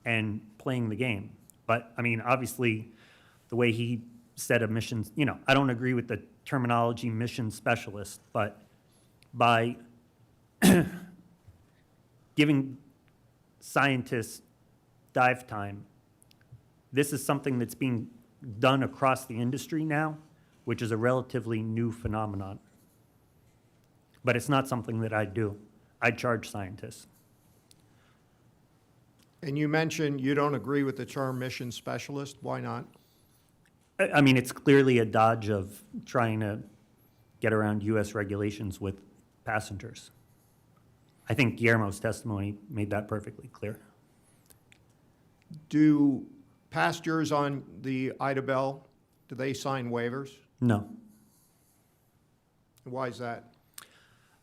S10: and playing the game. But I mean, obviously, the way he said a mission, you know, I don't agree with the terminology mission specialist, but by giving scientists dive time, this is something that's being done across the industry now, which is a relatively new phenomenon. But it's not something that I do. I charge scientists.
S9: And you mentioned you don't agree with the term mission specialist. Why not?
S10: I mean, it's clearly a dodge of trying to get around US regulations with passengers. I think Guillermo's testimony made that perfectly clear.
S9: Do passengers on the Ida Bell, do they sign waivers?
S10: No.
S9: Why is that?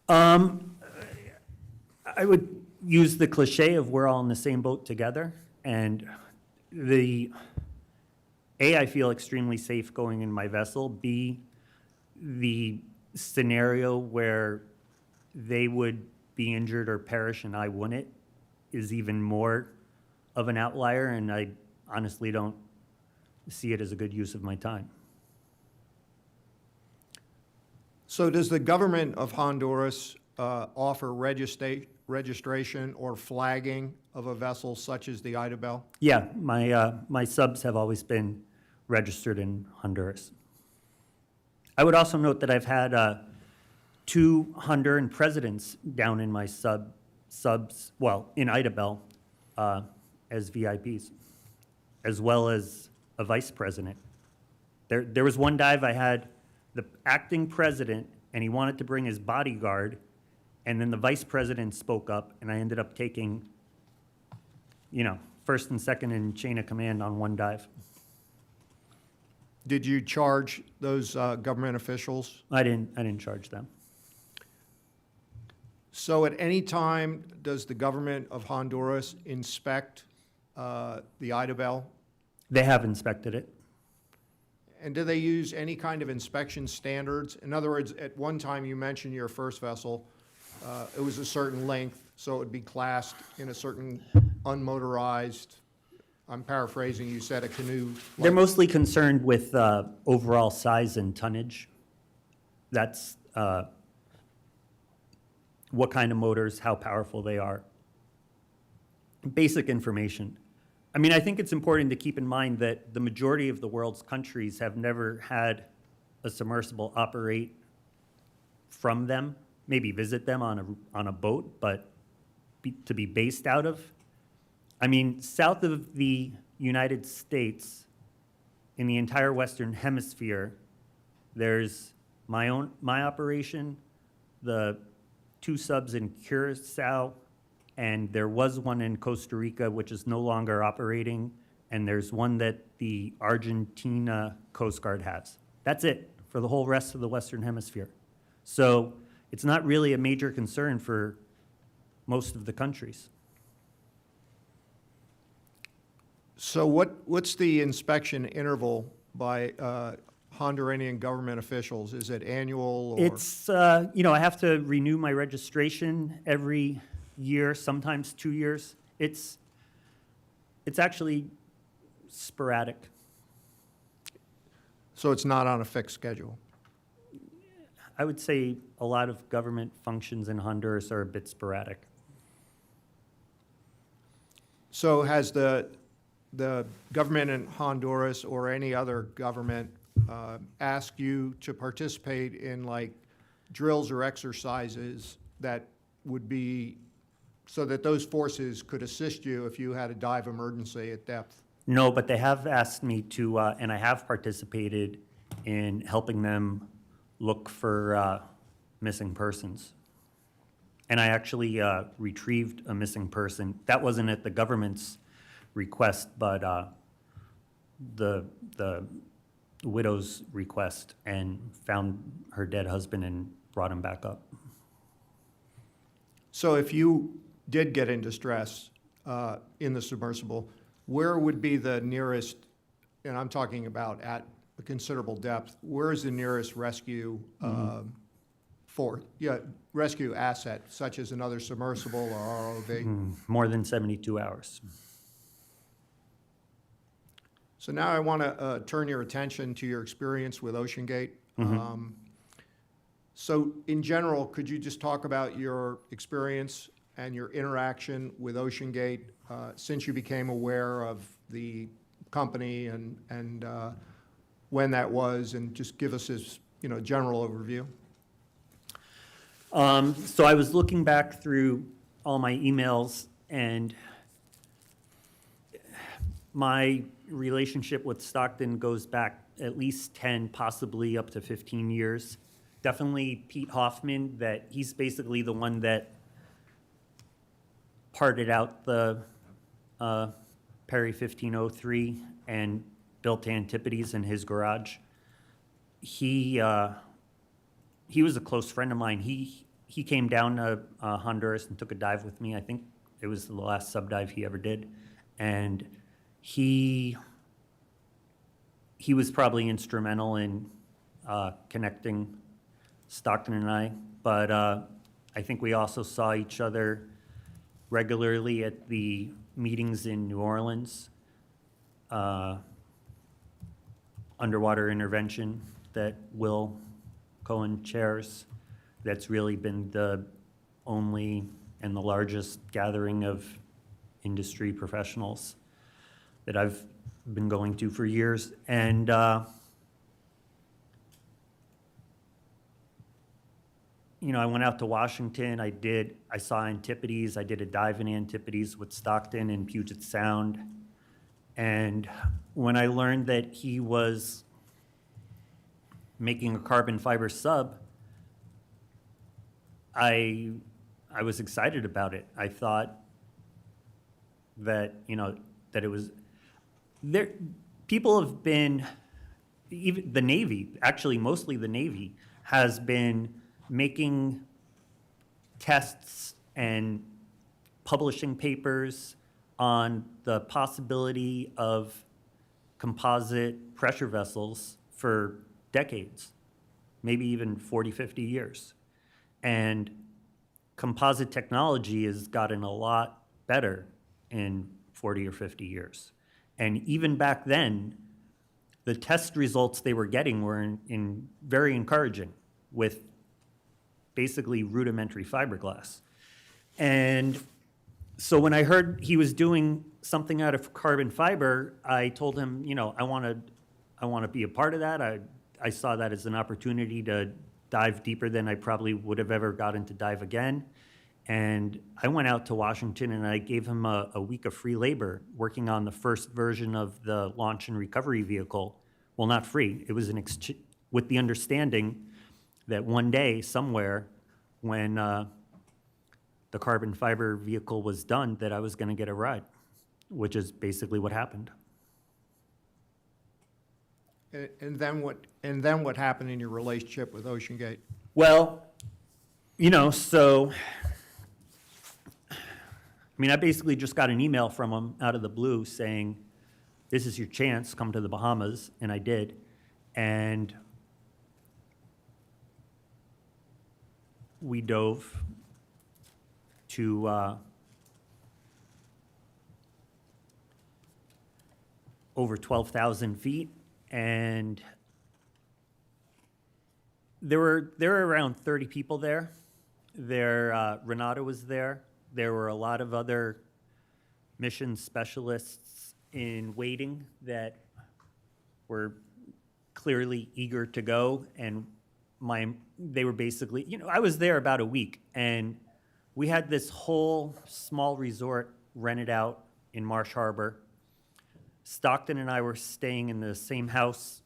S10: I would use the cliche of we're all in the same boat together, and I feel extremely safe going in my vessel. B, the scenario where they would be injured or perish and I wouldn't is even more of an outlier, and I honestly don't see it as a good use of my time.
S9: So does the government of Honduras offer registration or flagging of a vessel such as the Ida Bell?
S10: Yeah, my subs have always been registered in Honduras. I would also note that I've had 2 Honduran presidents down in my subs, well, in Ida Bell as VIPs, as well as a vice president. There was one dive I had the acting president, and he wanted to bring his bodyguard, and then the vice president spoke up, and I ended up taking, you know, first and second in chain of command on one dive.
S9: Did you charge those government officials?
S10: I didn't charge them.
S9: So at any time, does the government of Honduras inspect the Ida Bell?
S10: They have inspected it.
S9: And do they use any kind of inspection standards? In other words, at one time you mentioned your first vessel, it was a certain length, so it would be classed in a certain unmotorized I'm paraphrasing, you said a canoe.
S10: They're mostly concerned with overall size and tonnage. That's what kind of motors, how powerful they are. Basic information. I mean, I think it's important to keep in mind that the majority of the world's countries have never had a submersible operate from them, maybe visit them on a boat, but to be based out of. I mean, south of the United States, in the entire Western Hemisphere, there's my operation, the 2 subs in Curacao, and there was one in Costa Rica, which is no longer operating, and there's one that the Argentina Coast Guard has. That's it for the whole rest of the Western Hemisphere. So it's not really a major concern for most of the countries.
S9: So what's the inspection interval by Honduran government officials? Is it annual or?
S10: It's, I have to renew my registration every year, sometimes 2 years. It's actually sporadic.
S9: So it's not on a fixed schedule?
S10: I would say a lot of government functions in Honduras are a bit sporadic.
S9: So has the government in Honduras or any other government asked you to participate in like drills or exercises that would be, so that those forces could assist you if you had a dive emergency at depth?
S10: No, but they have asked me to, and I have participated in helping them look for missing persons. And I actually retrieved a missing person. That wasn't at the government's request, but the widow's request, and found her dead husband and brought him back up.
S9: So if you did get in distress in the submersible, where would be the nearest, and I'm talking about at a considerable depth, where is the nearest rescue rescue asset, such as another submersible or ROV?
S10: More than 72 hours.
S9: So now I want to turn your attention to your experience with OceanGate. So in general, could you just talk about your experience and your interaction with OceanGate since you became aware of the company and when that was, and just give us this, general overview?
S10: So I was looking back through all my emails, and my relationship with Stockton goes back at least 10, possibly up to 15 years. Definitely Pete Hoffman, that he's basically the one that parted out the Perry 1503 and built Antipodes in his garage. He was a close friend of mine. He came down to Honduras and took a dive with me. I think it was the last sub dive he ever did, and he was probably instrumental in connecting Stockton and I. But I think we also saw each other regularly at the meetings in New Orleans, underwater intervention that Will Cohen chairs. That's really been the only and the largest gathering of industry professionals that I've been going to for years. And I went out to Washington. I saw Antipodes. I did a dive in Antipodes with Stockton in Puget Sound. And when I learned that he was making a carbon fiber sub, I was excited about it. I thought that, that it was there. People have been, even the Navy, actually mostly the Navy, has been making tests and publishing papers on the possibility of composite pressure vessels for decades, maybe even 40, 50 years. And composite technology has gotten a lot better in 40 or 50 years. And even back then, the test results they were getting were in very encouraging with basically rudimentary fiberglass. And so when I heard he was doing something out of carbon fiber, I told him, you know, I want to be a part of that. I saw that as an opportunity to dive deeper than I probably would have ever gotten to dive again. And I went out to Washington and I gave him a week of free labor working on the first version of the launch and recovery vehicle. Well, not free. It was with the understanding that one day, somewhere, when the carbon fiber vehicle was done, that I was going to get a ride, which is basically what happened.
S9: And then what happened in your relationship with Ocean Gate?
S10: Well, you know, so, I mean, I basically just got an email from him out of the blue saying, this is your chance, come to the Bahamas, and I did. And we dove to over 12,000 feet, and there were around 30 people there. Renata was there. There were a lot of other mission specialists in waiting that were clearly eager to go, and they were basically, you know, I was there about a week, and we had this whole small resort rented out in Marsh Harbor. Stockton and I were staying in the same house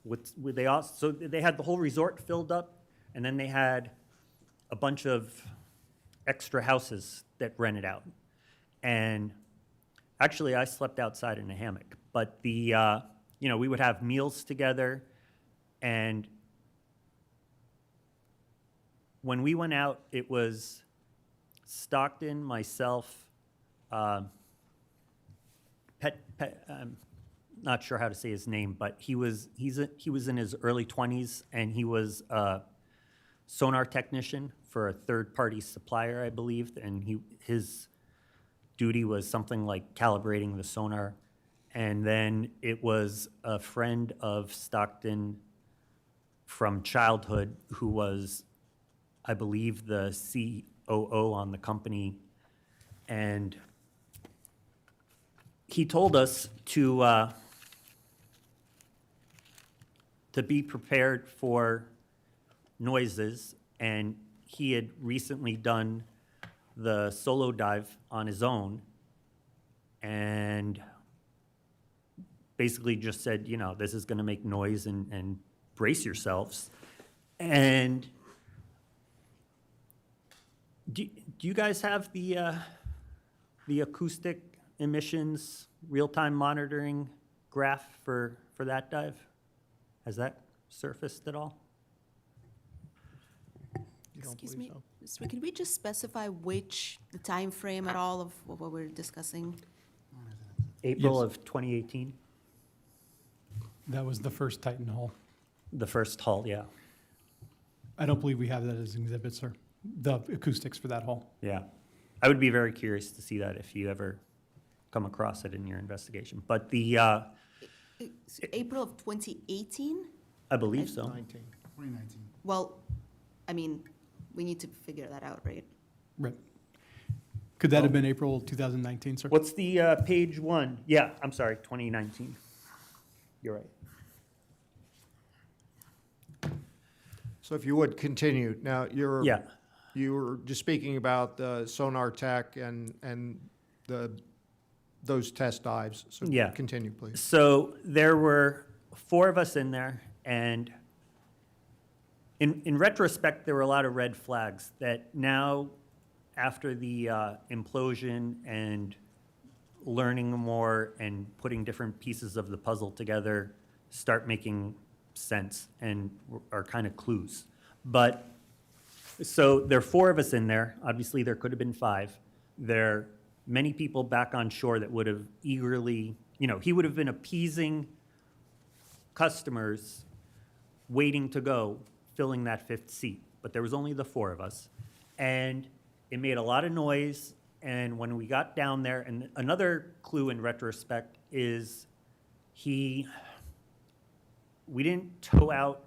S10: so they had the whole resort filled up, and then they had a bunch of extra houses that rented out. And actually, I slept outside in a hammock, but you know, we would have meals together, and when we went out, it was Stockton, myself, not sure how to say his name, but he was in his early 20s, and he was a sonar technician for a third-party supplier, I believe, and his duty was something like calibrating the sonar. And then it was a friend of Stockton from childhood who was, I believe, the COO on the company, and he told us to be prepared for noises, and he had recently done the solo dive on his own, and basically just said, you know, this is going to make noise, and brace yourselves. And do you guys have the acoustic emissions real-time monitoring graph for that dive? Has that surfaced at all?
S9: You don't
S8: Excuse
S9: believe
S8: me,
S9: so?
S8: so can we just specify the time frame at all of what we're discussing?
S10: April
S1: Yes.
S10: of 2018,
S1: That was the first Titan hull.
S10: the first hull, yeah.
S1: I don't believe we have that as an exhibit, sir. The acoustics for that hull.
S10: Yeah. I would be very curious to see that if you ever come across it in your investigation. But
S8: April of 2018?
S10: I believe so.
S9: 19.
S6: 2019.
S8: Well, I mean, we need to figure that out, right?
S1: Right. Could that have been April 2019, sir?
S10: What's the page one? Yeah, I'm sorry, 2019. You're right.
S9: So if you would continue, now
S10: Yeah.
S9: you were just speaking about the sonar tech and those test dives. So
S10: Yeah.
S9: continue, please.
S10: So there were 4 of us in there, and in retrospect, there were a lot of red flags that now, after the implosion and learning more and putting different pieces of the puzzle together, start making sense and are kind of clues. But, so there are 4 of us in there. Obviously, there could have been 5. There are many people back on shore that would have eagerly, you know, he would have been appeasing customers waiting to go, filling that 5th seat. But there was only the 4 of us. And it made a lot of noise. And when we got down there, and another clue in retrospect is we didn't tow out,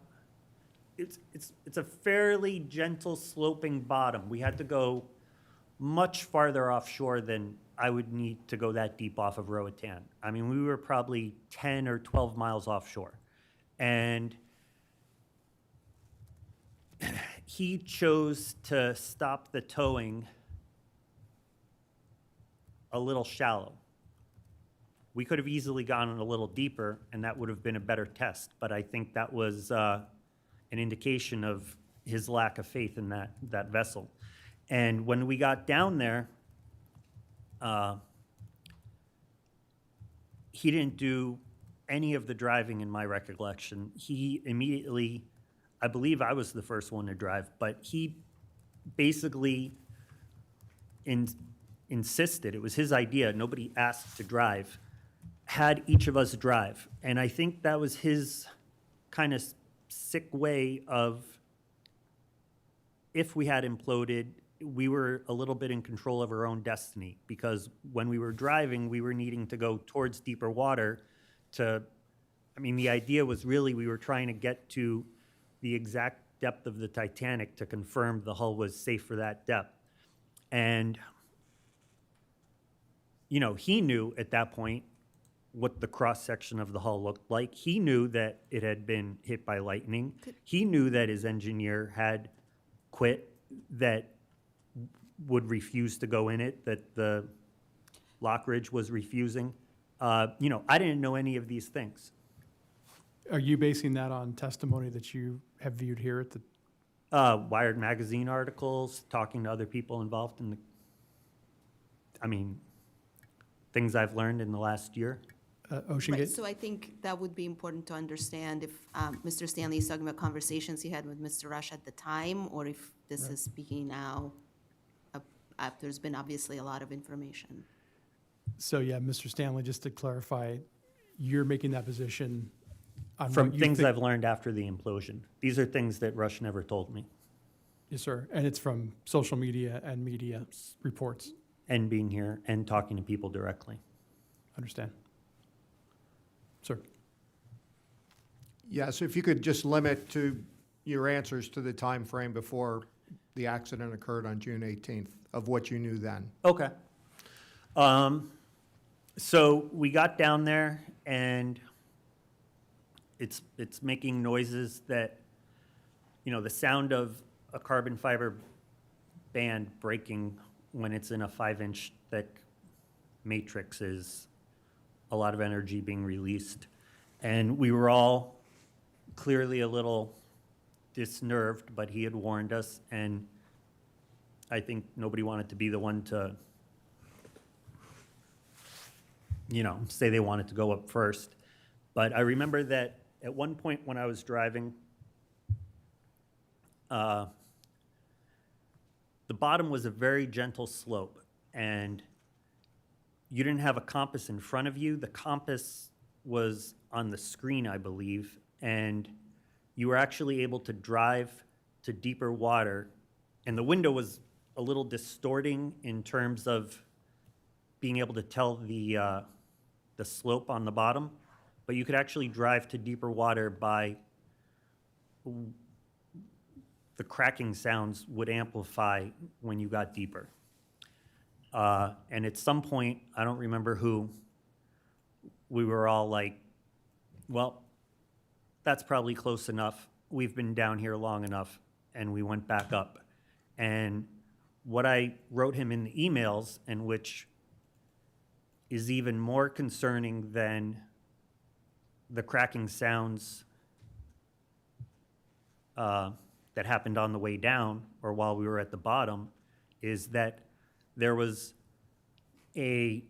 S10: it's a fairly gentle sloping bottom. We had to go much farther offshore than I would need to go that deep off of Roatan. I mean, we were probably 10 or 12 miles offshore. And he chose to stop the towing a little shallow. We could have easily gone a little deeper, and that would have been a better test. But I think that was an indication of his lack of faith in that vessel. And when we got down there, he didn't do any of the driving in my recollection. He immediately, I believe I was the first one to drive, but he basically insisted, it was his idea, nobody asked to drive, had each of us drive. And I think that was his kind of sick way of, if we had imploded, we were a little bit in control of our own destiny, because when we were driving, we were needing to go towards deeper water to, I mean, the idea was really we were trying to get to the exact depth of the Titanic to confirm the hull was safe for that depth. And, you know, he knew at that point what the cross-section of the hull looked like. He knew that it had been hit by lightning. He knew that his engineer had quit, that would refuse to go in it, that the Lockridge was refusing. You know, I didn't know any of these things.
S1: Are you basing that on testimony that you have viewed here at the,
S10: Wired magazine articles, talking to other people involved in the, I mean, things I've learned in the last year.
S1: Ocean
S8: Right,
S1: Gate?
S8: so I think that would be important to understand if Mr. Stanley is talking about conversations he had with Mr. Rush at the time, or if this is speaking now. There's been obviously a lot of information.
S1: So, yeah, Mr. Stanley, just to clarify, you're making that position on
S10: From
S1: what you
S10: things
S1: think-
S10: I've learned after the implosion. These are things that Rush never told me.
S1: Yes, sir. And it's from social media and media reports.
S10: And being here and talking to people directly.
S1: Understand. Sir?
S9: Yes, if you could just limit to your answers to the time frame before the accident occurred on June 18th, of what you knew then.
S10: Okay. So we got down there and it's making noises that, you know, the sound of a carbon fiber band breaking when it's in a 5-inch thick matrix is a lot of energy being released. And we were all clearly a little disnerved, but he had warned us, and I think nobody wanted to be the one to, you know, say they wanted to go up first. But I remember that at one point when I was driving, the bottom was a very gentle slope, and you didn't have a compass in front of you. The compass was on the screen, I believe, and you were actually able to drive to deeper water, and the window was a little distorting in terms of being able to tell the slope on the bottom, but you could actually drive to deeper water by the cracking sounds would amplify when you got deeper. And at some point, I don't remember who, we were all like, well, that's probably close enough. We've been down here long enough, and we went back up. And what I wrote him in the emails, and which is even more concerning than the cracking sounds that happened on the way down or while we were at the bottom, is that there was a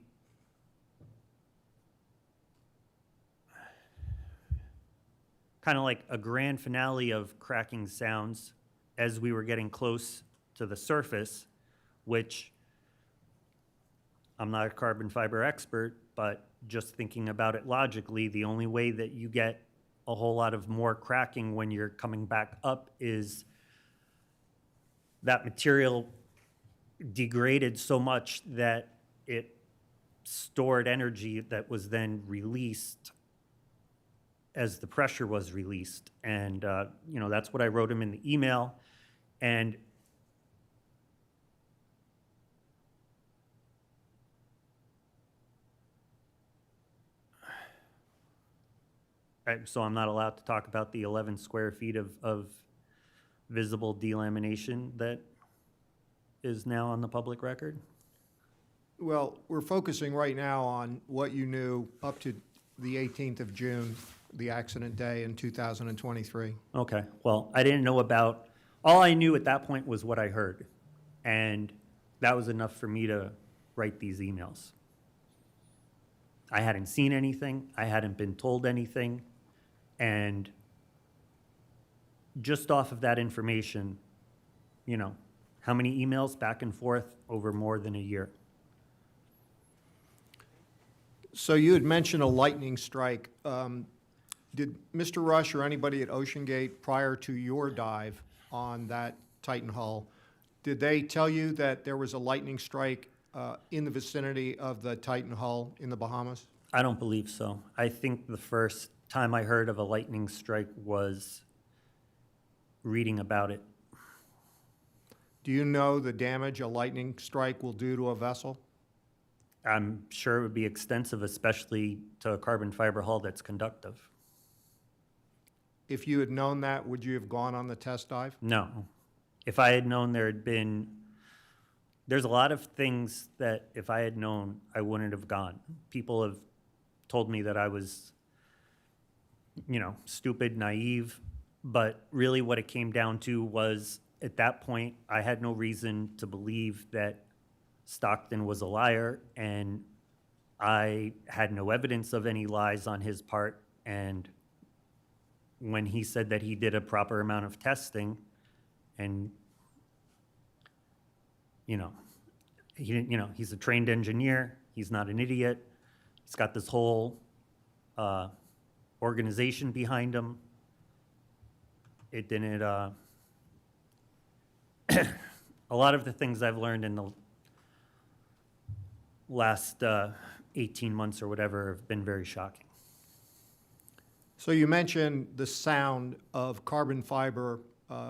S10: kind of like a grand finale of cracking sounds as we were getting close to the surface, which I'm not a carbon fiber expert, but just thinking about it logically, the only way that you get a whole lot of more cracking when you're coming back up is that material degraded so much that it stored energy that was then released as the pressure was released. And, you know, that's what I wrote him in the email. And so I'm not allowed to talk about the 11 square feet of visible delamination that is now on the public record?
S9: Well, we're focusing right now on what you knew up to the 18th of June, the accident day in 2023.
S10: Okay, well, I didn't know about, all I knew at that point was what I heard. And that was enough for me to write these emails. I hadn't seen anything, I hadn't been told anything, and just off of that information, you know, how many emails back and forth over more than a year?
S9: So you had mentioned a lightning strike. Did Mr. Rush or anybody at Ocean Gate prior to your dive on that Titan hull, did they tell you that there was a lightning strike in the vicinity of the Titan hull in the Bahamas?
S10: I don't believe so. I think the first time I heard of a lightning strike was reading about it.
S9: Do you know the damage a lightning strike will do to a vessel?
S10: I'm sure it would be extensive, especially to a carbon fiber hull that's conductive.
S9: If you had known that, would you have gone on the test dive?
S10: No. If I had known there's a lot of things that if I had known, I wouldn't have gone. People have told me that I was, you know, stupid, naive, but really what it came down to was at that point, I had no reason to believe that Stockton was a liar, and I had no evidence of any lies on his part. And when he said that he did a proper amount of testing, and you know, he didn't, you know, he's a trained engineer. He's not an idiot. He's got this whole organization behind him. It didn't. A lot of the things I've learned in the last 18 months or whatever have been very shocking.
S9: So you mentioned the sound of carbon fiber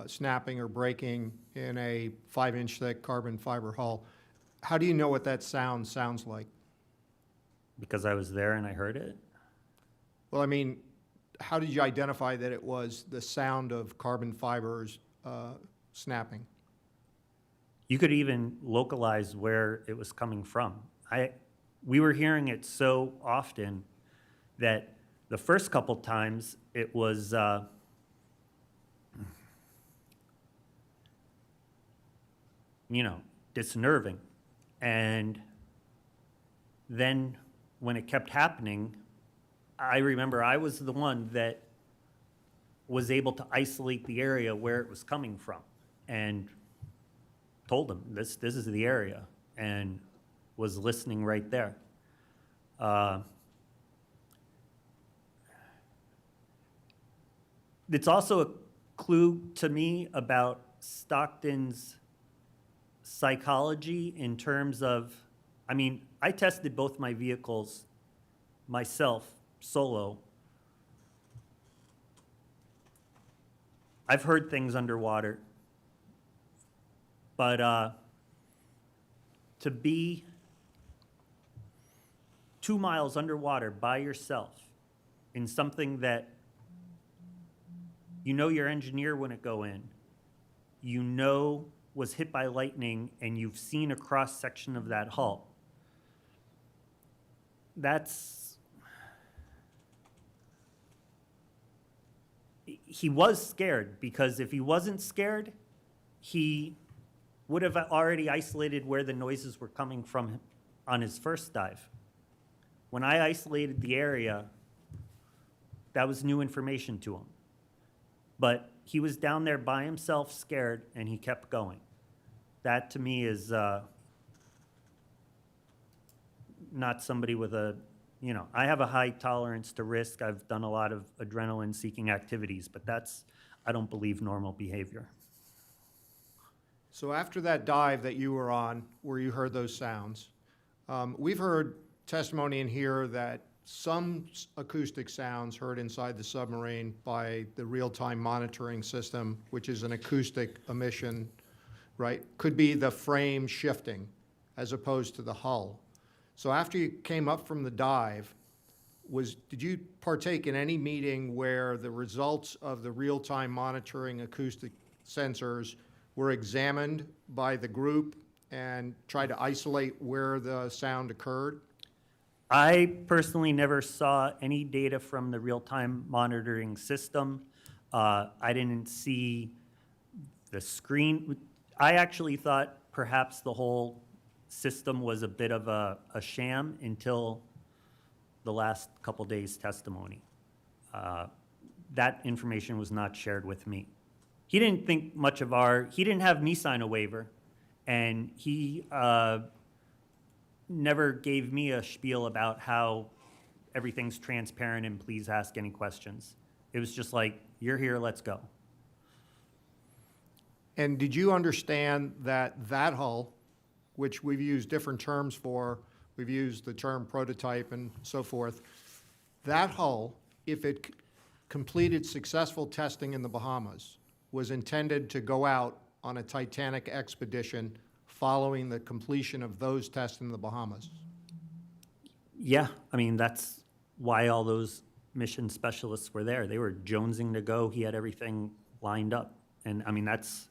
S9: snapping or breaking in a 5-inch thick carbon fiber hull. How do you know what that sound sounds like?
S10: Because I was there and I heard it.
S9: Well, I mean, how did you identify that it was the sound of carbon fibers snapping?
S10: You could even localize where it was coming from. We were hearing it so often that the first couple times it was you know, disnerving. And then when it kept happening, I remember I was the one that was able to isolate the area where it was coming from and told them this is the area, and was listening right there. It's also a clue to me about Stockton's psychology in terms of, I mean, I tested both my vehicles myself, solo. I've heard things underwater, but to be 2 miles underwater by yourself in something that you know your engineer wouldn't go in, you know was hit by lightning, and you've seen a cross-section of that hull. He was scared, because if he wasn't scared, he would have already isolated where the noises were coming from on his first dive. When I isolated the area, that was new information to him. But he was down there by himself, scared, and he kept going. That, to me, is not somebody with a, you know, I have a high tolerance to risk. I've done a lot of adrenaline-seeking activities, but that's, I don't believe, normal behavior.
S9: So after that dive that you were on, where you heard those sounds, we've heard testimony in here that some acoustic sounds heard inside the submarine by the real-time monitoring system, which is an acoustic emission, right? Could be the frame shifting as opposed to the hull. So after you came up from the dive, did you partake in any meeting where the results of the real-time monitoring acoustic sensors were examined by the group and tried to isolate where the sound occurred?
S10: I personally never saw any data from the real-time monitoring system. I didn't see the screen. I actually thought perhaps the whole system was a bit of a sham until the last couple days' testimony. That information was not shared with me. He didn't think much of he didn't have me sign a waiver, and he never gave me a spiel about how everything's transparent and please ask any questions. It was just like, you're here, let's go.
S9: And did you understand that that hull, which we've used different terms for, we've used the term prototype and so forth, that hull, if it completed successful testing in the Bahamas, was intended to go out on a Titanic expedition following the completion of those tests in the Bahamas?
S10: Yeah, I mean, that's why all those mission specialists were there. They were jonesing to go. He had everything lined up. And I mean, that's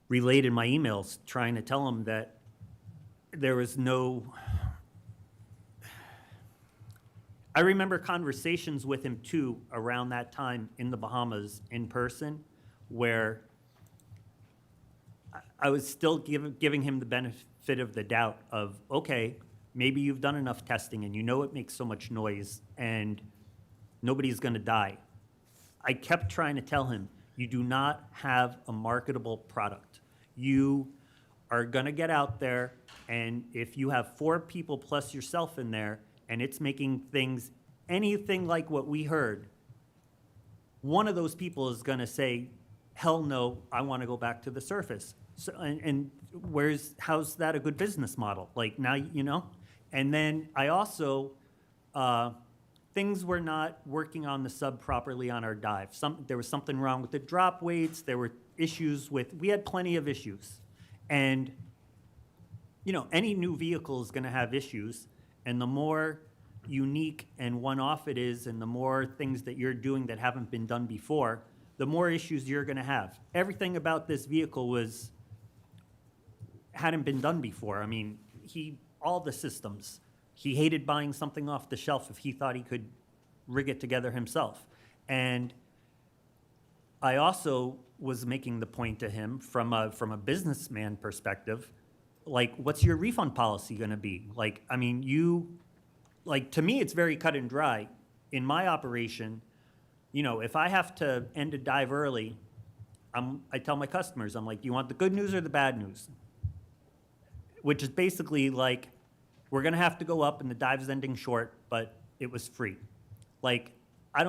S10: relayed in my emails, trying to tell him that there was no... I remember conversations with him too around that time in the Bahamas in person, where I was still giving him the benefit of the doubt of, okay, maybe you've done enough testing and you know it makes so much noise and nobody's gonna die. I kept trying to tell him, you do not have a marketable product. You are gonna get out there, and if you have 4 people plus yourself in there and it's making things anything like what we heard, one of those people is gonna say, hell no, I wanna go back to the surface. So, and how's that a good business model? Like now, you know? And then I also, things were not working on the sub properly on our dive. There was something wrong with the drop weights. There were issues we had plenty of issues. And, you know, any new vehicle is gonna have issues. And the more unique and one-off it is, and the more things that you're doing that haven't been done before, the more issues you're gonna have. Everything about this vehicle hadn't been done before. I mean, all the systems. He hated buying something off the shelf if he thought he could rig it together himself. And I also was making the point to him from a businessman perspective, like, what's your refund policy gonna be? Like, I mean, to me, it's very cut and dry. In my operation, you know, if I have to end a dive early, I tell my customers, I'm like, do you want the good news or the bad news? Which is basically like, we're gonna have to go up and the dive's ending short, but it was free. Like, I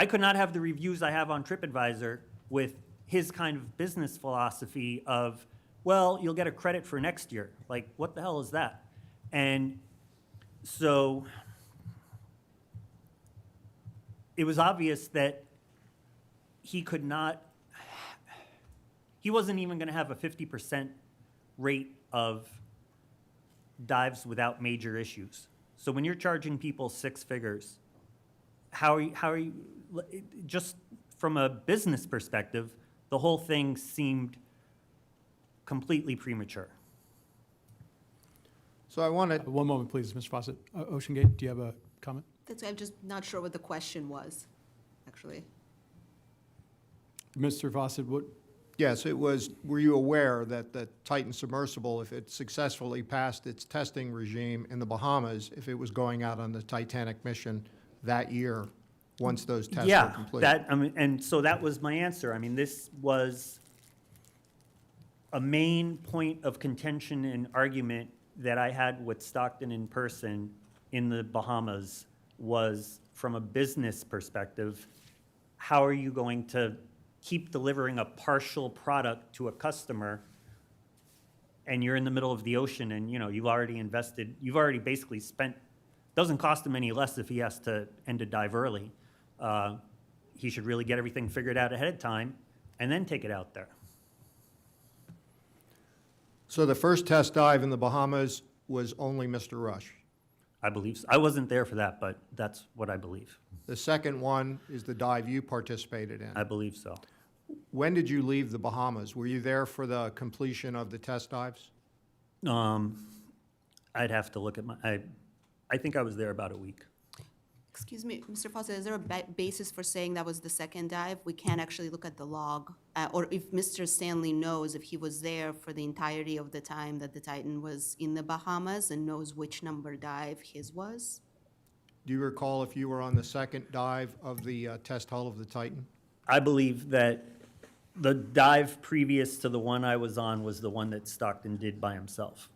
S10: could not have the reviews I have on TripAdvisor with his kind of business philosophy of, well, you'll get a credit for next year. Like, what the hell is that? And so it was obvious that he wasn't even gonna have a 50% rate of dives without major issues. So when you're charging people 6 figures, how are you, just from a business perspective, the whole thing seemed completely premature.
S9: So I wanted,
S1: One moment, please, Mr. Fawcett. Ocean Gate, do you have a comment?
S8: That's why I'm just not sure what the question was, actually.
S1: Mr. Fawcett, what,
S9: yes, it was, were you aware that the Titan Submersible, if it successfully passed its testing regime in the Bahamas, if it was going out on the Titanic mission that year, once those tests were complete?
S10: And so that was my answer. I mean, this was a main point of contention and argument that I had with Stockton in person in the Bahamas, was from a business perspective, how are you going to keep delivering a partial product to a customer and you're in the middle of the ocean and, you know, you've already basically spent, doesn't cost him any less if he has to end a dive early. He should really get everything figured out ahead of time and then take it out there.
S9: So the first test dive in the Bahamas was only Mr. Rush.
S10: I believe, so. I wasn't there for that, but that's what I believe.
S9: The second one is the dive you participated in.
S10: I believe so.
S9: When did you leave the Bahamas? Were you there for the completion of the test dives?
S10: I'd have to look at I think I was there about a week.
S8: Excuse me, Mr. Fawcett, is there a basis for saying that was the second dive? We can't actually look at the log. Or if Mr. Stanley knows if he was there for the entirety of the time that the Titan was in the Bahamas and knows which number dive his was?
S9: Do you recall if you were on the second dive of the test hull of the Titan?
S10: I believe that the dive previous to the one I was on was the one that Stockton did by himself.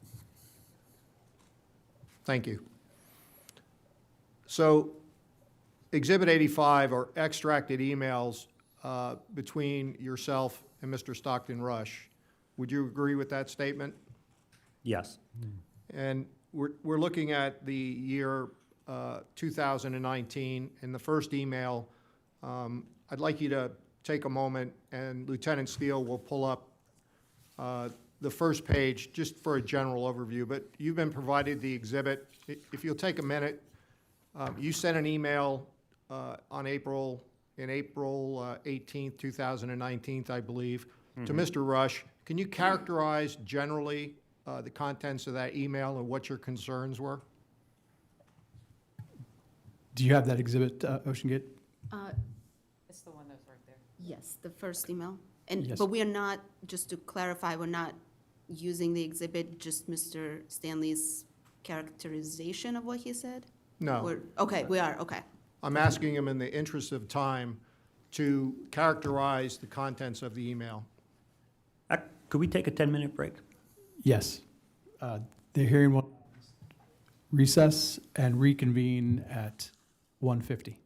S9: Thank you. So Exhibit 85 are extracted emails between yourself and Mr. Stockton Rush. Would you agree with that statement?
S10: Yes.
S9: And we're looking at the year 2019, and the first email, I'd like you to take a moment, and Lieutenant Steele will pull up the first page just for a general overview, but you've been provided the exhibit. If you'll take a minute, you sent an email on April 18th, 2019, I believe, to Mr. Rush. Can you characterize generally the contents of that email and what your concerns were?
S1: Do you have that exhibit, OceanGate?
S4: It's the one that's right there.
S8: Yes, the first email. And,
S1: Yes.
S8: but we are not, just to clarify, we're not using the exhibit, just Mr. Stanley's characterization of what he said?
S9: No.
S8: Okay, we are, okay.
S9: I'm asking him in the interest of time to characterize the contents of the email.
S10: Could we take a 10-minute break?
S1: Yes. The hearing will recess and reconvene at 1:50.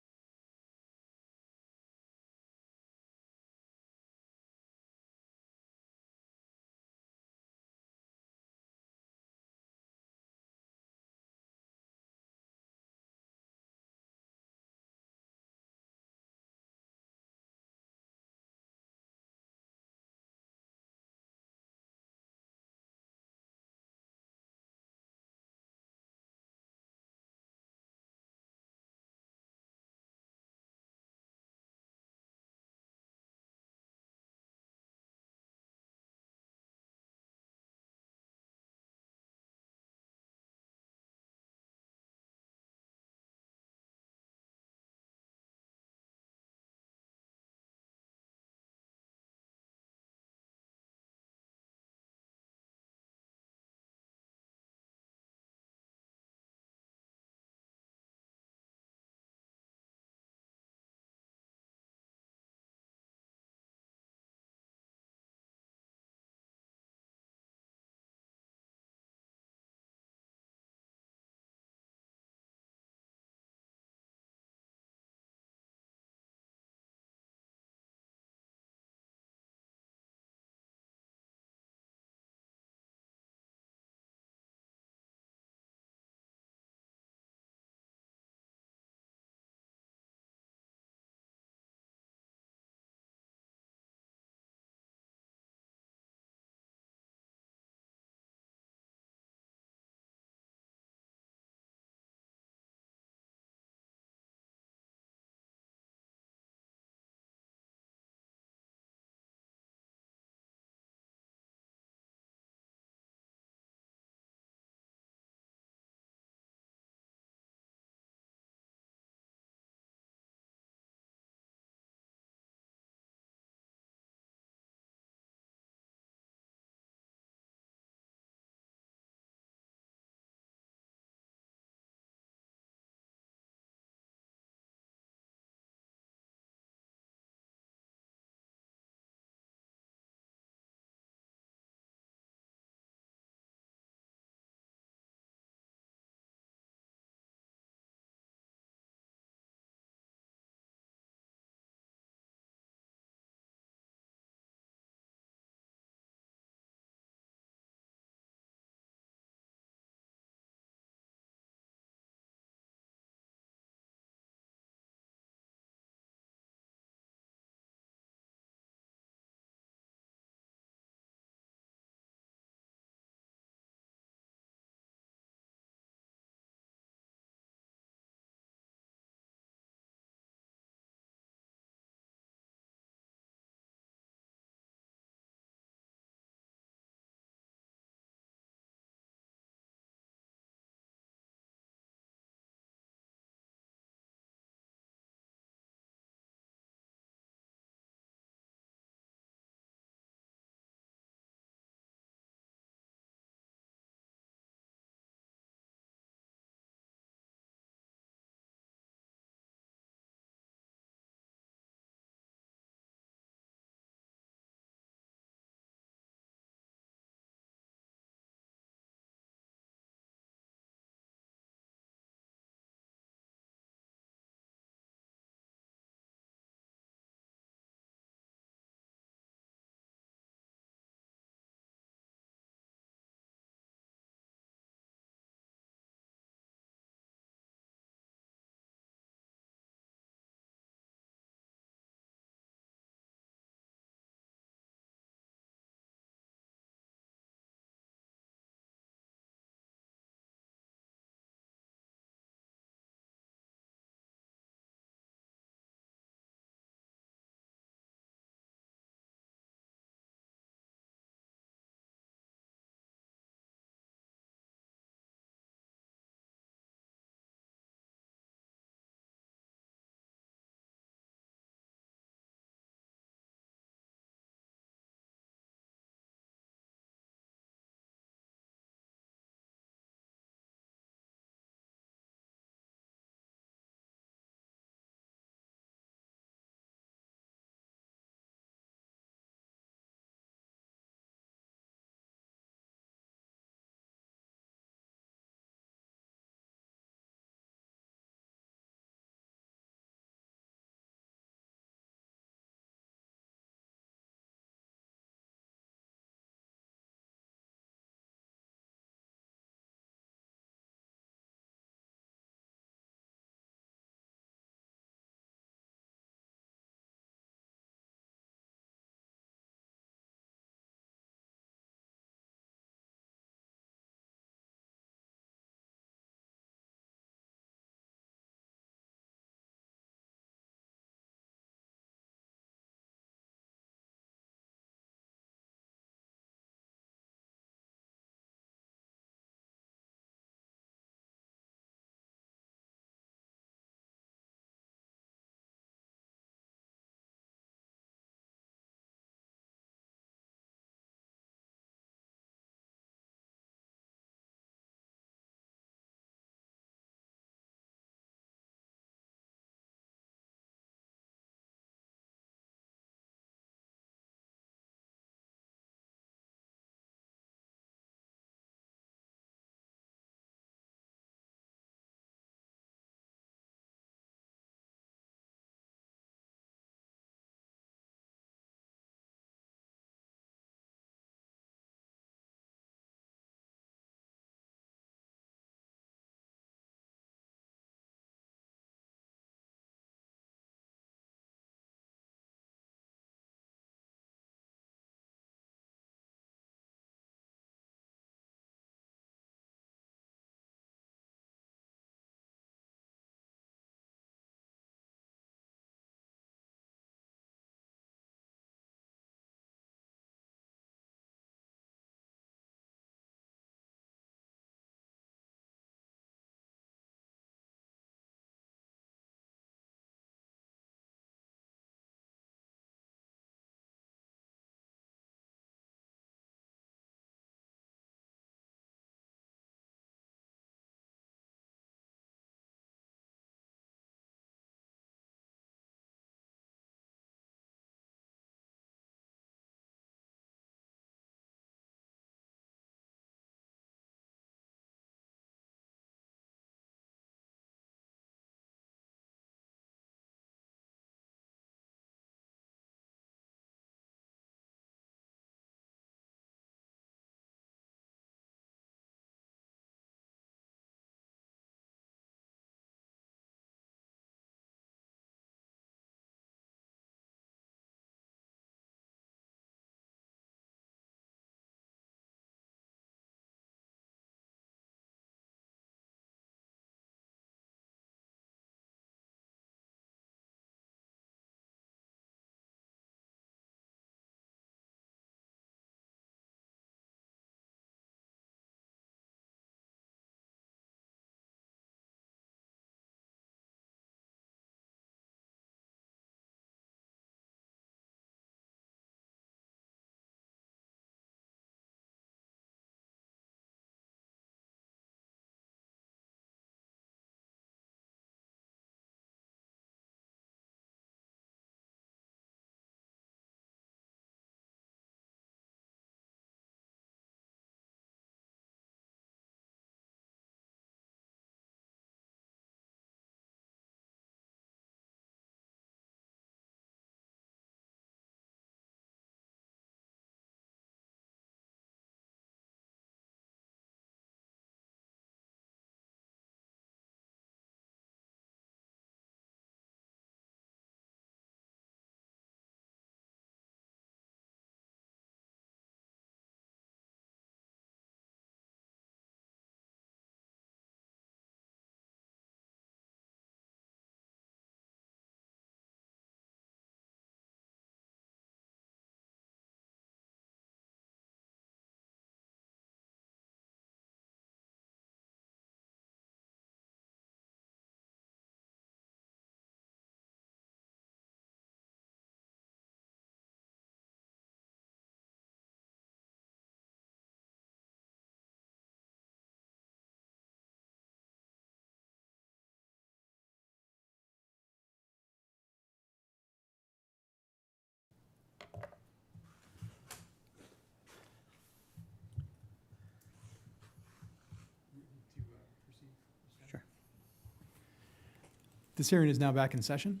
S1: This hearing is now back in session.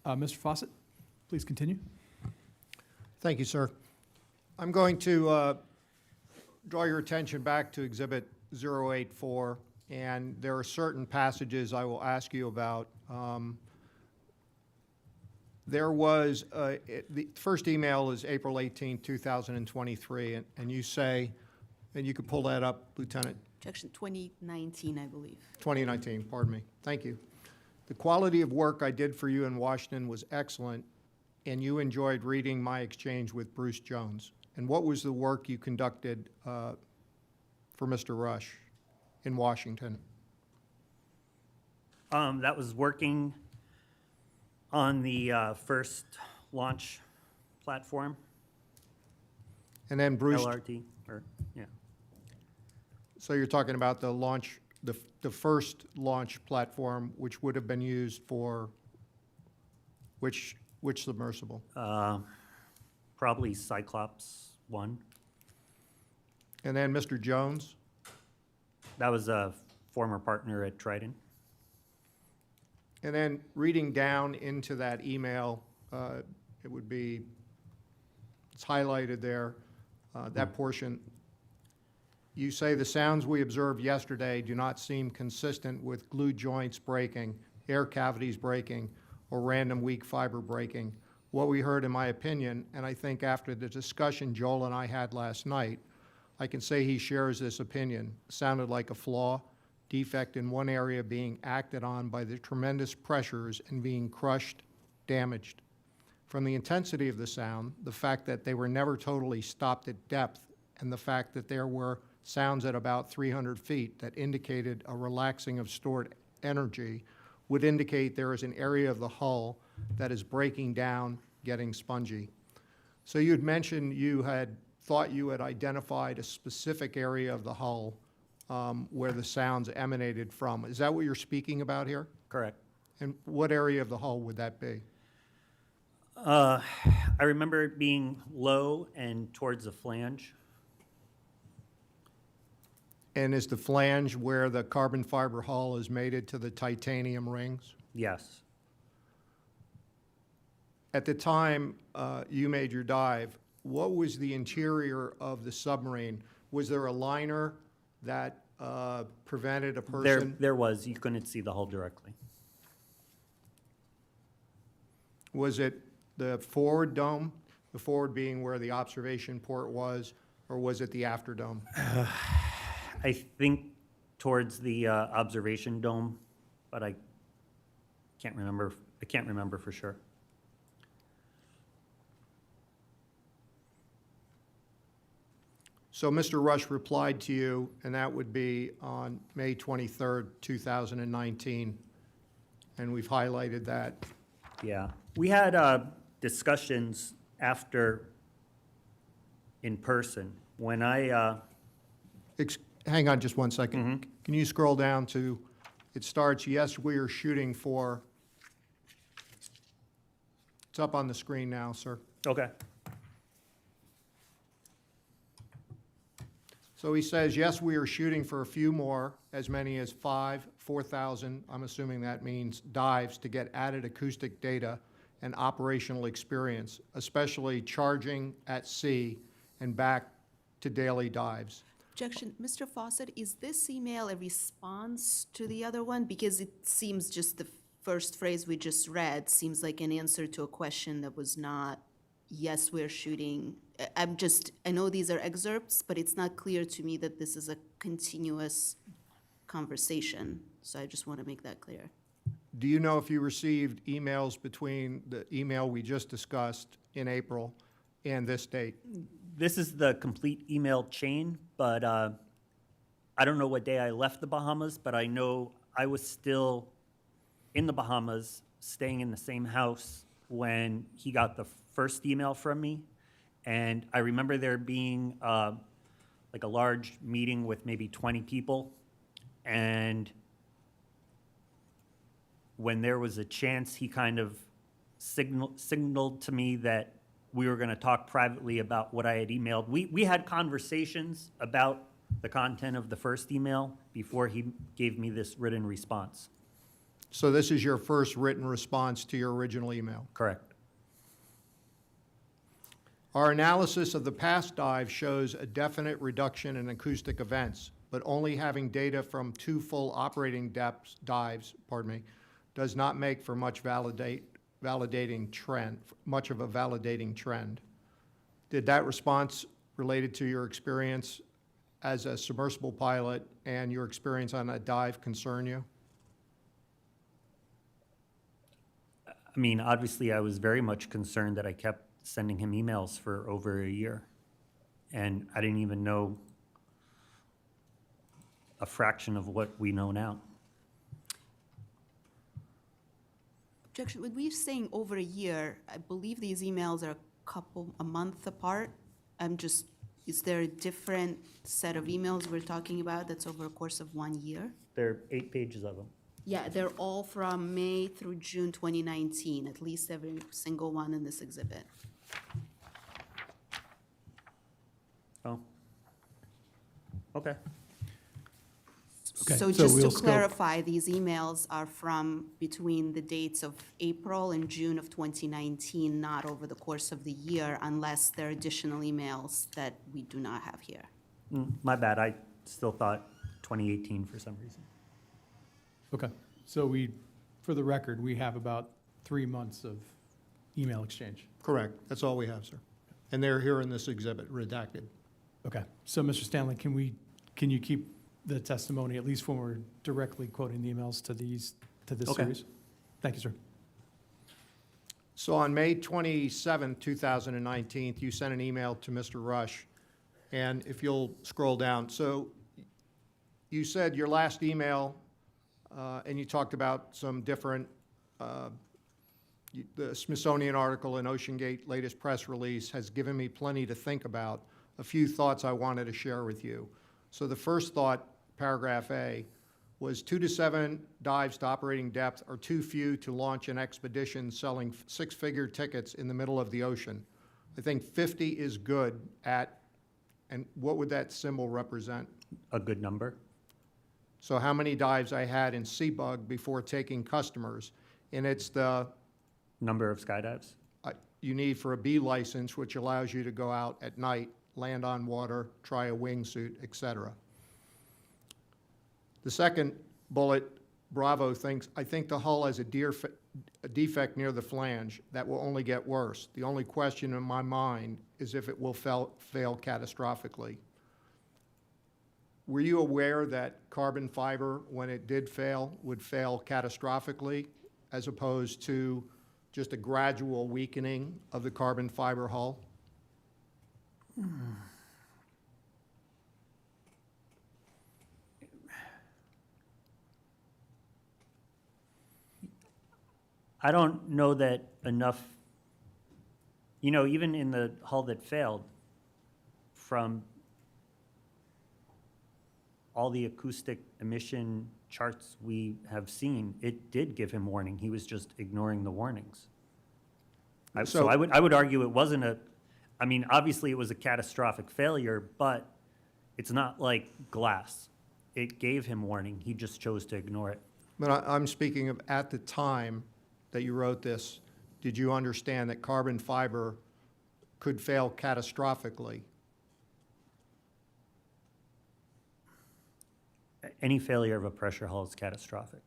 S1: Mr. Fawcett, please continue.
S9: Thank you, sir. I'm going to draw your attention back to Exhibit 084, and there are certain passages I will ask you about. There was, the first email is April 18, 2023, and you say, and you could pull that up, Lieutenant,
S8: Objection 2019, I believe.
S9: 2019, pardon me. Thank you. The quality of work I did for you in Washington was excellent, and you enjoyed reading my exchange with Bruce Jones. And what was the work you conducted for Mr. Rush in Washington?
S10: That was working on the first launch platform,
S9: And then Bruce,
S10: LRT, or, yeah.
S9: so you're talking about the launch, the first launch platform, which would have been used for which submersible?
S10: Probably Cyclops 1.
S9: And then Mr. Jones?
S10: That was a former partner at Trident.
S9: And then reading down into that email, it would be, it's highlighted there, that portion. You say the sounds we observed yesterday do not seem consistent with glue joints breaking, air cavities breaking, or random weak fiber breaking. What we heard, in my opinion, and I think after the discussion Joel and I had last night, I can say he shares this opinion, sounded like a flaw, defect in one area being acted on by the tremendous pressures and being crushed, damaged. From the intensity of the sound, the fact that they were never totally stopped at depth, and the fact that there were sounds at about 300 feet that indicated a relaxing of stored energy would indicate there is an area of the hull that is breaking down, getting spongy. So you had mentioned you had thought you had identified a specific area of the hull where the sounds emanated from. Is that what you're speaking about here?
S10: Correct.
S9: And what area of the hull would that be?
S10: I remember it being low and towards the flange.
S9: And is the flange where the carbon fiber hull is mated to the titanium rings?
S10: Yes.
S9: At the time you made your dive, what was the interior of the submarine? Was there a liner that prevented a person?
S10: There was. You couldn't see the hull directly.
S9: Was it the forward dome, the forward being where the observation port was, or was it the after dome?
S10: I think towards the observation dome, but I can't remember. I can't remember for sure.
S9: So Mr. Rush replied to you, and that would be on May 23rd, 2019, and we've highlighted that.
S10: Yeah. We had discussions after in person. When I,
S9: Hang on just one second. Can you scroll down to, it starts, yes, we are shooting for, it's up on the screen now, sir.
S10: okay.
S9: So he says, yes, we are shooting for a few more, as many as 4,000, I'm assuming that means dives, to get added acoustic data and operational experience, especially charging at sea and back to daily dives.
S8: Objection, Mr. Fawcett, is this email a response to the other one? Because it seems just the first phrase we just read seems like an answer to a question that was not, yes, we're shooting. I know these are excerpts, but it's not clear to me that this is a continuous conversation. So I just want to make that clear.
S9: Do you know if you received emails between the email we just discussed in April and this date?
S10: This is the complete email chain, but I don't know what day I left the Bahamas, but I know I was still in the Bahamas, staying in the same house when he got the first email from me. And I remember there being like a large meeting with maybe 20 people. And when there was a chance, he kind of signaled to me that we were going to talk privately about what I had emailed. We had conversations about the content of the first email before he gave me this written response.
S9: So this is your first written response to your original email?
S10: Correct.
S9: Our analysis of the past dive shows a definite reduction in acoustic events, but only having data from 2 full operating dives, does not make for much validating trend, much of a validating trend. Did that response related to your experience as a submersible pilot and your experience on a dive concern you?
S10: I mean, obviously, I was very much concerned that I kept sending him emails for over a year. And I didn't even know a fraction of what we know now.
S8: Objection, when we're saying over a year, I believe these emails are a month apart. Is there a different set of emails we're talking about that's over a course of 1 year?
S10: There are 8 pages of them.
S8: Yeah, they're all from May through June 2019, at least every single one in this exhibit.
S10: Oh. Okay.
S1: Okay,
S8: So
S1: so
S8: just to
S1: we'll scope-
S8: clarify, these emails are from between the dates of April and June of 2019, not over the course of the year, unless there are additional emails that we do not have here.
S10: My bad. I still thought 2018 for some reason.
S1: Okay, so for the record, we have about 3 months of email exchange.
S9: Correct. That's all we have, sir. And they're here in this exhibit, redacted.
S1: Okay, so Mr. Stanley, can you keep the testimony, at least when we're directly quoting the emails to this
S10: Okay.
S1: series? Thank you, sir.
S9: So on May 27, 2019, you sent an email to Mr. Rush, and if you'll scroll down. So you said your last email, and you talked about some different, the Smithsonian article and OceanGate latest press release has given me plenty to think about. A few thoughts I wanted to share with you. So the first thought, paragraph A, was 2 to 7 dives to operating depth are too few to launch an expedition selling 6-figure tickets in the middle of the ocean. I think 50 is good at, and what would that symbol represent?
S10: A good number.
S9: So how many dives I had in Seabug before taking customers? And it's the,
S10: Number of skydives.
S9: you need for a B license, which allows you to go out at night, land on water, try a wingsuit, et cetera. The second bullet, Bravo thinks, I think the hull has a defect near the flange that will only get worse. The only question in my mind is if it will fail catastrophically. Were you aware that carbon fiber, when it did fail, would fail catastrophically as opposed to just a gradual weakening of the carbon fiber hull?
S10: I don't know that enough, even in the hull that failed, from all the acoustic emission charts we have seen, it did give him warning. He was just ignoring the warnings. So
S9: So-
S10: I would argue it wasn't obviously it was a catastrophic failure, but it's not like glass. It gave him warning. He just chose to ignore it.
S9: But I'm speaking of at the time that you wrote this, did you understand that carbon fiber could fail catastrophically?
S10: Any failure of a pressure hull is catastrophic.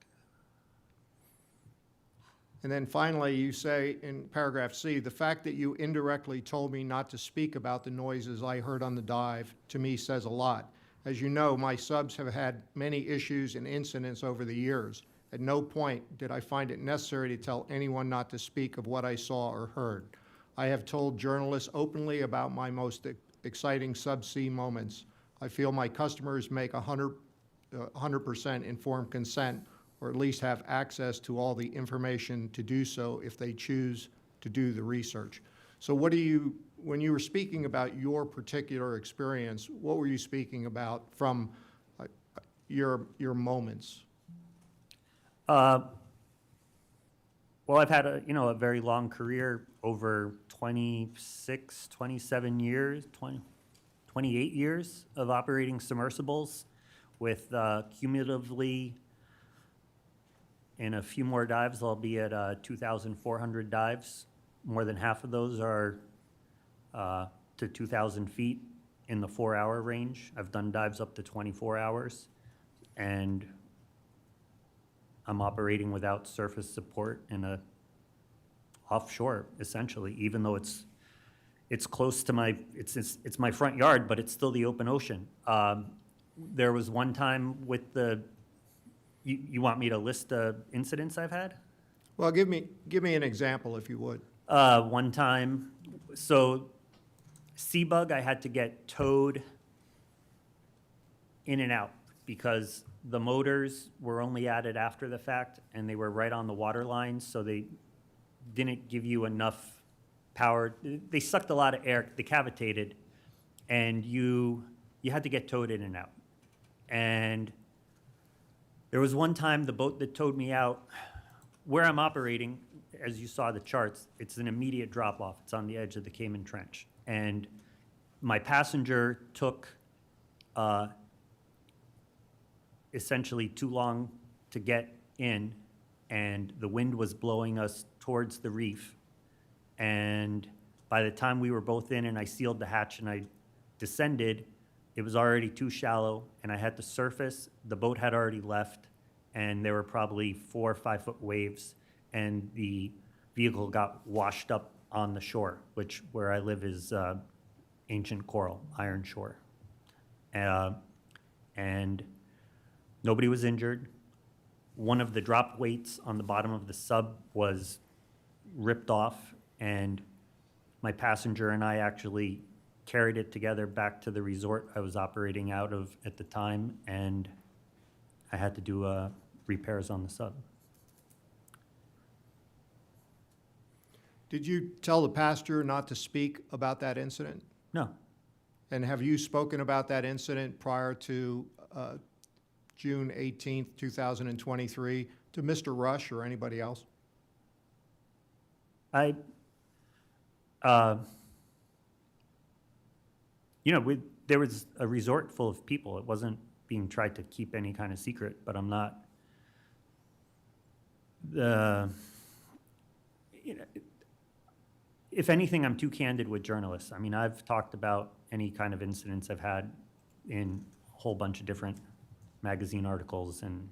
S9: And then finally, you say in paragraph C, the fact that you indirectly told me not to speak about the noises I heard on the dive, to me says a lot. As you know, my subs have had many issues and incidents over the years. At no point did I find it necessary to tell anyone not to speak of what I saw or heard. I have told journalists openly about my most exciting subsea moments. I feel my customers make 100% informed consent, or at least have access to all the information to do so if they choose to do the research. So when you were speaking about your particular experience, what were you speaking about from your moments?
S10: Well, I've had a very long career, over 26, 27 years, 28 years of operating submersibles with cumulatively in a few more dives, I'll be at 2,400 dives. More than half of those are to 2,000 feet in the 4-hour range. I've done dives up to 24 hours, and I'm operating without surface support in a offshore, essentially, even though it's close to my, it's my front yard, but it's still the open ocean. There was one time with the, you want me to list the incidents I've had?
S9: Well, give me an example, if you would.
S10: One time, so Seabug, I had to get towed in and out because the motors were only added after the fact and they were right on the water lines, so they didn't give you enough power. They sucked a lot of air, they cavitated, and you had to get towed in and out. And there was one time the boat that towed me out, where I'm operating, as you saw the charts, it's an immediate drop off. It's on the edge of the Cayman Trench. And my passenger took essentially too long to get in, and the wind was blowing us towards the reef. And by the time we were both in and I sealed the hatch and I descended, it was already too shallow and I had to surface. The boat had already left and there were probably 4 or 5 foot waves, and the vehicle got washed up on the shore, which where I live is ancient coral, iron shore. And nobody was injured. One of the drop weights on the bottom of the sub was ripped off, and my passenger and I actually carried it together back to the resort I was operating out of at the time, and I had to do repairs on the sub.
S9: Did you tell the passenger not to speak about that incident?
S10: No,
S9: And have you spoken about that incident prior to June 18th, 2023, to Mr. Rush or anybody else?
S10: There was a resort full of people. It wasn't being tried to keep any kind of secret, but I'm not, if anything, I'm too candid with journalists. I mean, I've talked about any kind of incidents I've had in a whole bunch of different magazine articles and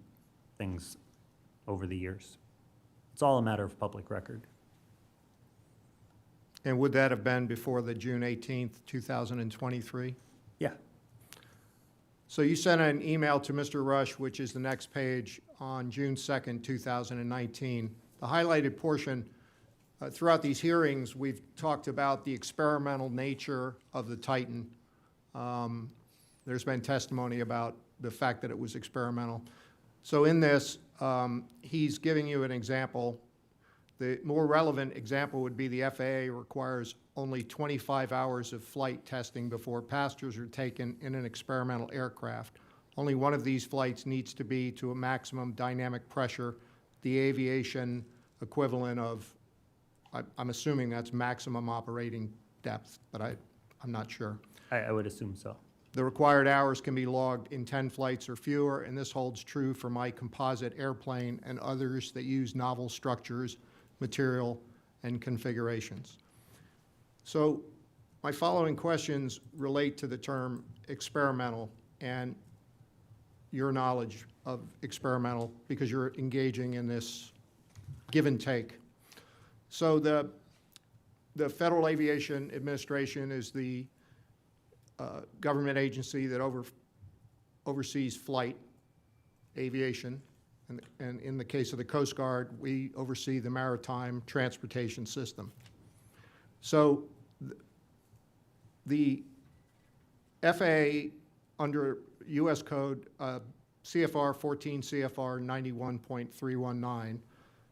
S10: things over the years. It's all a matter of public record.
S9: And would that have been before the June 18th, 2023?
S10: Yeah.
S9: So you sent an email to Mr. Rush, which is the next page, on June 2nd, 2019. The highlighted portion, throughout these hearings, we've talked about the experimental nature of the Titan. There's been testimony about the fact that it was experimental. So in this, he's giving you an example. The more relevant example would be the FAA requires only 25 hours of flight testing before passengers are taken in an experimental aircraft. Only one of these flights needs to be to a maximum dynamic pressure, the aviation equivalent of, I'm assuming that's maximum operating depth, but I'm not sure.
S10: I would assume so.
S9: The required hours can be logged in 10 flights or fewer, and this holds true for my composite airplane and others that use novel structures, material, and configurations. So my following questions relate to the term experimental and your knowledge of experimental, because you're engaging in this give and take. So the Federal Aviation Administration is the government agency that oversees flight aviation. And in the case of the Coast Guard, we oversee the maritime transportation system. So the FAA, under U.S. Code, CFR 14 CFR 91.319,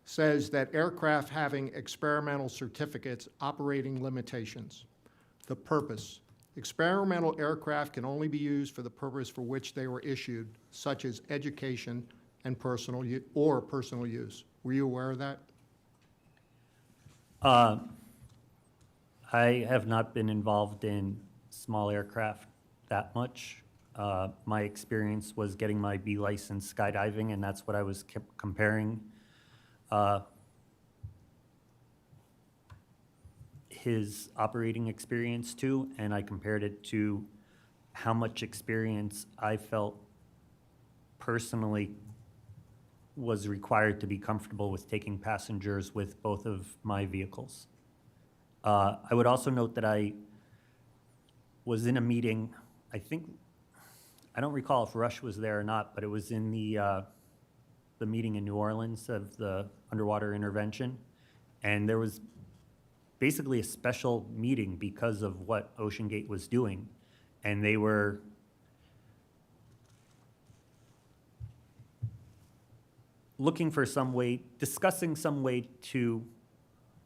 S9: says that aircraft having experimental certificates operating limitations. The purpose. Experimental aircraft can only be used for the purpose for which they were issued, such as education and personal use. Were you aware of that?
S10: I have not been involved in small aircraft that much. My experience was getting my B license skydiving, and that's what I was comparing his operating experience to, and I compared it to how much experience I felt personally was required to be comfortable with taking passengers with both of my vehicles. I would also note that I was in a meeting, I don't recall if Rush was there or not, but it was in the meeting in New Orleans of the underwater intervention. And there was basically a special meeting because of what OceanGate was doing. And they were looking for some way, discussing some way to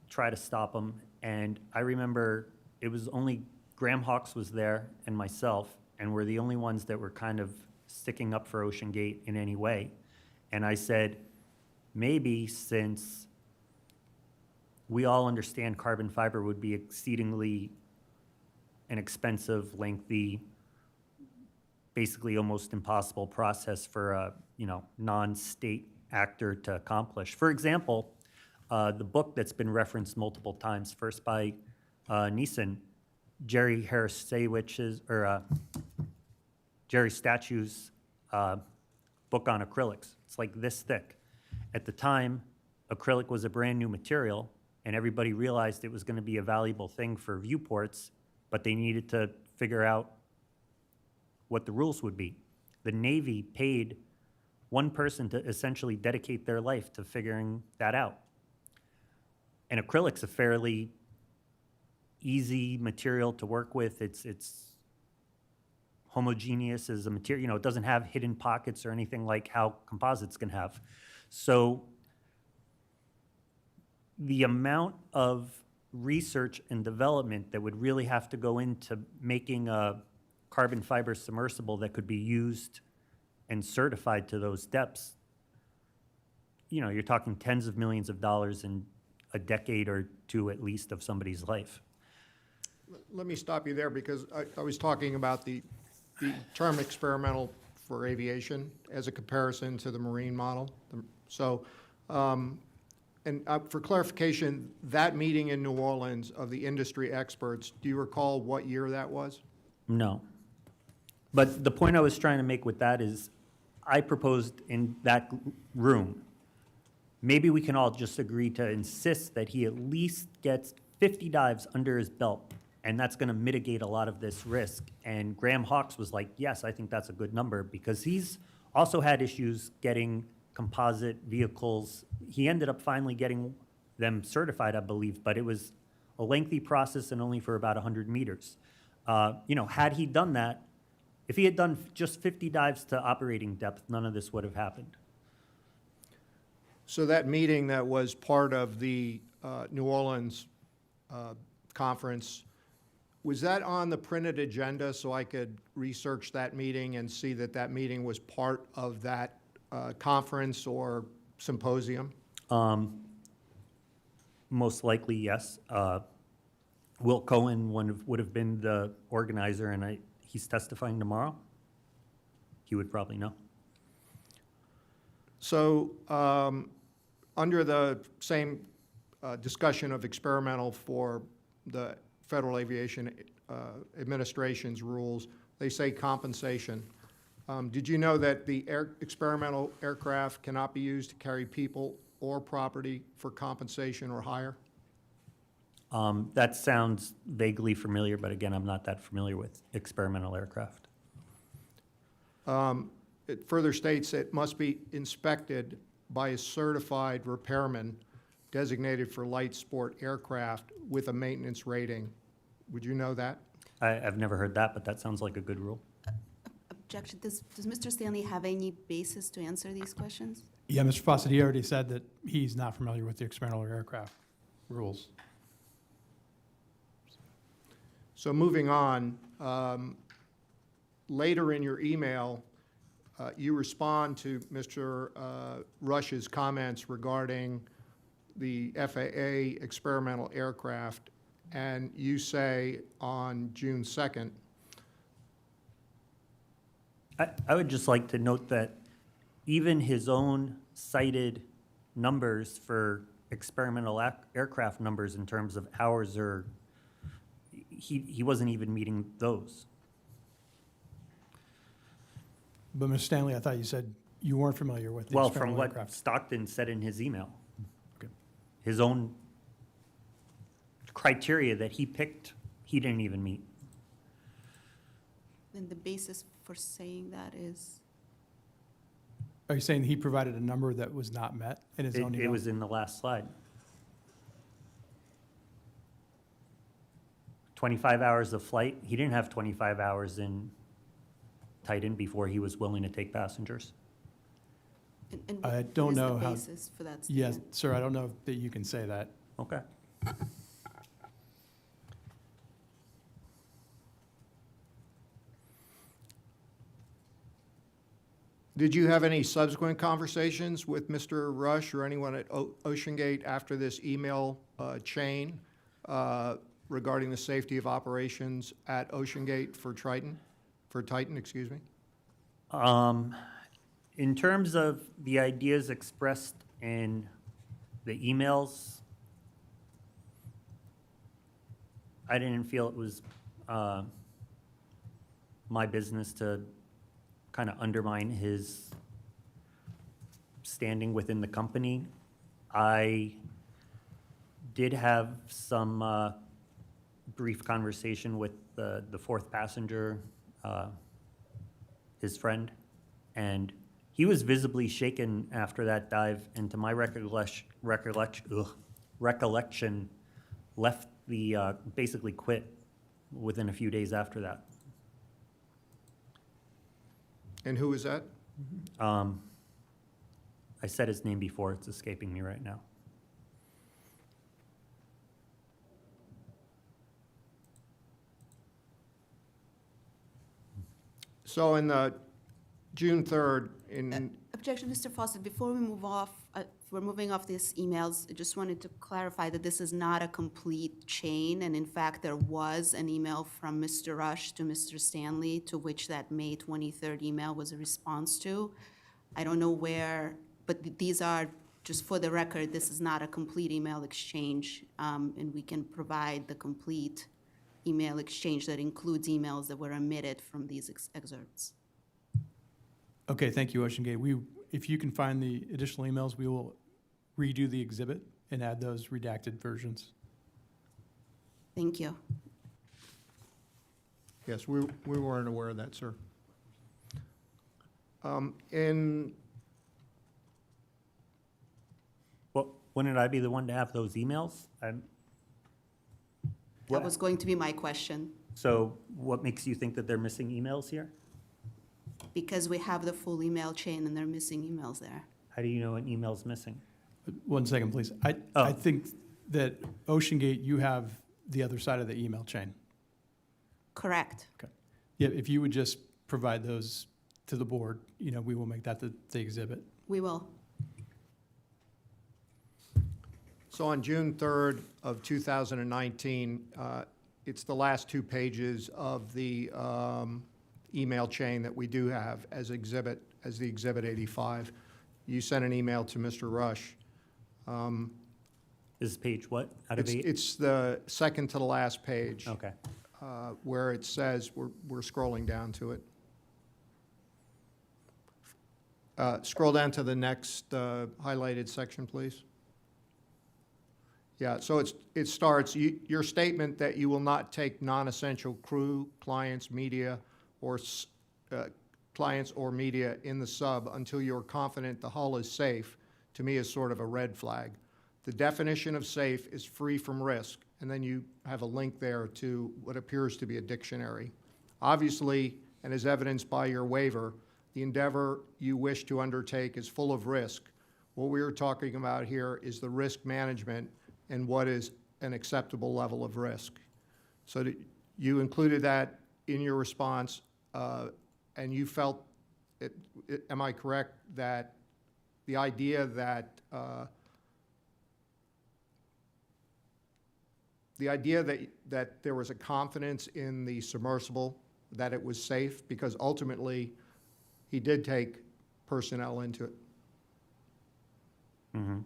S10: try to stop them. And I remember it was only Graham Hawks was there and myself, and we're the only ones that were kind of sticking up for OceanGate in any way. And I said, maybe since we all understand carbon fiber would be exceedingly an expensive, lengthy, basically almost impossible process for a non-state actor to accomplish. For example, the book that's been referenced multiple times, first by Neeson, Jerry Statue's book on acrylics. It's like this thick. At the time, acrylic was a brand new material, and everybody realized it was going to be a valuable thing for viewports, but they needed to figure out what the rules would be. The Navy paid one person to essentially dedicate their life to figuring that out. And acrylic's a fairly easy material to work with. It's homogeneous as a material. It doesn't have hidden pockets or anything like how composites can have. So the amount of research and development that would really have to go into making a carbon fiber submersible that could be used and certified to those depths, you're talking tens of millions of dollars in a decade or two at least of somebody's life.
S9: Let me stop you there because I was talking about the term experimental for aviation as a comparison to the marine model. So, for clarification, that meeting in New Orleans of the industry experts, do you recall what year that was?
S10: No. But the point I was trying to make with that is I proposed in that room, maybe we can all just agree to insist that he at least gets 50 dives under his belt, and that's going to mitigate a lot of this risk. And Graham Hawks was like, yes, I think that's a good number, because he's also had issues getting composite vehicles. He ended up finally getting them certified, I believe, but it was a lengthy process and only for about 100 meters. Had he done that, if he had done just 50 dives to operating depth, none of this would have happened.
S9: So that meeting that was part of the New Orleans conference, was that on the printed agenda so I could research that meeting and see that that meeting was part of that conference or symposium?
S10: Most likely, yes. Will Cohen would have been the organizer, and he's testifying tomorrow. He would probably know.
S9: So under the same discussion of experimental for the Federal Aviation Administration's rules, they say compensation. Did you know that the experimental aircraft cannot be used to carry people or property for compensation or hire?
S10: That sounds vaguely familiar, but again, I'm not that familiar with experimental aircraft.
S9: It further states it must be inspected by a certified repairman designated for light sport aircraft with a maintenance rating. Would you know that?
S10: I've never heard that, but that sounds like a good rule.
S8: Objection. Does Mr. Stanley have any basis to answer these questions?
S1: Yeah, Mr. Fawcett, he already said that he's not familiar with the experimental aircraft rules.
S9: So moving on, later in your email, you respond to Mr. Rush's comments regarding the FAA experimental aircraft, and you say on June 2nd,
S10: I would just like to note that even his own cited numbers for experimental aircraft numbers in terms of hours, or he wasn't even meeting those.
S1: But Mr. Stanley, I thought you said you weren't familiar with the
S10: Well, from
S1: experimental
S10: what
S1: aircraft.
S10: Stockton said in his email.
S1: Okay.
S10: His own criteria that he picked, he didn't even meet.
S8: And the basis for saying that is,
S1: Are you saying he provided a number that was not met in his own
S10: It
S1: email?
S10: was in the last slide. 25 hours of flight. He didn't have 25 hours in Titan before he was willing to take passengers.
S8: and
S1: I
S8: what
S1: don't
S8: is the
S1: know how-
S8: basis for that
S1: Yes,
S8: statement?
S1: sir, I don't know that you can say that.
S10: Okay.
S9: Did you have any subsequent conversations with Mr. Rush or anyone at Ocean Gate after this email chain regarding the safety of operations at Ocean Gate for Titan, excuse me?
S10: In terms of the ideas expressed in the emails, I didn't feel it was my business to kind of undermine his standing within the company. I did have some brief conversation with the fourth passenger, his friend, and he was visibly shaken after that dive, and to my recollection, left the, basically quit within a few days after that.
S9: And who is that?
S10: I said his name before, it's escaping me right now.
S9: So in the June 3rd, in,
S8: Objection, Mr. Fawcett, before we move off, we're moving off these emails, I just wanted to clarify that this is not a complete chain, and in fact, there was an email from Mr. Rush to Mr. Stanley, to which that May 23rd email was a response to. I don't know where, but these are, just for the record, this is not a complete email exchange, and we can provide the complete email exchange that includes emails that were omitted from these excerpts.
S1: Okay, thank you, Ocean Gate. If you can find the additional emails, we will redo the exhibit and add those redacted versions.
S8: Thank you.
S9: yes, we weren't aware of that, sir. In,
S10: Well, wouldn't I be the one to have those emails?
S8: That was going to be my question,
S10: So what makes you think that they're missing emails here?
S8: because we have the full email chain and they're missing emails there.
S10: How do you know an email's missing?
S1: 1 second, please. I
S10: Oh.
S1: think that Ocean Gate, you have the other side of the email chain.
S8: Correct.
S1: Okay. Yeah, if you would just provide those to the board, we will make that the exhibit.
S8: We will.
S9: so on June 3rd of 2019, it's the last 2 pages of the email chain that we do have as the Exhibit 85. You sent an email to Mr. Rush.
S10: Is page what, out of 8?
S9: It's the second to the last page.
S10: Okay.
S9: Where it says, we're scrolling down to it. Scroll down to the next highlighted section, please. Yeah, so it starts, your statement that you will not take non-essential crew, clients, media, or clients or media in the sub until you're confident the hull is safe, to me is sort of a red flag. The definition of safe is free from risk, and then you have a link there to what appears to be a dictionary. Obviously, and as evidenced by your waiver, the endeavor you wish to undertake is full of risk. What we are talking about here is the risk management and what is an acceptable level of risk. So you included that in your response, and you felt, am I correct, that the idea that that there was a confidence in the submersible, that it was safe, because ultimately he did take personnel into it.
S10: Mm-hmm.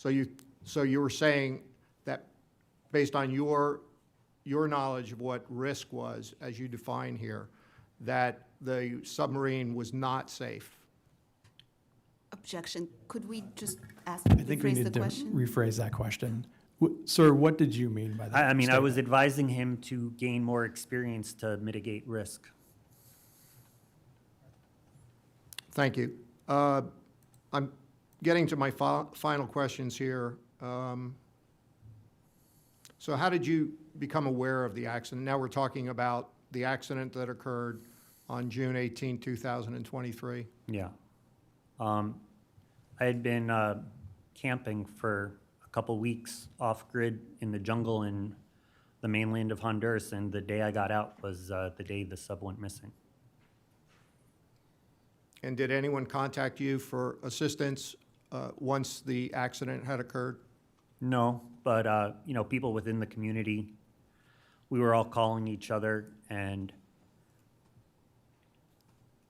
S9: So you were saying that based on your knowledge of what risk was, as you define here, that the submarine was not safe?
S8: Objection. Could we just ask,
S1: I think we
S8: rephrase the
S1: need to
S8: question?
S1: rephrase that question. Sir, what did you mean by that?
S10: I mean, I was
S1: statement?
S10: advising him to gain more experience to mitigate risk.
S9: Thank you. I'm getting to my final questions here. So how did you become aware of the accident? Now we're talking about the accident that occurred on June 18, 2023.
S10: Yeah. I had been camping for a couple weeks off-grid in the jungle in the mainland of Honduras, and the day I got out was the day the sub went missing.
S9: And did anyone contact you for assistance once the accident had occurred?
S10: No, but you know, people within the community, we were all calling each other, and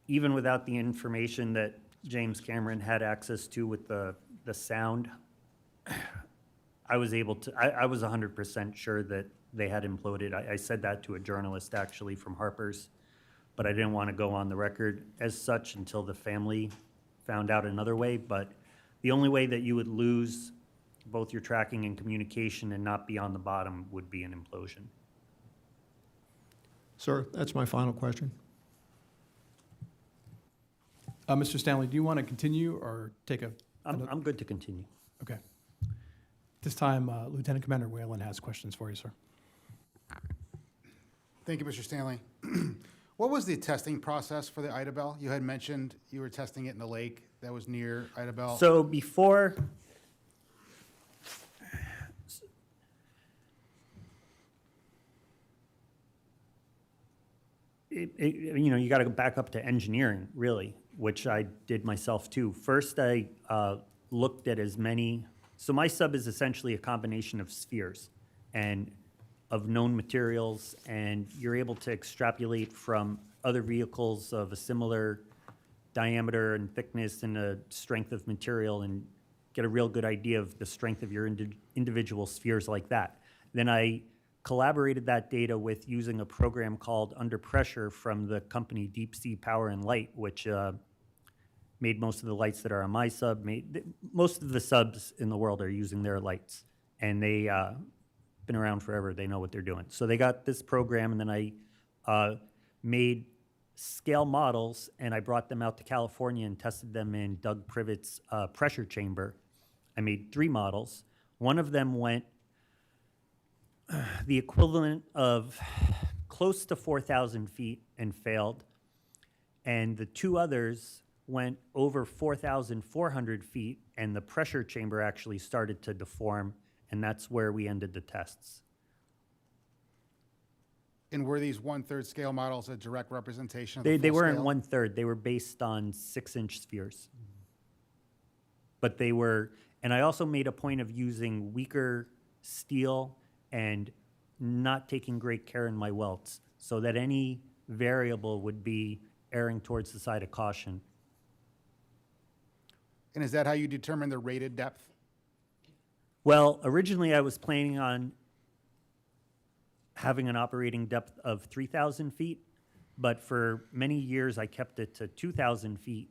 S10: even without the information that James Cameron had access to with the sound, I was able to, I was 100% sure that they had imploded. I said that to a journalist actually from Harper's, but I didn't want to go on the record as such until the family found out another way. But the only way that you would lose both your tracking and communication and not be on the bottom would be an implosion.
S9: Sir, that's my final question.
S1: Mr. Stanley, do you want to continue or take a?
S10: I'm good to continue.
S1: Okay. This time, Lieutenant Commander Whalen has questions for you, sir.
S6: Thank you, Mr. Stanley. What was the testing process for the Idabel? You had mentioned you were testing it in the lake that was near Idabel.
S10: So before, you know, you got to go back up to engineering, really, which I did myself too. First, I looked at as many, so my sub is essentially a combination of spheres and of known materials, and you're able to extrapolate from other vehicles of a similar diameter and thickness and a strength of material and get a real good idea of the strength of your individual spheres like that. Then I collaborated that data with using a program called Under Pressure from the company Deep Sea Power and Light, which made most of the lights that are on my sub. Most of the subs in the world are using their lights, and they been around forever. They know what they're doing. So they got this program, and then I made scale models, and I brought them out to California and tested them in Doug Privet's pressure chamber. I made 3 models. One of them went the equivalent of close to 4,000 feet and failed, and the 2 others went over 4,400 feet, and the pressure chamber actually started to deform, and that's where we ended the tests.
S6: And were these 1/3 scale models a direct representation of
S10: They
S6: the full
S10: weren't
S6: scale?
S10: 1/3. They were based on 6-inch spheres. But they were, and I also made a point of using weaker steel and not taking great care in my welds so that any variable would be erring towards the side of caution.
S6: And is that how you determine the rated depth?
S10: Well, originally I was planning on having an operating depth of 3,000 feet, but for many years I kept it to 2,000 feet.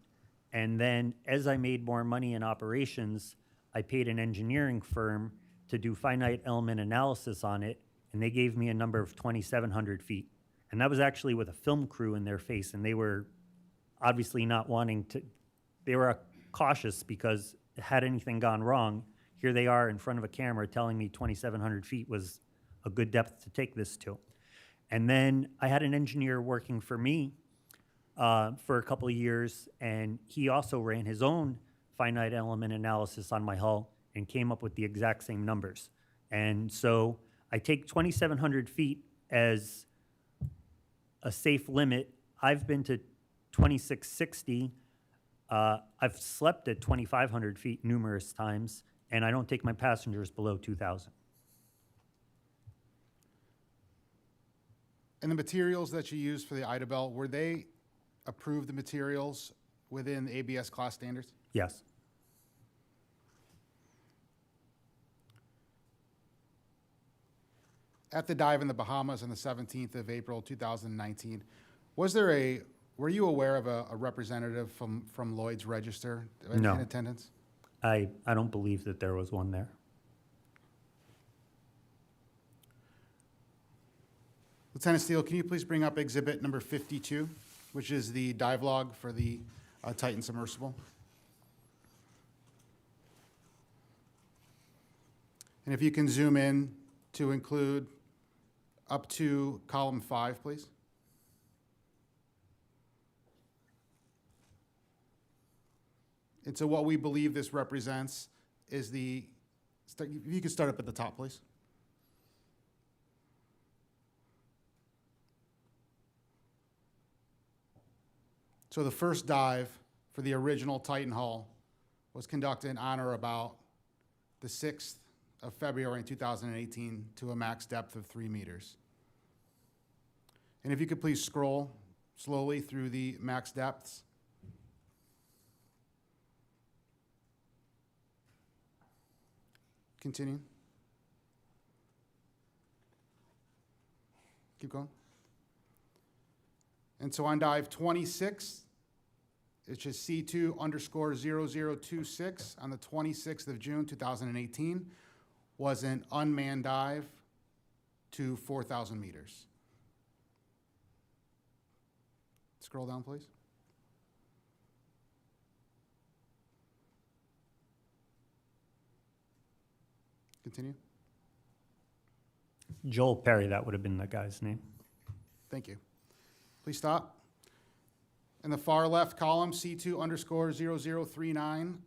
S10: And then as I made more money in operations, I paid an engineering firm to do finite element analysis on it, and they gave me a number of 2,700 feet. And that was actually with a film crew in their face, and they were obviously not wanting to, they were cautious because had anything gone wrong, here they are in front of a camera telling me 2,700 feet was a good depth to take this to. And then I had an engineer working for me for a couple of years, and he also ran his own finite element analysis on my hull and came up with the exact same numbers. And so I take 2,700 feet as a safe limit. I've been to 2,660. I've slept at 2,500 feet numerous times, and I don't take my passengers below 2,000.
S6: And the materials that you used for the Idabel, were they approved materials within the ABS class standards?
S10: Yes.
S6: at the dive in the Bahamas on the 17th of April, 2019, were you aware of a representative from Lloyd's Register
S10: No.
S6: in attendance?
S10: I don't believe that there was one there.
S6: Lieutenant Steele, can you please bring up exhibit number 52, which is the dive log for the Titan submersible? And if you can zoom in to include up to column 5, please. And so what we believe this represents is if you could start up at the top, please. So the first dive for the original Titan hull was conducted on or about the 6th of February in 2018 to a max depth of 3 meters. And if you could please scroll slowly through the max depths. Continue. Keep going. And so on dive 26, it's just C2_0026 on the 26th of June, 2018, was an unmanned dive to 4,000 meters. Scroll down, please. Continue.
S10: Joel Perry, that would have been the guy's name.
S6: Thank you. Please stop. In the far left column, C2_0039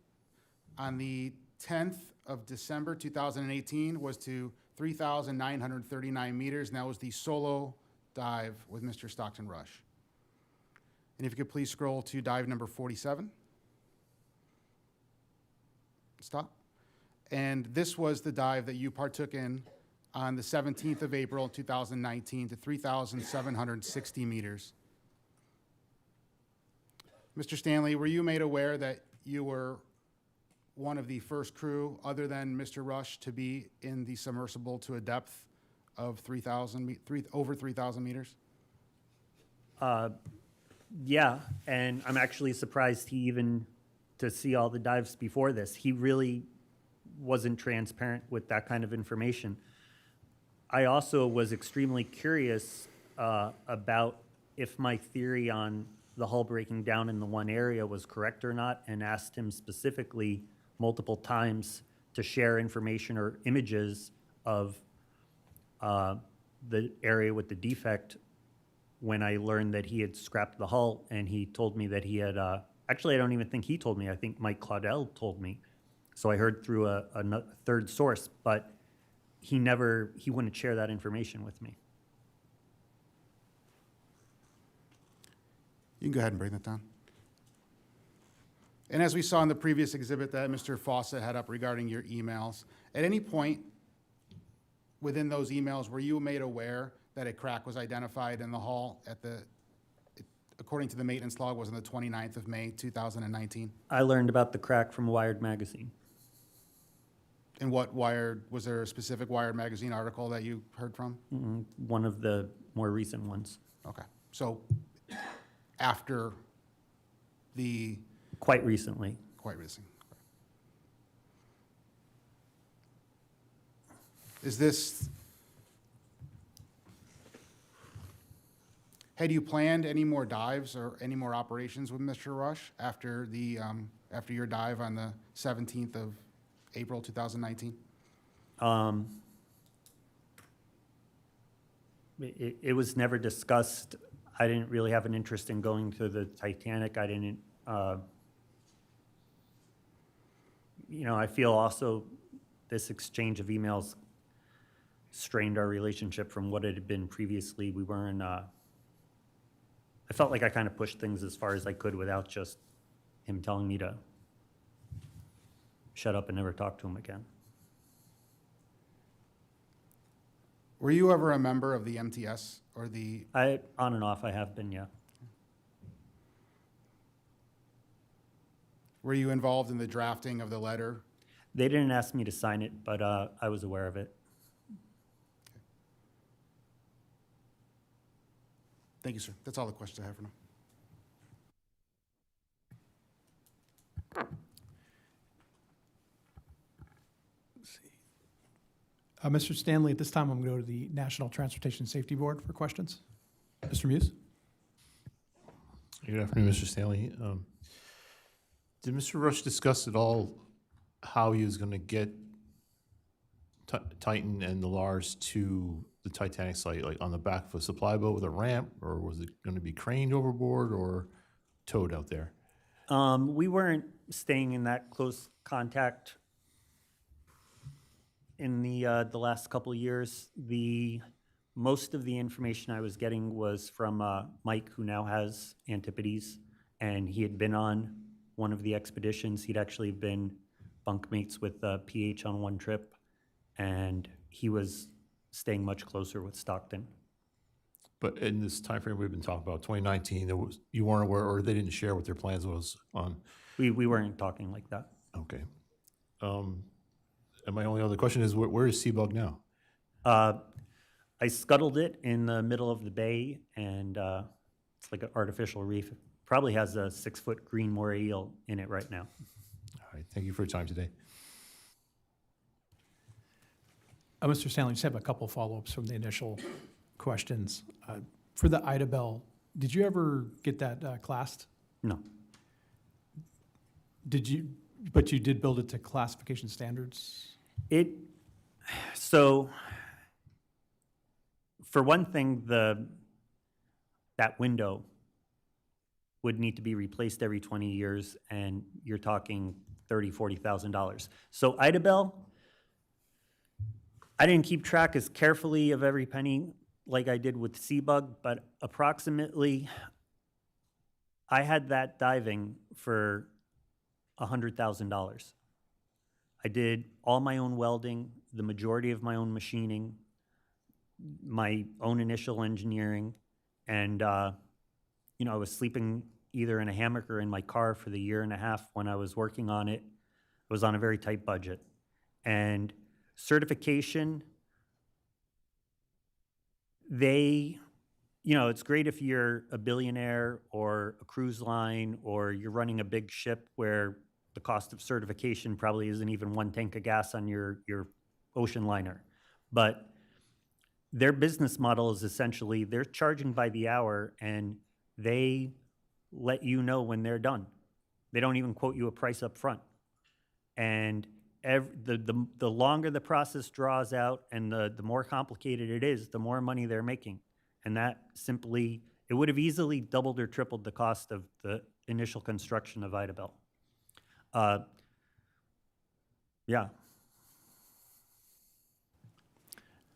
S6: on the 10th of December 2018 was to 3,939 meters, and that was the solo dive with Mr. Stockton Rush. And if you could please scroll to dive number 47. Stop. And this was the dive that you partook in on the 17th of April 2019 to 3,760 meters. Mr. Stanley, were you made aware that you were one of the first crew, other than Mr. Rush, to be in the submersible to a depth of over 3,000 meters?
S10: Yeah, and I'm actually surprised to see all the dives before this. He really wasn't transparent with that kind of information. I also was extremely curious about if my theory on the hull breaking down in the one area was correct or not, and asked him specifically multiple times to share information or images of the area with the defect when I learned that he had scrapped the hull, and he told me that he had, actually I don't even think he told me, I think Mike Claudel told me. So I heard through a third source, but he wouldn't share that information with me.
S6: You can go ahead and bring that down. And as we saw in the previous exhibit that Mr. Fawcett had up regarding your emails, at any point within those emails, were you made aware that a crack was identified in the hull according to the maintenance log, was on the 29th of May, 2019?
S10: I learned about the crack from Wired magazine.
S6: And was there a specific Wired magazine article that you heard from?
S10: One of the more recent ones.
S6: Okay, so after the...
S10: Quite recently.
S6: Quite recent. Is this... Had you planned any more dives or any more operations with Mr. Rush after your dive on the 17th of April 2019?
S10: It was never discussed. I didn't really have an interest in going to the Titanic. I didn't, I feel also this exchange of emails strained our relationship from what it had been previously. We weren't, I felt like I kind of pushed things as far as I could without just him telling me to shut up and never talk to him again.
S6: Were you ever a member of the MTS or the...
S10: On and off, I have been, yeah.
S6: Were you involved in the drafting of the letter?
S10: They didn't ask me to sign it, but I was aware of it.
S6: Thank you, sir. That's all the questions I have for now.
S1: Mr. Stanley, at this time, I'm going to go to the National Transportation Safety Board for questions. Mr. Muse?
S2: Good afternoon, Mr. Stanley. Did Mr. Rush discuss at all how he was going to get Titan and the Lars to the Titanic site, like on the back of a supply boat with a ramp, or was it going to be craned overboard or towed out there?
S10: We weren't staying in that close contact in the last couple of years. Most of the information I was getting was from Mike, who now has Antipodes, and he had been on one of the expeditions. He'd actually been bunkmates with PH on one trip, and he was staying much closer with Stockton.
S2: But in this time frame we've been talking about, 2019, you weren't aware, or they didn't share what their plans was on?
S10: We weren't talking like that.
S2: Okay. And my only other question is, where is Seabug now?
S10: I scuttled it in the middle of the bay, and it's like an artificial reef. It probably has a 6-foot green moray eel in it right now.
S2: All right, thank you for your time today.
S1: Mr. Stanley, just have a couple follow-ups from the initial questions. For the Ida Bell, did you ever get that classed?
S10: No.
S1: But you did build it to classification standards?
S10: So, for one thing, that window would need to be replaced every 20 years, and you're talking $30,000, $40,000. So Ida Bell, I didn't keep track as carefully of every penny like I did with Seabug, but approximately, I had that diving for $100,000. I did all my own welding, the majority of my own machining, my own initial engineering, and I was sleeping either in a hammock or in my car for the year and a half when I was working on it. I was on a very tight budget. And certification, it's great if you're a billionaire or a cruise line or you're running a big ship where the cost of certification probably isn't even one tank of gas on your ocean liner. But their business model is essentially they're charging by the hour, and they let you know when they're done. They don't even quote you a price up front. And the longer the process draws out and the more complicated it is, the more money they're making. And that simply, it would have easily doubled or tripled the cost of the initial construction of Ida Bell. Yeah.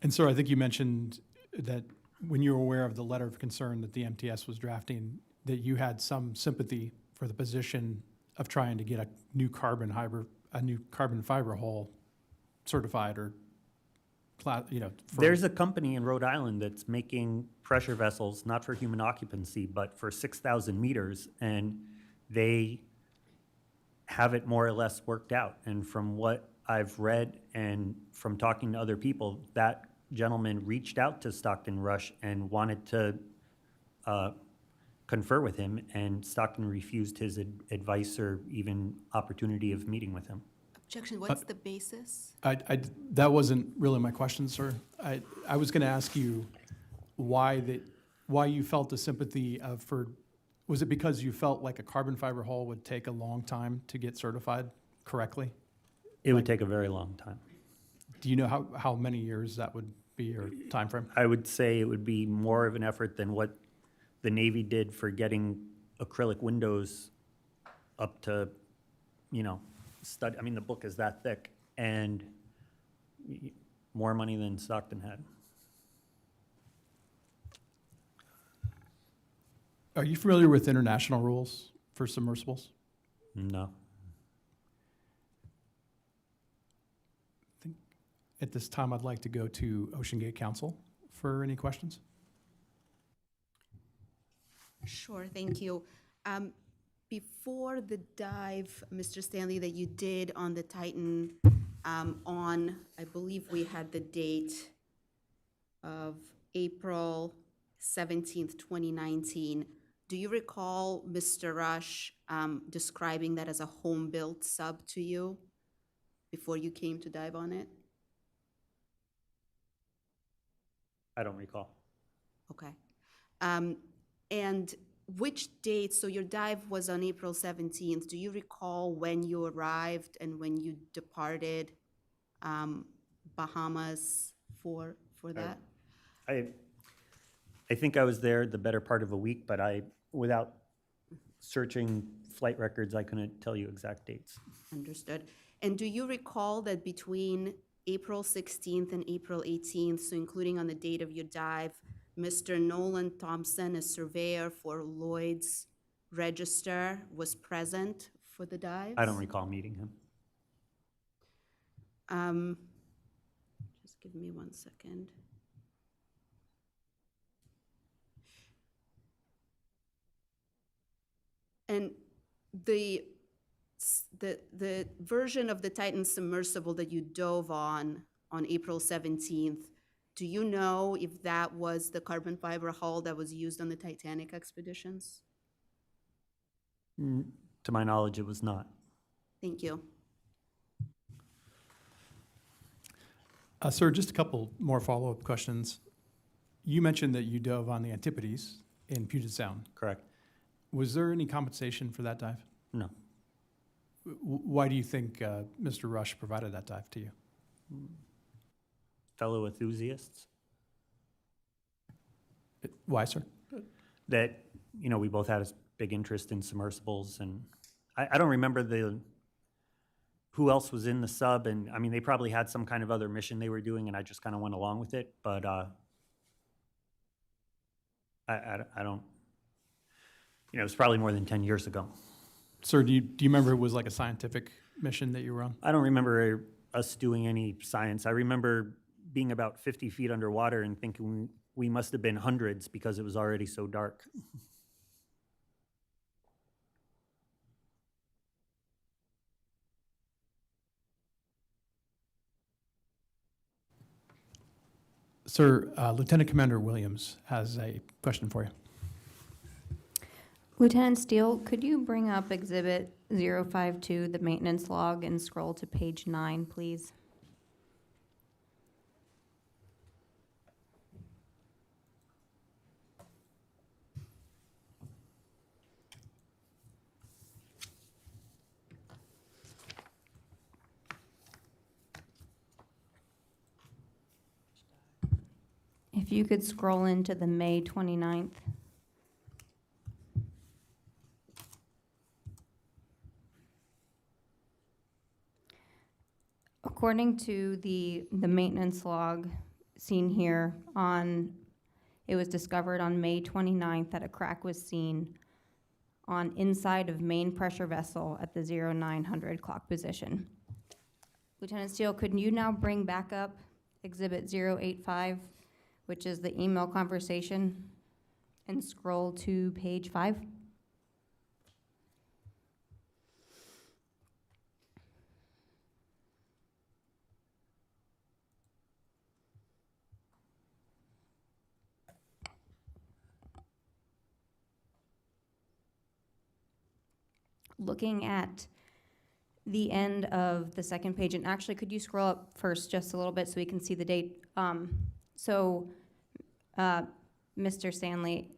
S1: And sir, I think you mentioned that when you were aware of the letter of concern that the MTS was drafting, that you had some sympathy for the position of trying to get a new carbon fiber hull certified or,
S10: There's a company in Rhode Island that's making pressure vessels, not for human occupancy, but for 6,000 meters, and they have it more or less worked out. And from what I've read and from talking to other people, that gentleman reached out to Stockton Rush and wanted to confer with him, and Stockton refused his advice or even opportunity of meeting with him.
S8: Objection, what's the basis?
S1: that wasn't really my question, sir. I was going to ask you why you felt the sympathy was it because you felt like a carbon fiber hull would take a long time to get certified correctly?
S10: It would take a very long time.
S1: Do you know how many years that would be or time frame?
S10: I would say it would be more of an effort than what the Navy did for getting acrylic windows up to, I mean, the book is that thick, and more money than Stockton had.
S1: Are you familiar with international rules for submersibles?
S10: No.
S1: At this time, I'd like to go to Ocean Gate Council for any questions.
S8: Sure, thank you. Before the dive, Mr. Stanley, that you did on the Titan, I believe we had the date of April 17th, 2019. Do you recall Mr. Rush describing that as a home-built sub to you before you came to dive on it?
S10: I don't recall.
S8: Okay. And which date, so your dive was on April 17th. Do you recall when you arrived and when you departed Bahamas for that?
S10: I think I was there the better part of a week, but without searching flight records, I couldn't tell you exact dates.
S8: Understood. And do you recall that between April 16th and April 18th, so including on the date of your dive, Mr. Nolan Thompson, a surveyor for Lloyd's Register, was present for the dives?
S10: I don't recall meeting him.
S8: Just give me 1 second. And the version of the Titan submersible that you dove on April 17th, do you know if that was the carbon fiber hull that was used on the Titanic expeditions?
S10: To my knowledge, it was not.
S8: Thank you.
S1: Sir, just a couple more follow-up questions. You mentioned that you dove on the Antipodes in Puget Sound.
S10: Correct.
S1: Was there any compensation for that dive?
S10: No.
S1: Why do you think Mr. Rush provided that dive to you?
S10: Fellow enthusiasts
S1: Why, sir?
S10: that, we both had a big interest in submersibles, and I don't remember who else was in the sub, and I mean, they probably had some kind of other mission they were doing, and I just kind of went along with it, but I don't, it was probably more than 10 years ago.
S1: Sir, do you remember it was like a scientific mission that you were on?
S10: I don't remember us doing any science. I remember being about 50 feet underwater and thinking we must have been hundreds because it was already so dark.
S1: Sir, Lieutenant Commander Williams has a question for you.
S11: Lieutenant Steele, could you bring up Exhibit 052, the maintenance log, and scroll to page 9, please? If you could scroll into the May 29th. According to the maintenance log seen here it was discovered on May 29th that a crack was seen on inside of main pressure vessel at the 0900 clock position. Lieutenant Steele, could you now bring back up Exhibit 085, which is the email conversation, and scroll to page 5? Looking at the end of the second page, and actually, could you scroll up first just a little bit so we can see the date? Mr. Stanley,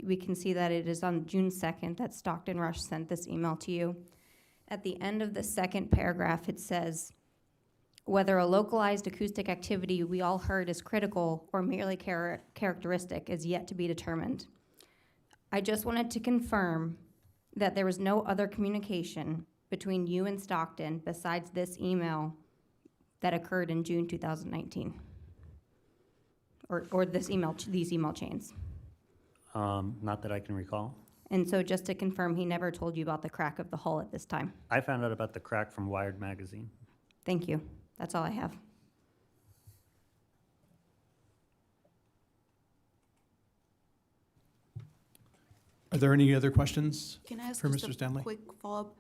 S11: we can see that it is on June 2nd that Stockton Rush sent this email to you. At the end of the second paragraph, it says, whether a localized acoustic activity we all heard is critical or merely characteristic is yet to be determined. I just wanted to confirm that there was no other communication between you and Stockton besides this email that occurred in June 2019, or these email chains.
S10: Not that I can recall.
S11: And so just to confirm, he never told you about the crack of the hull at this time.
S10: I found out about the crack from Wired magazine.
S11: Thank you. That's all I have.
S1: Are there any other questions
S8: Can I ask
S1: for
S8: just
S1: Mr.
S8: a
S1: Stanley?
S8: quick follow-up?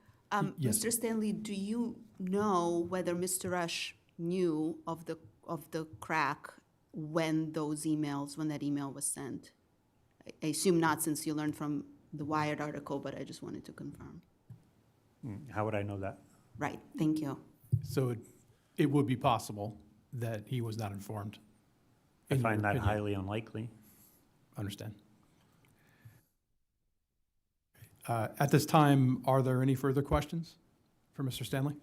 S1: Yes.
S8: Mr. Stanley, do you know whether Mr. Rush knew of the crack when that email was sent? I assume not, since you learned from the Wired article, but I just wanted to confirm.
S10: How would I know that?
S8: Right, thank you.
S1: So it would be possible that he was not informed.
S10: I
S1: in your
S10: find that
S1: opinion.
S10: highly unlikely.
S1: Understand. At this time, are there any further questions for Mr. Stanley?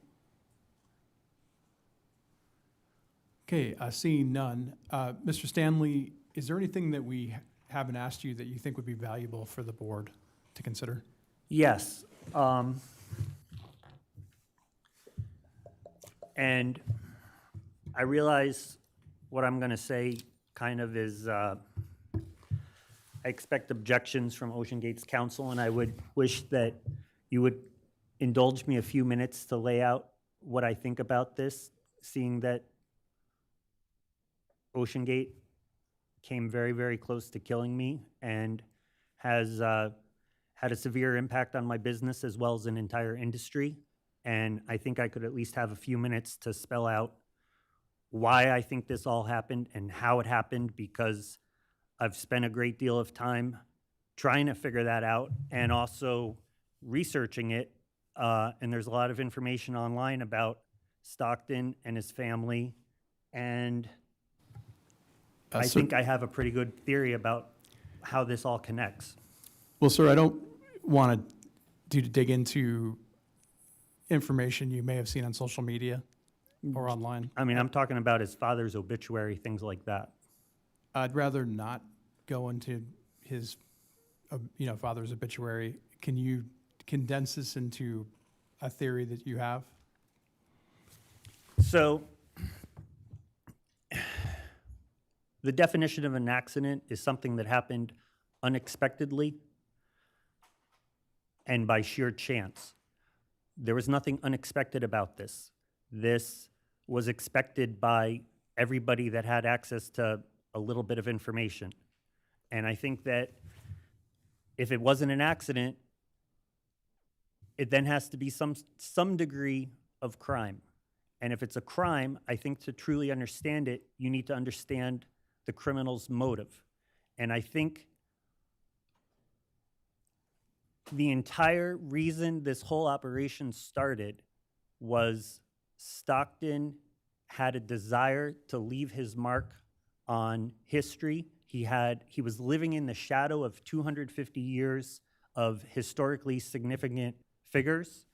S1: Okay, seeing none. Mr. Stanley, is there anything that we haven't asked you that you think would be valuable for the board to consider?
S10: Yes. And I realize what I'm going to say kind of is, I expect objections from Ocean Gate's counsel, and I would wish that you would indulge me a few minutes to lay out what I think about this, seeing that Ocean Gate came very, very close to killing me and has had a severe impact on my business as well as an entire industry. And I think I could at least have a few minutes to spell out why I think this all happened and how it happened, because I've spent a great deal of time trying to figure that out and also researching it. And there's a lot of information online about Stockton and his family. And I
S1: sir-
S10: think I have a pretty good theory about how this all connects.
S1: Well, sir, I don't want you to dig into information you may have seen on social media or online.
S10: I mean, I'm talking about his father's obituary, things like that.
S1: I'd rather not go into his, father's obituary. Can you condense this into a theory that you have?
S10: So the definition of an accident is something that happened unexpectedly and by sheer chance. There was nothing unexpected about this. This was expected by everybody that had access to a little bit of information. And I think that if it wasn't an accident, it then has to be some degree of crime. And if it's a crime, I think to truly understand it, you need to understand the criminal's motive. And I think the entire reason this whole operation started was Stockton had a desire to leave his mark on history. He was living in the shadow of 250 years of historically significant figures.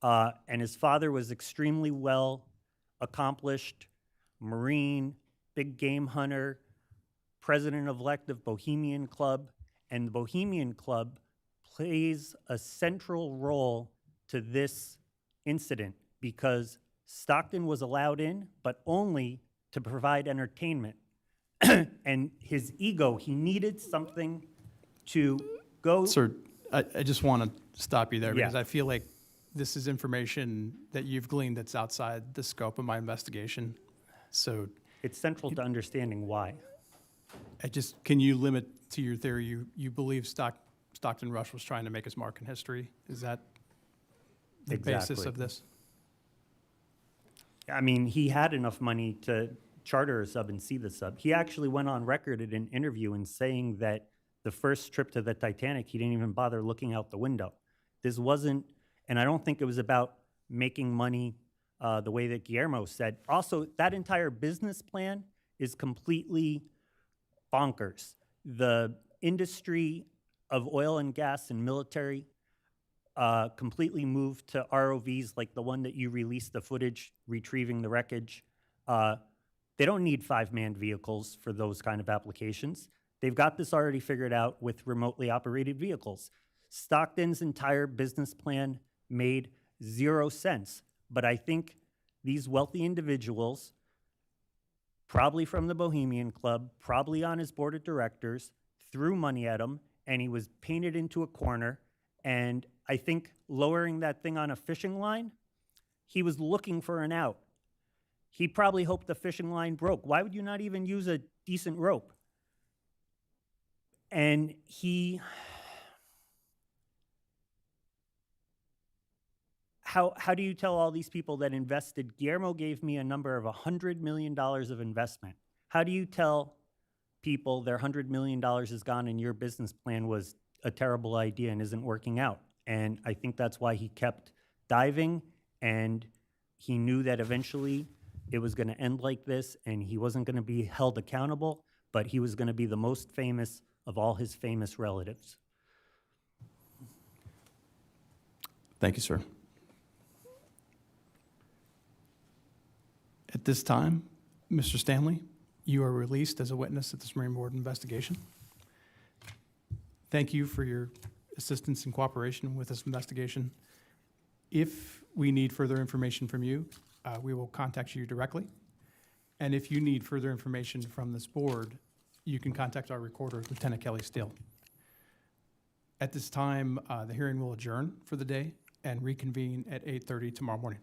S10: And his father was extremely well accomplished, Marine, big game hunter, president-elect of Bohemian Club. And the Bohemian Club plays a central role to this incident because Stockton was allowed in, but only to provide entertainment. And his ego, he needed something to go.
S1: Sir, I just want to stop you there
S10: Yeah.
S1: because I feel like this is information that you've gleaned that's outside the scope of my investigation. So
S10: It's central to understanding why.
S1: can you limit to your theory? You believe Stockton Rush was trying to make his mark in history? Is that the basis
S10: Exactly.
S1: of this?
S10: I mean, he had enough money to charter a sub and see the sub. He actually went on record in an interview and saying that the first trip to the Titanic, he didn't even bother looking out the window. This wasn't, and I don't think it was about making money the way that Guillermo said. Also, that entire business plan is completely bonkers. The industry of oil and gas and military completely moved to ROVs like the one that you released the footage retrieving the wreckage. They don't need 5-man vehicles for those kind of applications. They've got this already figured out with remotely operated vehicles. Stockton's entire business plan made 0 sense, but I think these wealthy individuals, probably from the Bohemian Club, probably on his board of directors, threw money at him, and he was painted into a corner. And I think lowering that thing on a fishing line, he was looking for an out. He probably hoped the fishing line broke. Why would you not even use a decent rope? And how do you tell all these people that invested? Guillermo gave me a number of $100 million of investment. How do you tell people, their $100 million is gone and your business plan was a terrible idea and isn't working out. And I think that's why he kept diving, and he knew that eventually it was going to end like this and he wasn't going to be held accountable, but he was going to be the most famous of all his famous relatives.
S1: Thank you, sir. At this time, Mr. Stanley, you are released as a witness at this Marine Board investigation. Thank you for your assistance and cooperation with this investigation. If we need further information from you, we will contact you directly. And if you need further information from this board, you can contact our recorder, Lieutenant Kelly Steele. At this time, the hearing will adjourn for the day and reconvene at 8:30 tomorrow morning.